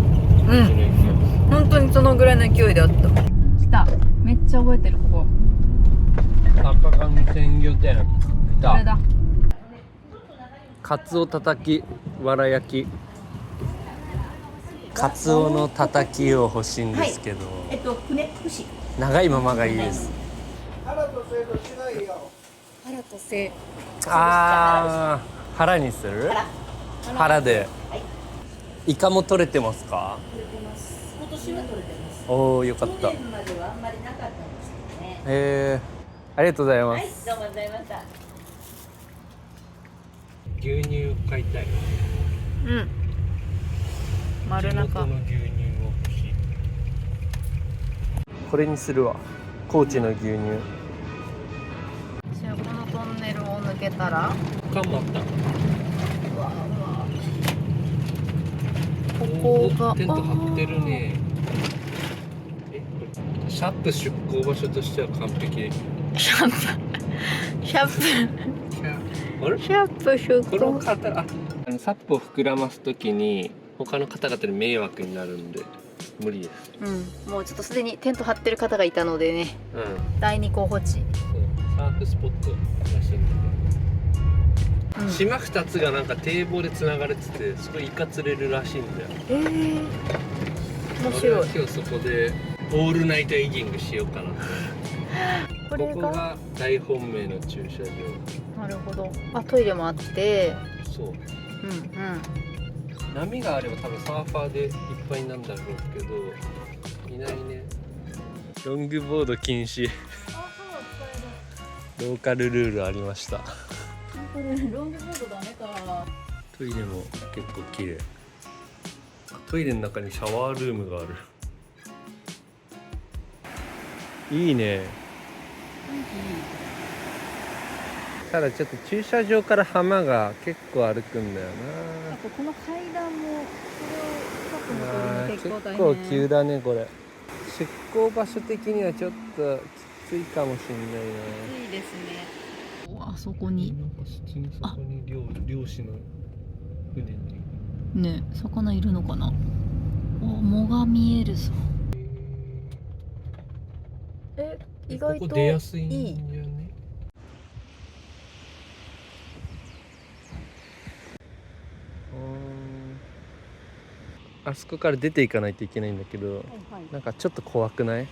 本当にそのぐらいの勢いであった。来た。めっちゃ覚えてるここ。赤上鮮魚店。来た。これだ。カツオたたき、わら焼き。カツオのたたきを欲しいんですけど。串。長いままがいいです。腹と背と違いよ。腹と背。腹にする？腹で。イカも取れてますか？取れてます。今年は取れてます。おお、よかった。去年まではあんまりなかったんですけどね。ありがとうございます。はい、どうもございました。牛乳買いたい。丸中。地元の牛乳を欲しい。これにするわ。高知の牛乳。じゃあこのトンネルを抜けたら。缶もあった。ここが。テント張ってるね。シャープ出港場所としては完璧。シャープ出この方サップを膨らますときに他の方々に迷惑になるんで無理です。もうちょっとすでにテント張ってる方がいたのでね。第2候補地。サーフスポットらしいんだけど、島2つがなんか堤防でつながれててそこイカ釣れるらしいんだよ。面白い。今日そこでオールナイトエギングしようかなと。ここが大本命の駐車場。なるほど。トイレもあって。そう。波があれば多分サーファーでいっぱいなんだろうけどいないね。ロングボード禁止。ローカルルールありました。これロングボードダメか。トイレも結構綺麗。トイレの中にシャワールームがある。いいね。ただちょっと駐車場から浜が結構歩くんだよあとこの階段もそれをな。結構大変。結構急だねこれ。出港場所的にはちょっときついかもしれないな。いいですね。あそこになんか普通にそこに漁師の船にね、魚いるのかな。藻が見えるぞ。意外とここ出やすいんだよね。あそこから出ていかないといけないんだけど、なんかちょっと怖くない？あ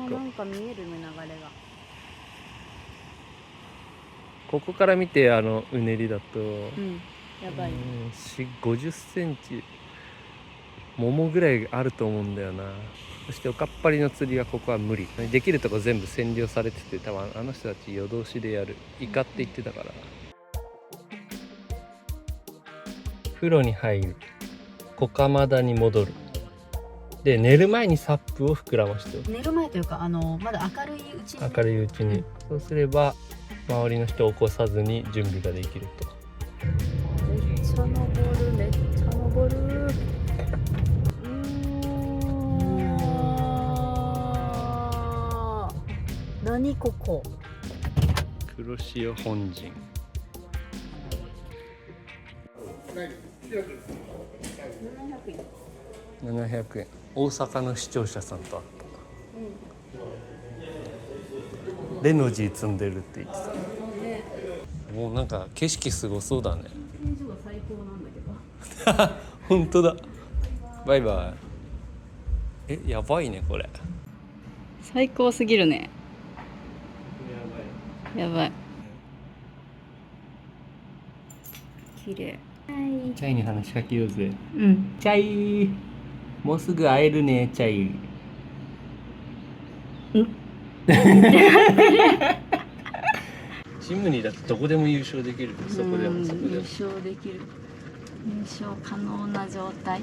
そこ。なんか見えるね、流れが。ここから見てうねりだと、やばい。50センチ桃ぐらいあると思うんだよな。そしておかっぱりの釣りはここは無理。できるとこ全部占領されてて、多分あの人たち夜通しでやる。イカって言ってたから。風呂に入る。小釜田に戻る。で寝る前にサップを膨らましておく。寝る前というかまだ明るいうちに。明るいうちに。そうすれば周りの人を起こさずに準備ができると。めっちゃ登る、めっちゃ登る。何ここ？黒潮本陣。700円。大阪の視聴者さんと会った、レノジー積んでるって言ってた。もうなんか景色すごそうだね。天井が最高なんだけど。本当だ。バイバイ。やばいねこれ。最高すぎるね。やばい。綺麗。チャイに話しかけようぜ。うん。チャイ。もうすぐ会えるね、チャイ。チムニーだとどこでも優勝できる。そこでもそこでも。優勝できる。優勝可能な状態。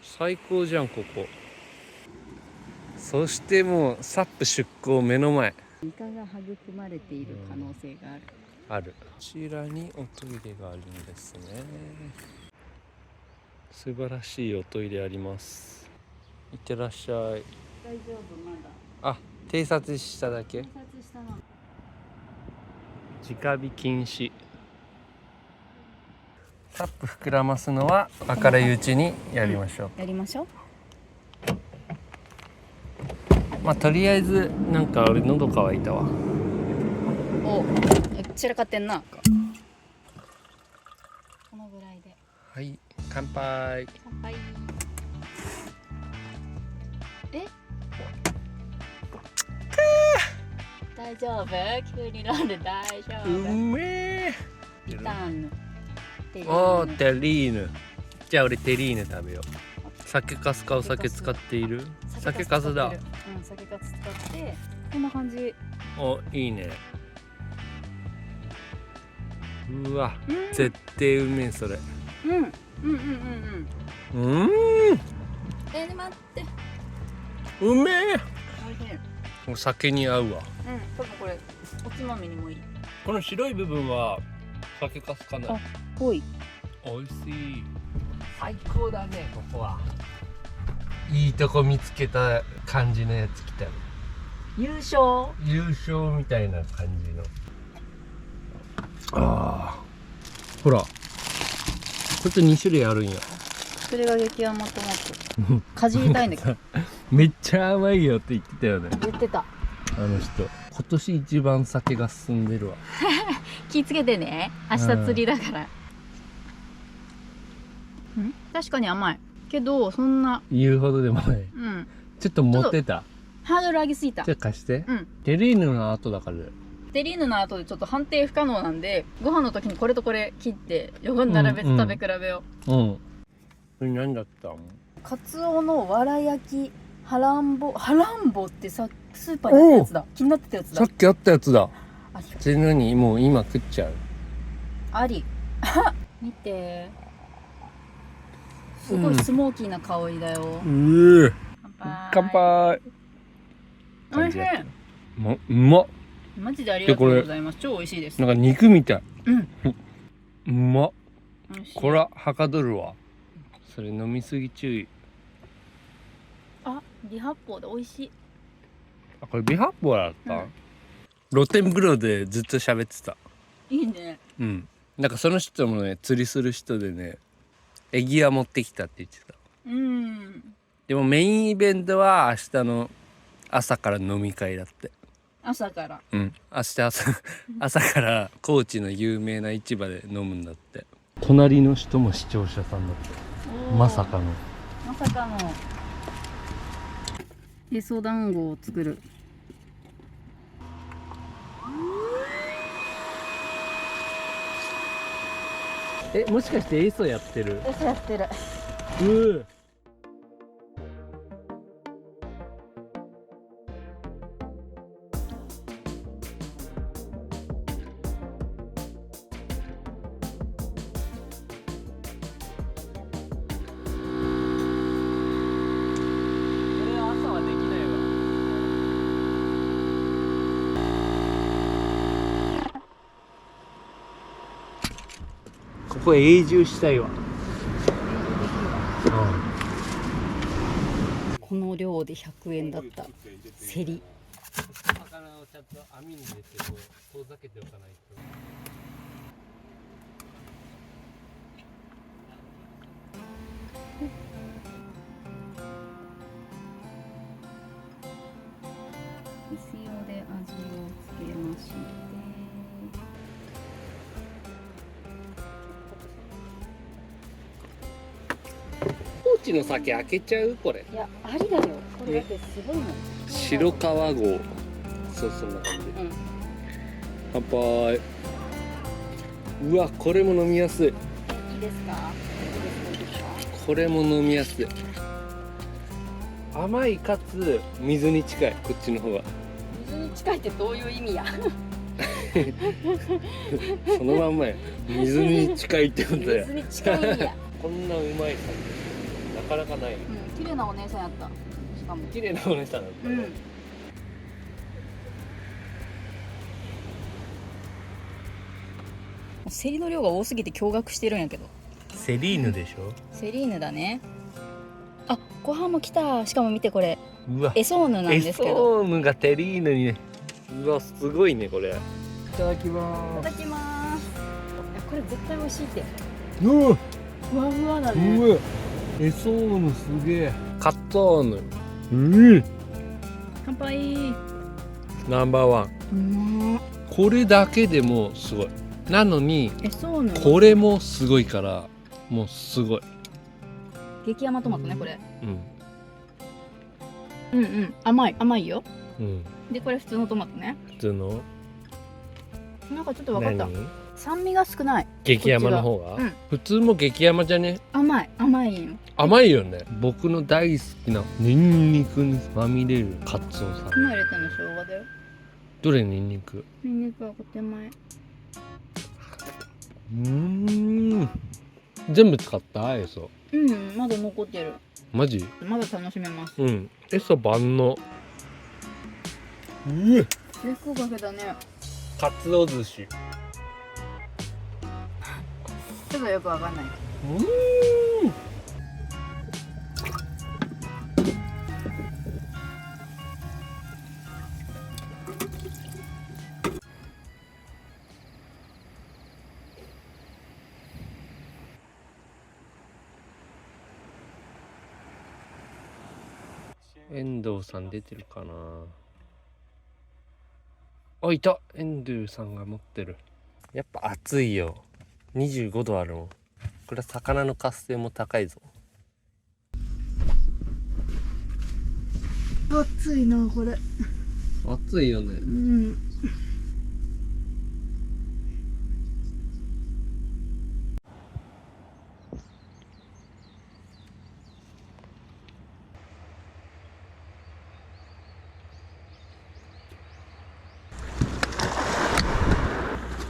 最高じゃんここ。そしてもうサップ出港目の前。イカが育まれている可能性がある。ある。こちらにおトイレがあるんですね。素晴らしいおトイレあります。いってらっしゃい。大丈夫まだ。あ、偵察しただけ。偵察したな。直火禁止。サップ膨らますのは明るいうちにやりましょう。やりましょう。まあとりあえずなんか俺喉乾いたわ。お、散らかってんな。このぐらいで。はい、乾杯。乾杯。大丈夫？キュウリロール大丈夫？うめえ。リターン。おー、テリーヌ。じゃあ俺テリーヌ食べよう。酒粕かお酒使っている？酒粕だ。うん、酒粕使ってこんな感じ。お、いいね。うわ、絶対うめえそれ。待って。うめえ。美味しい。お酒に合うわ。多分これおつまみにもいい。この白い部分は酒粕かな。ぽい。美味しい。最高だねここは。いいとこ見つけた感じのやつ来た。優勝みたいな感じの。ああ、ほらこいつ2種類あるんや。それが激甘トマト。かじりたいんだけど。めっちゃ甘いよって言ってたよね。言ってた。あの人今年一番酒が進んでるわ。気ぃつけてね、明日釣りだから。確かに甘いけどそんな言うほどでもない。ちょっと持ってた。ハードル上げすぎた。ちょっと貸して。テリーヌの後だから。テリーヌの後でちょっと判定不可能なんで、ご飯の時にこれとこれ切って横に並べて食べ比べよう。これ何だったの？カツオのわら焼きハランボってさスーパーにあったやつだ。気になってたやつだ。さっきあったやつだ。ありそれ何もう今食っちゃう。あり見て、すごいスモーキーな香りだよ。乾杯。おいしい。うまっ。マジでありがとうございます。超美味しいです。なんか肉みたい。うん。うまっ。美味しい。こらはかどるわ。それ飲みすぎ注意。あ、微発泡で美味しい。あ、これ微発泡だった、露天風呂でずっと喋ってた。いいね。うん。なんかその人もね、釣りする人でね、エギア持ってきたって言ってた。うん。でもメインイベントは明日の朝から飲み会だって。朝から。うん。明日朝から高知の有名な市場で飲むんだって。隣の人も視聴者さんだって。まさかの。まさかの。へそ団子を作る。もしかしてエソやってる？エソやってる。ここ永住したいわ。この量で100円だった。競り。魚をちゃんと網に入れて遠ざけておかないと。塩で味をつけまして。高知の酒開けちゃうこれ。いや、ありだよ。これだってすごいの。白川郷。そうそんな感じ。乾杯。うわ、これも飲みやすい。いいですか？これも飲みやすい。甘いかつ水に近い、こっちの方が。水に近いってどういう意味や？そのまんまや。水に近いってことや。水に近いんや。こんなうまい酒なかなかない。綺麗なお姉さんやった。しかも綺麗なお姉さんだった。セリの量が多すぎて驚愕してるんやけど。セリーヌでしょ？セリーヌだね。あ、ご飯も来た。しかも見てこれ。うわ。エソーヌなんですけど。エソーヌがテリーヌにね。うわ、すごいねこれ。いただきまいただきます。これ絶対美味しいって。うわ。ふわふわだね。うわ。エソーヌすげえ。カットーヌ。乾杯。ナンバーワン。これだけでもすごい。なのにこれもすごいからもうすごい。激甘トマトねこれ。うんうん甘いよ。うんでこれ普通のトマトね。普通のなんかちょっと分かった。酸味が少ない。激甘の方が、普通も激甘じゃね？甘いよ。甘いよね。僕の大好きなニンニクにまみれるカツオさん。今入れたの生姜だよ。どれニンニク？ニンニクはこ手前。全部使ったエソ？まだ残ってる。マジ？まだ楽しめます。エソ万能。結構かけだね。カツオ寿司。ちょっとよくわかんない。遠藤さん出てるかなあ。いた。遠藤さんが持ってる。やっぱ暑いよ。25度あるもん。これは魚の活性も高いぞ。暑いなこれ。暑いよね。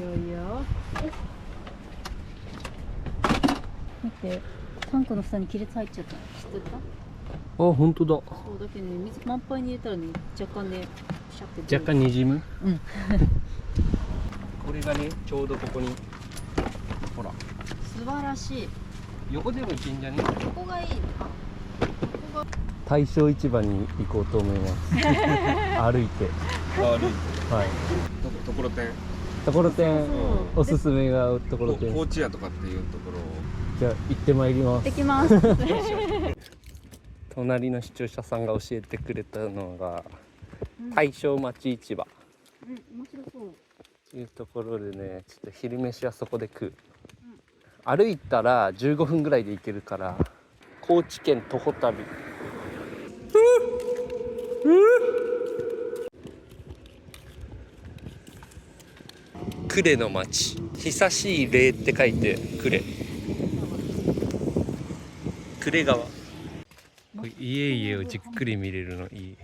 いよ。待って、タンクの下に亀裂入っちゃった。知ってた？あ、本当だ。そうだけどね、水満杯に入れたらね、若干ね、シャッて。若干にじむ。うん。これがね、ちょうどここに。ほら。素晴らしい。横でもいけんじゃね？ここがいいな。大正市場に行こうと思います歩いて歩いてはいところてんところてんおすすめがところてん高知屋とかっていうところをじゃあ行ってまいります。行ってきます隣の視聴者さんが教えてくれたのが大正町市場面白そうっていうところでね、ちょっと昼飯はそこで食う、歩いたら15分ぐらいで行けるから、高知県徒歩旅。呉の町、久しい霊って書いて呉。呉川。これ家々をじっくり見れるのいい。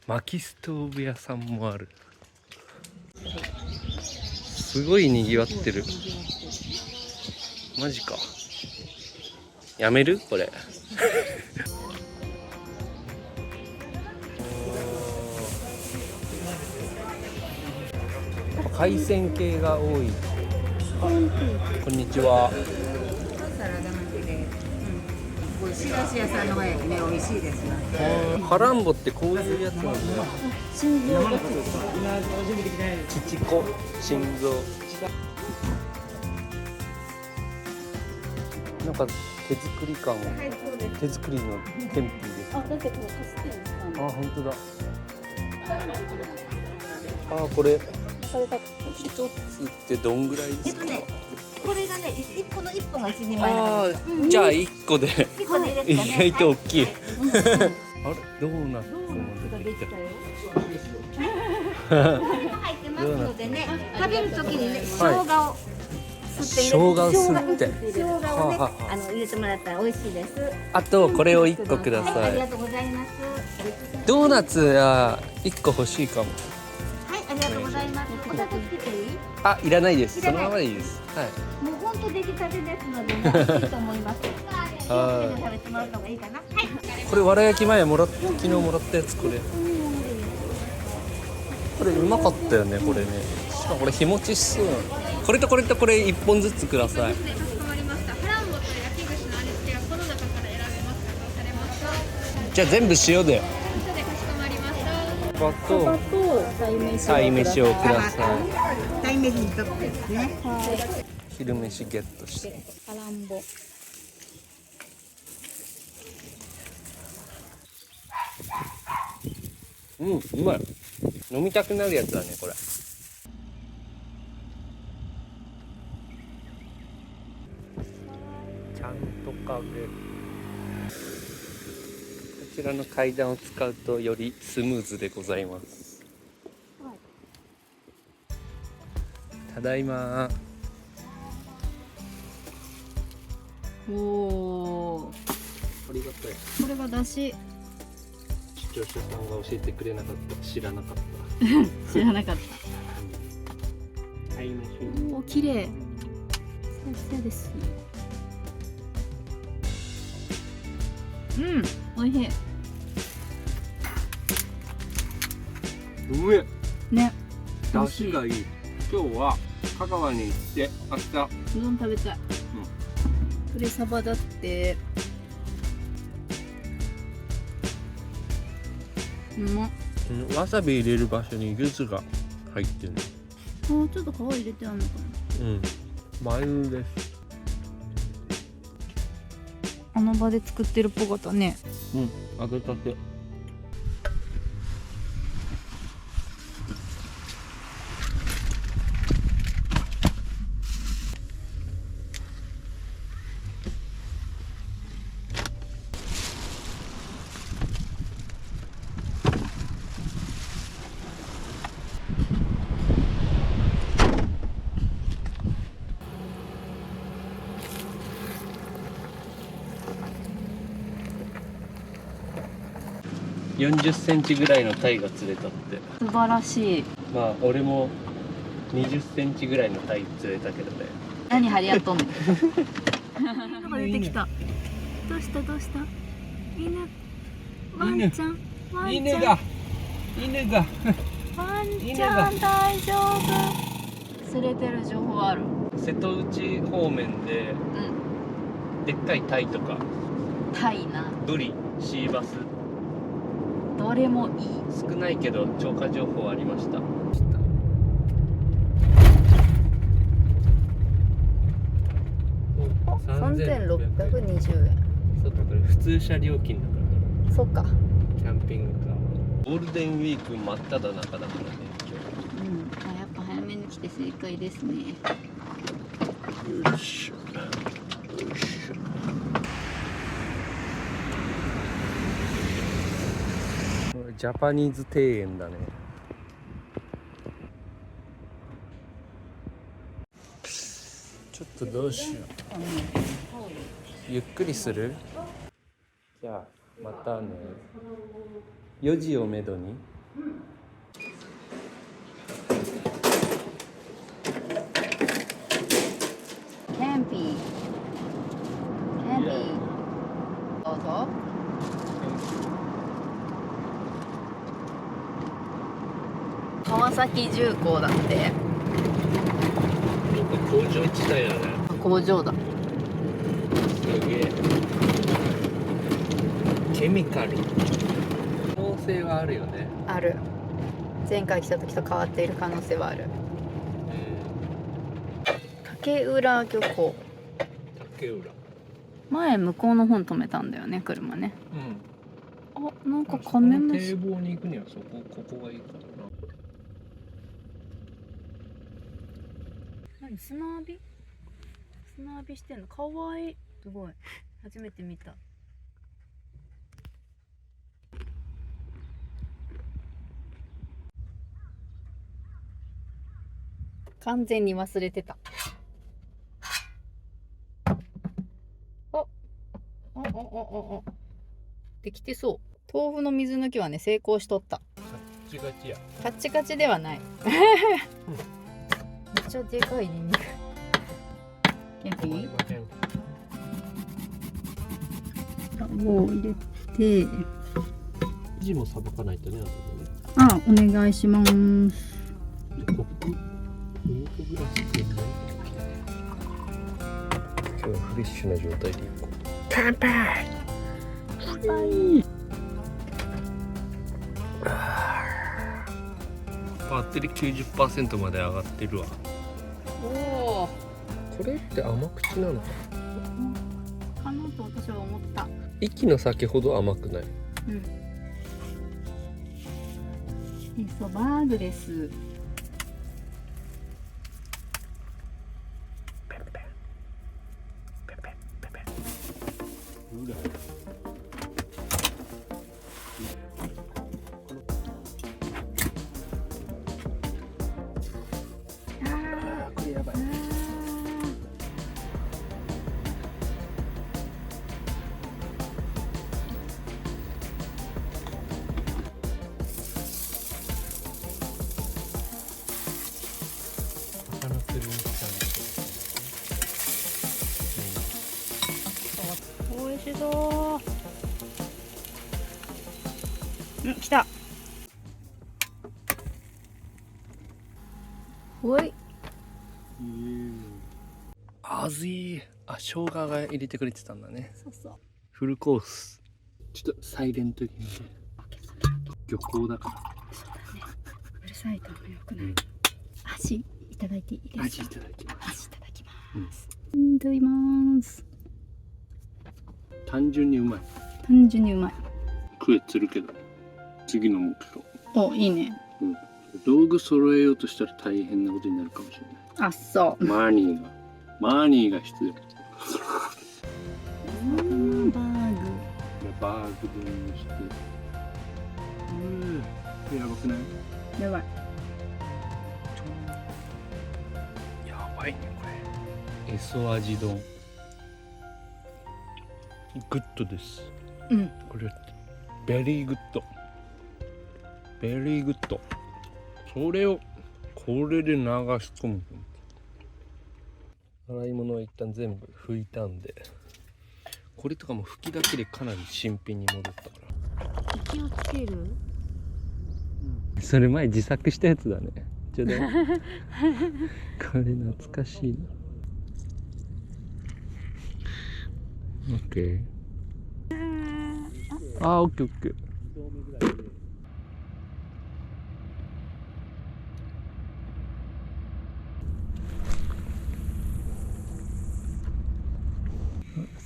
薪ストーブ屋さんもある。すごい賑わってる。マジか。やめるこれ。海鮮系が多い。こんにちは。サラダ巻きで、これ仕出し屋さんのがね、美味しいですよ。ハランボってこういうやつなんだよ。心臓が父子心臓。なんか手作り感も、手作りの天品です。あ、だってこれカステラあ、本当だ。あ、これ一つってどんぐらいですか？これがね、この1本が1人前ああ、じゃあ1個で意外と大きい。あれ、ドーナツも出てきた。入ってますのでね、食べるときにね、生姜を生姜をすって生姜をね、入れてもらったら美味しいです。あとこれを1個くだはい、あさい。りがとうございます。ドーナツは1個欲しいかも。はい、ありがとうございます。お砂糖つけていい？あ、いらないです。そのままでいいです。はい。もう本当出来たてですので、ね、美味しいと思います。はい食べてもらった方がいいかな。はい。これわら焼き前昨日もらったやつこれ。これうまかったよねこれね。しかもこれ日持ちしそう。これとこれとこれ1本ずつください。かしこまりました。フランボと焼き串の味付けはこの中から選べますか？どうされますか？じゃあ全部塩で。一緒でかしこまりました。バと鯛飯をください。鯛飯にとってですね。昼飯ゲットして。アランボ。うん、うまい。飲みたくなるやつだねこれ。ちゃんと壁。こちらの階段を使うとよりスムーズでございます。ただいま。おお。ありがたい。これがだし。視聴者さんが教えてくれなかった。知らなかった。知らなかった。鯛飯。おお、綺麗。そうです。うん、美味しい。うめえ。ね。出汁がいい。今日は香川に行って明日。うどん食べたい。これサバだって。うまっ。わさび入れる場所に柚子が入ってる。あー、ちょっと皮入れてあるのかな。うん。マヨです。あの場で作ってるっぽかったね。うん、揚げたて。40センチぐらいのタイが釣れたって。素晴らしい。まあ俺も20センチぐらいのタイ釣れたけどね。何張り合っとんねん。なんか出てきた。どうしたどうした。犬。ワンちゃん。ワンちゃん。犬がワンちゃん大丈夫。釣れてる情報ある。瀬戸内方面で、でっかいタイとかタイな。ブリ、シーバスどれもいい。少ないけど超過情報ありました。3620円。そうか、これ普通車料金だから。そっか。キャンピングカー。ゴールデンウィーク真っ只中だからね、今やっぱ早めに来て正解ですね。日。よいしょ。よいしょ。ジャパニーズ庭園だね。ちょっとどうしよう。ゆっくりする？じゃあまたね。4時をめどに。キャンピー。どうぞ。川崎重工だって。工場地帯だね。工場だ。すげえ。ケミカル。可能性はあるよね。ある。前回来た時と変わっている可能性はある。竹浦漁港。竹浦。前向こうの方に止めたんだよね、車ね。あ、なんかカメムシ。堤防に行くにはここがいいかな。何、砂浴びしてんの？かわいい。すごい。初めて見た。完全に忘れてた。お。できてそう。豆腐の水抜きはね、成功しとった。カッチガチや。カッチカチではない。めっちゃでかいニンニク。ケンピー？卵を入れて。生地もさばかないとね、あ、お願いします。コップグラスでね。今日はフレッシュな状態でいこう。乾杯。バッテリー 90% まで上がってるわ。おお。これって甘口なのかかなと私は思った。息の酒ほど甘くない。味噌バーグです。これやばい。魚釣りに来たんですけど。美味しそう。来た。おい。あずい。あ、生姜が入れてくれてたんだね。そうそう。フルコース。ちょっとサイレントにね。漁港だから。そうだね。うるさいともよくない。箸いただいていいですか？味いただきます。箸いただきます。いただきます。単純にうまい。単純にうまい。食えつるけど。次の目標。お、いいね。道具揃えようとしたら大変なことになるかもしれない。あ、そう。マーニーが必要。バーグ。バーグ分にして。やばくない？やばい。やばいねこれ。エソ味丼。グッドです。これベリーグッド。ベリーグッド。それをこれで流し込む。洗い物は一旦全部拭いたんで、これとかも拭きだけでかなり新品に戻ったから。気をつける？それ前自作したやつだね。ちょうだい。これ懐かしいな。オッケー。あー、オッケーオッケー。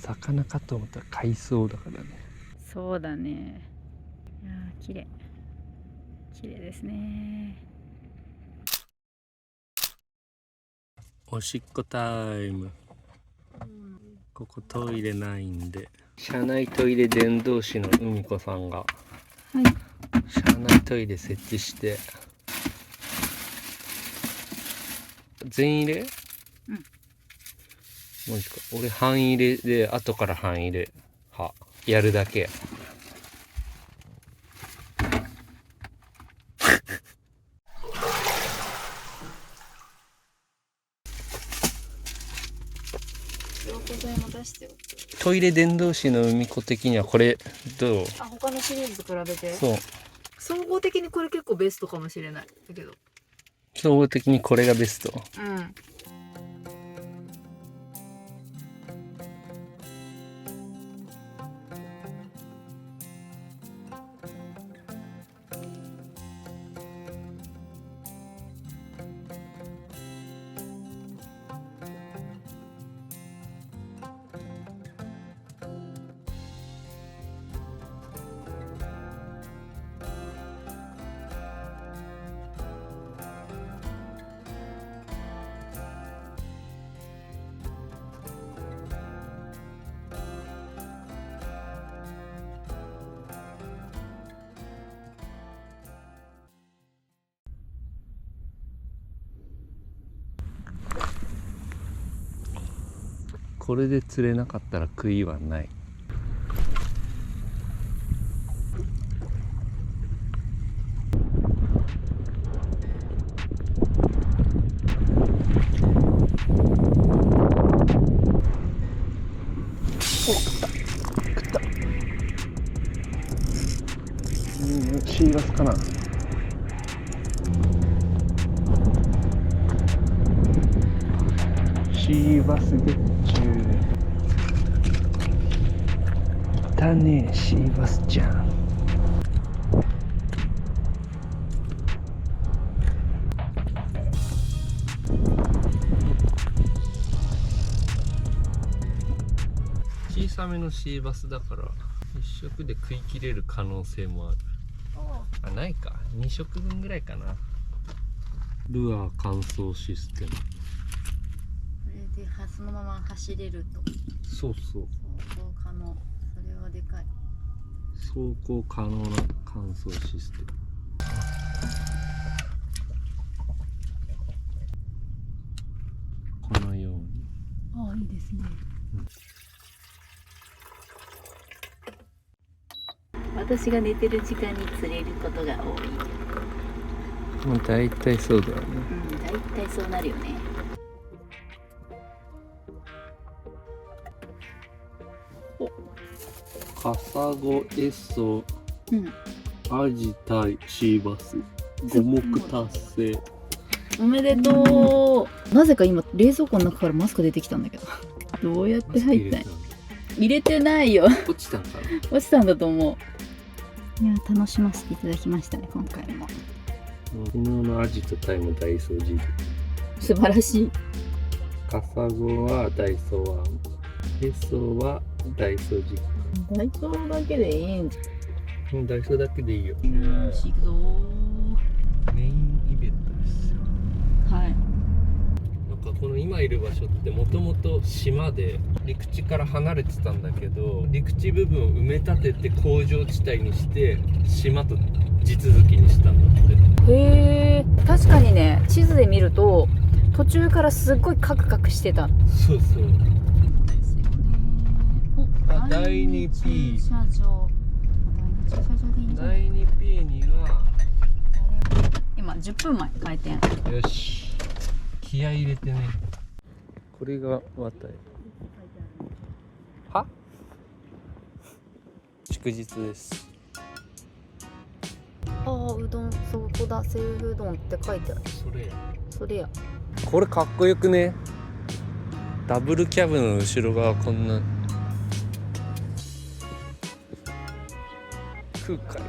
魚かと思ったら海藻だからね。そうだね。いやー、綺麗。綺麗ですね。おしっこタイム。ここトイレないんで、車内トイレ伝道師の海子さんが、車内トイレ設置して、全入れ？うん。マジか。俺半入れで、後から半入れやるだけ。トイレ伝道師の海子的にはこれどう？あ、他のシリーズと比べて？そう。総合的にこれ結構ベストかもしれない。だけど。総合的にこれがベスト。うん。これで釣れなかったら悔いはない。シーバスかな。シーバスでだね、シーバスちゃん。小さめのシーバスだから1食で食い切れる可能性もある。あ、ないか、2食分ぐらいかな。ルアー乾燥システム。これでそのまま走れると。そうそう。走行可能。それはでかい。走行可能な乾燥システム。このように。ああ、いいですね。私が寝てる時間に釣れることが多い。もう大体そうだよね。うん、大体そうなるよね。カサゴ、エソ、うん、アジ、タイ、シーバス、5目達成。おめでとう。なぜか今冷蔵庫の中からマスク出てきたんだけど。どうやって入ったん？入れてないよ。落ちたんかな。落ちたんだと思う。いや、楽しませていただきましたね、今回も。昨日のアジとタイもダイソージ。素晴らしい。カサゴはダイソーワン、エソはダイソージ。ダイソーだけでいいんじゃん。ダイソーだけでいいよ。よし、行くぞー。メインイベントですよ。はい。なんかこの今いる場所ってもともと島で陸地から離れてたんだけど、陸地部分を埋め立てて工場地帯にして島と地続きにしたんだって。へえ、確かにね、地図で見ると途中からすっごいカクカクしてた。そうそう。第2 P。第2 P には今10分前開店。よし、気合い入れてね。これがわたい。は？祝日です。ああ、うどん、そこだ、セルフうどんって書いてある。それや。それや。これかっこよくね。ダブルキャブの後ろ側こんな空海。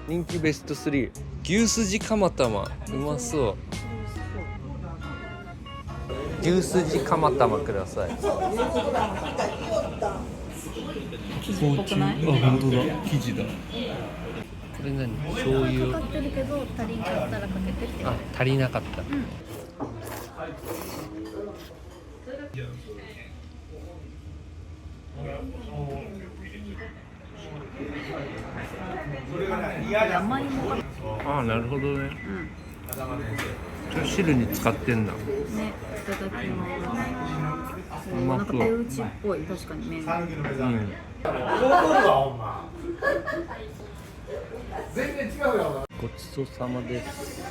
人気ベスト3、牛すじ釜玉、うまそう。牛すじ釜玉ください。生地っぽくない？あ、本当だ、生地だ。これ何？醤油。かかってるけど足りんかったらかけてって。あ、足りなかった。山芋が。ああ、なるほどね。汁に使ってんだ。ね、いただきます。うまそう。なんか手打ちっぽい、確かに麺。全然違うよ。ごちそうさまです。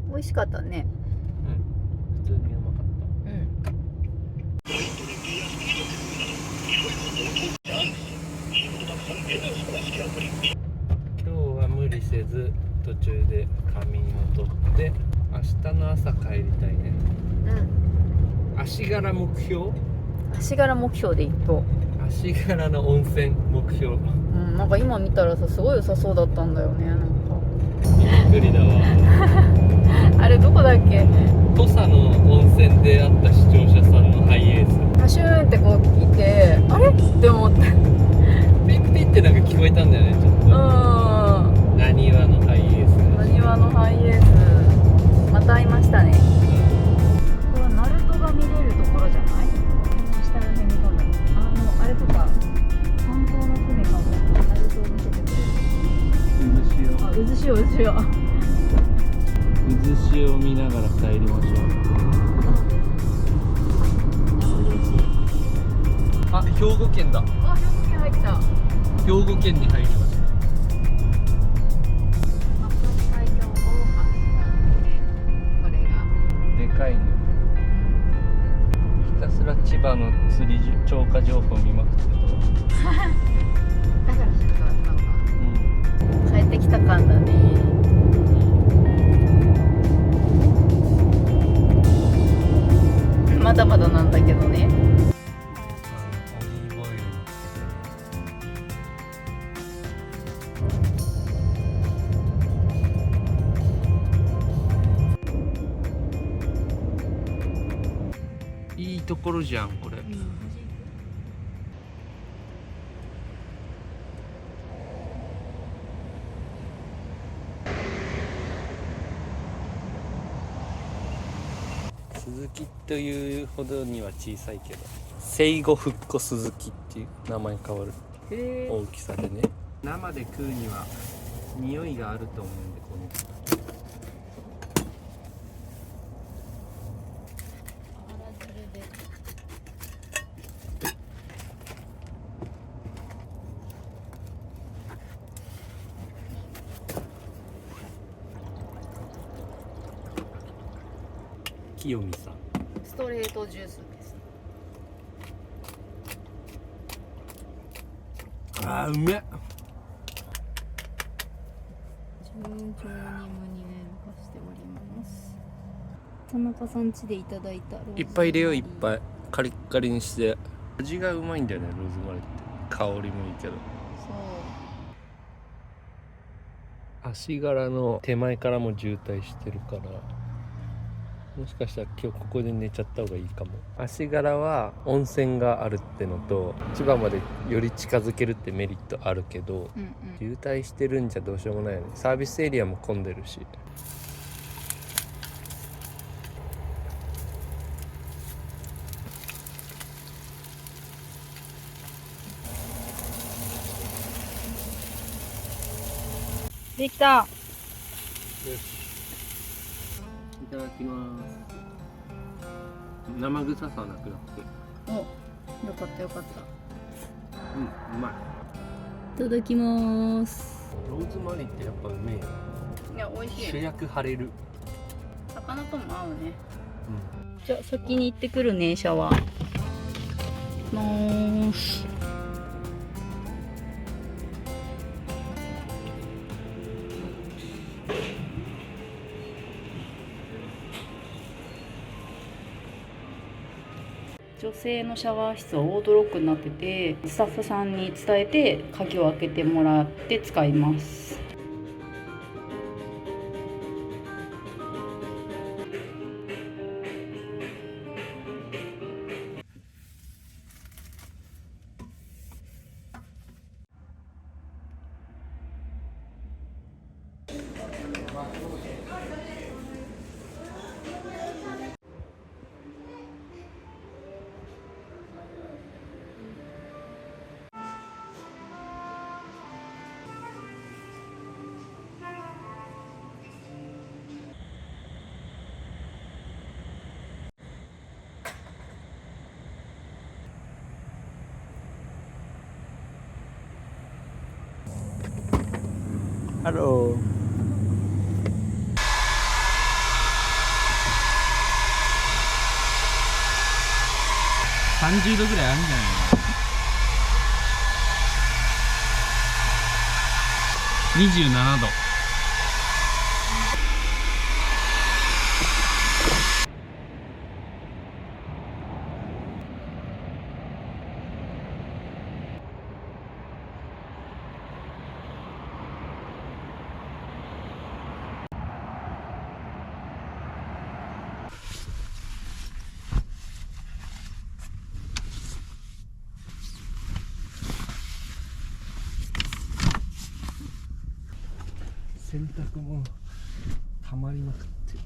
美味しかったね。普通にうまかった。今日は無理せず途中で仮眠をとって明日の朝帰りたいね。足柄目標？足柄目標で一歩。足柄の温泉目標。なんか今見たらさ、すごい良さそうだったんだよね。なんかびっくりだわ。あれどこだっけ？土佐の温泉で会った視聴者さんのハイエース。パシューンってこう来て、あれって思って。ピッピッってなんか聞こえたんだよね、ちょっと。なにわのハイエース。なにわのハイエース。また会いましたね。これはナルトが見れるところじゃない？下ら辺に飛んだ。あれとか観光の船かも。ナルトを見せてくれる。あ、渦潮、渦潮。渦潮を見ながら帰りましょう。あ、兵庫県だ。あ、兵庫県入った。兵庫県に入りました。海峡大橋ね。これが。でかいね。ひたすら千葉の釣り超過情報見まくってた。だから知らなかったのか。帰ってきた感だね。まだまだなんだけどね。いいところじゃんこれ。鈴木というほどには小さいけど、生後復古鈴木っていう名前変わる大きさでね。生で食うには匂いがあると思うんで、この清美さん。ストレートジュースです。あー、うめっ。順調に無に連覇しております。田中さん家でいただいたローズマリー。いっぱい入れよう、いっぱい。カリッカリにして。味がうまいんだよね、ローズマリーって。香りもいいけど。そう。足柄の手前からも渋滞してるから、もしかしたら今日ここで寝ちゃった方がいいかも。足柄は温泉があるってのと、千葉までより近づけるってメリットあるけど、渋滞してるんじゃどうしようもないよね。サービスエリアも混んでるし。できた。よし、いただきます。生臭さはなくなって。よかったよかった。うまい。いただきます。ローズマリーってやっぱうめえよ。いや、美味しい。主役張れる。魚とも合うね。じゃあ先に行ってくるね、シャワー。のーし。女性のシャワー室はオートロックになってて、スタッフさんに伝えて鍵を開けてもらって使います。ハロー。30度ぐらいあるんじゃないの？27度。洗濯物たまりまくってる。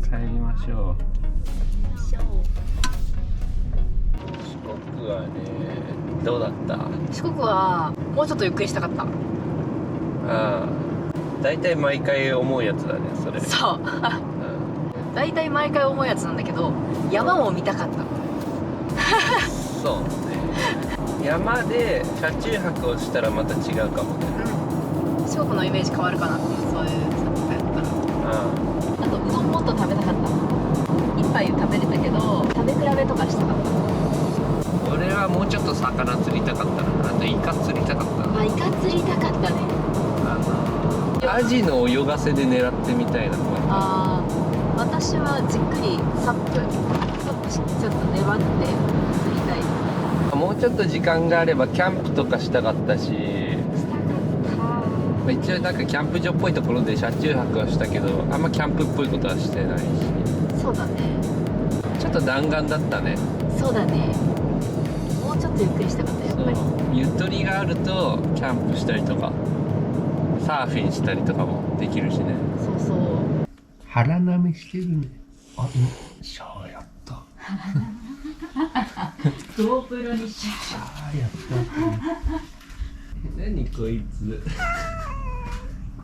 帰りましょう。四国はね、どうだった？四国はもうちょっとゆっくりしたかった。ああ、だいたい毎回思うやつだね、それ。そうだいたい毎回思うやつなんだけど、山も見たかった。そうね。山で車中泊をしたらまた違うかもね。四国のイメージ変わるかなっていう、そういうさやったら。あとうどんもっと食べたかった。一杯食べれたけど、食べ比べとかしたかった。俺はもうちょっと魚釣りたかったな。あとイカ釣りたかった。あ、イカ釣りたかったね。アジの泳がせで狙ってみたいな。ああ、私はじっくりサップちょっと粘って釣りたい。もうちょっと時間があればキャンプとかしたかったし、一応なんかキャンプ場っぽいところで車中泊はしたけど、あんまキャンプっぽいことはしてないし。そうだね。ちょっと弾丸だったね。そうだね。もうちょっとゆっくりしたかったやっぱり。ゆとりがあるとキャンプしたりとかサーフィンしたりとかもできるしね。そうそう。腹なめしてるね。あ、シャーやった。GoPro にシャーやった。何こいつ。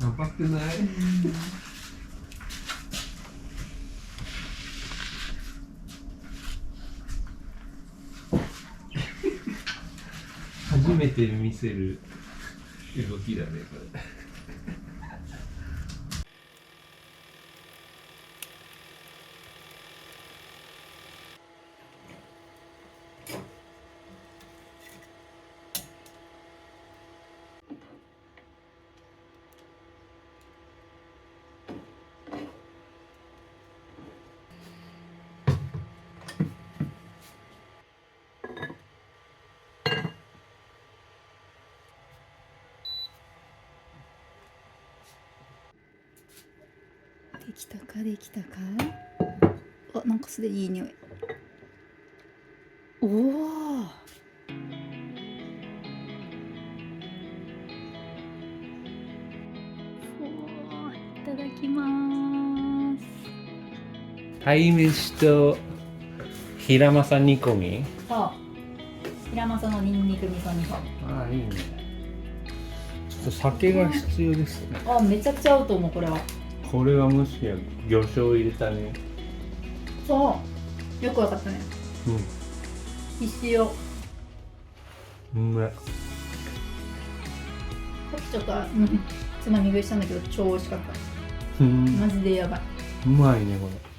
やばくない？初めて見せる動きだね、これ。できたかできたか。あ、なんかすでにいい匂い。おお。いただきます。鯛めしとヒラマサ煮込み。そう。ヒラマサのニンニク味噌煮込み。ああ、いいね。ちょっと酒が必要ですね。あ、めちゃくちゃ合うと思う、これは。これはもしや魚醤入れたね。そう。よくわかったね。必要。うまい。さっきちょっと、つまみ食いしたんだけど超美味しかった。マジでやばい。うまいねこれ。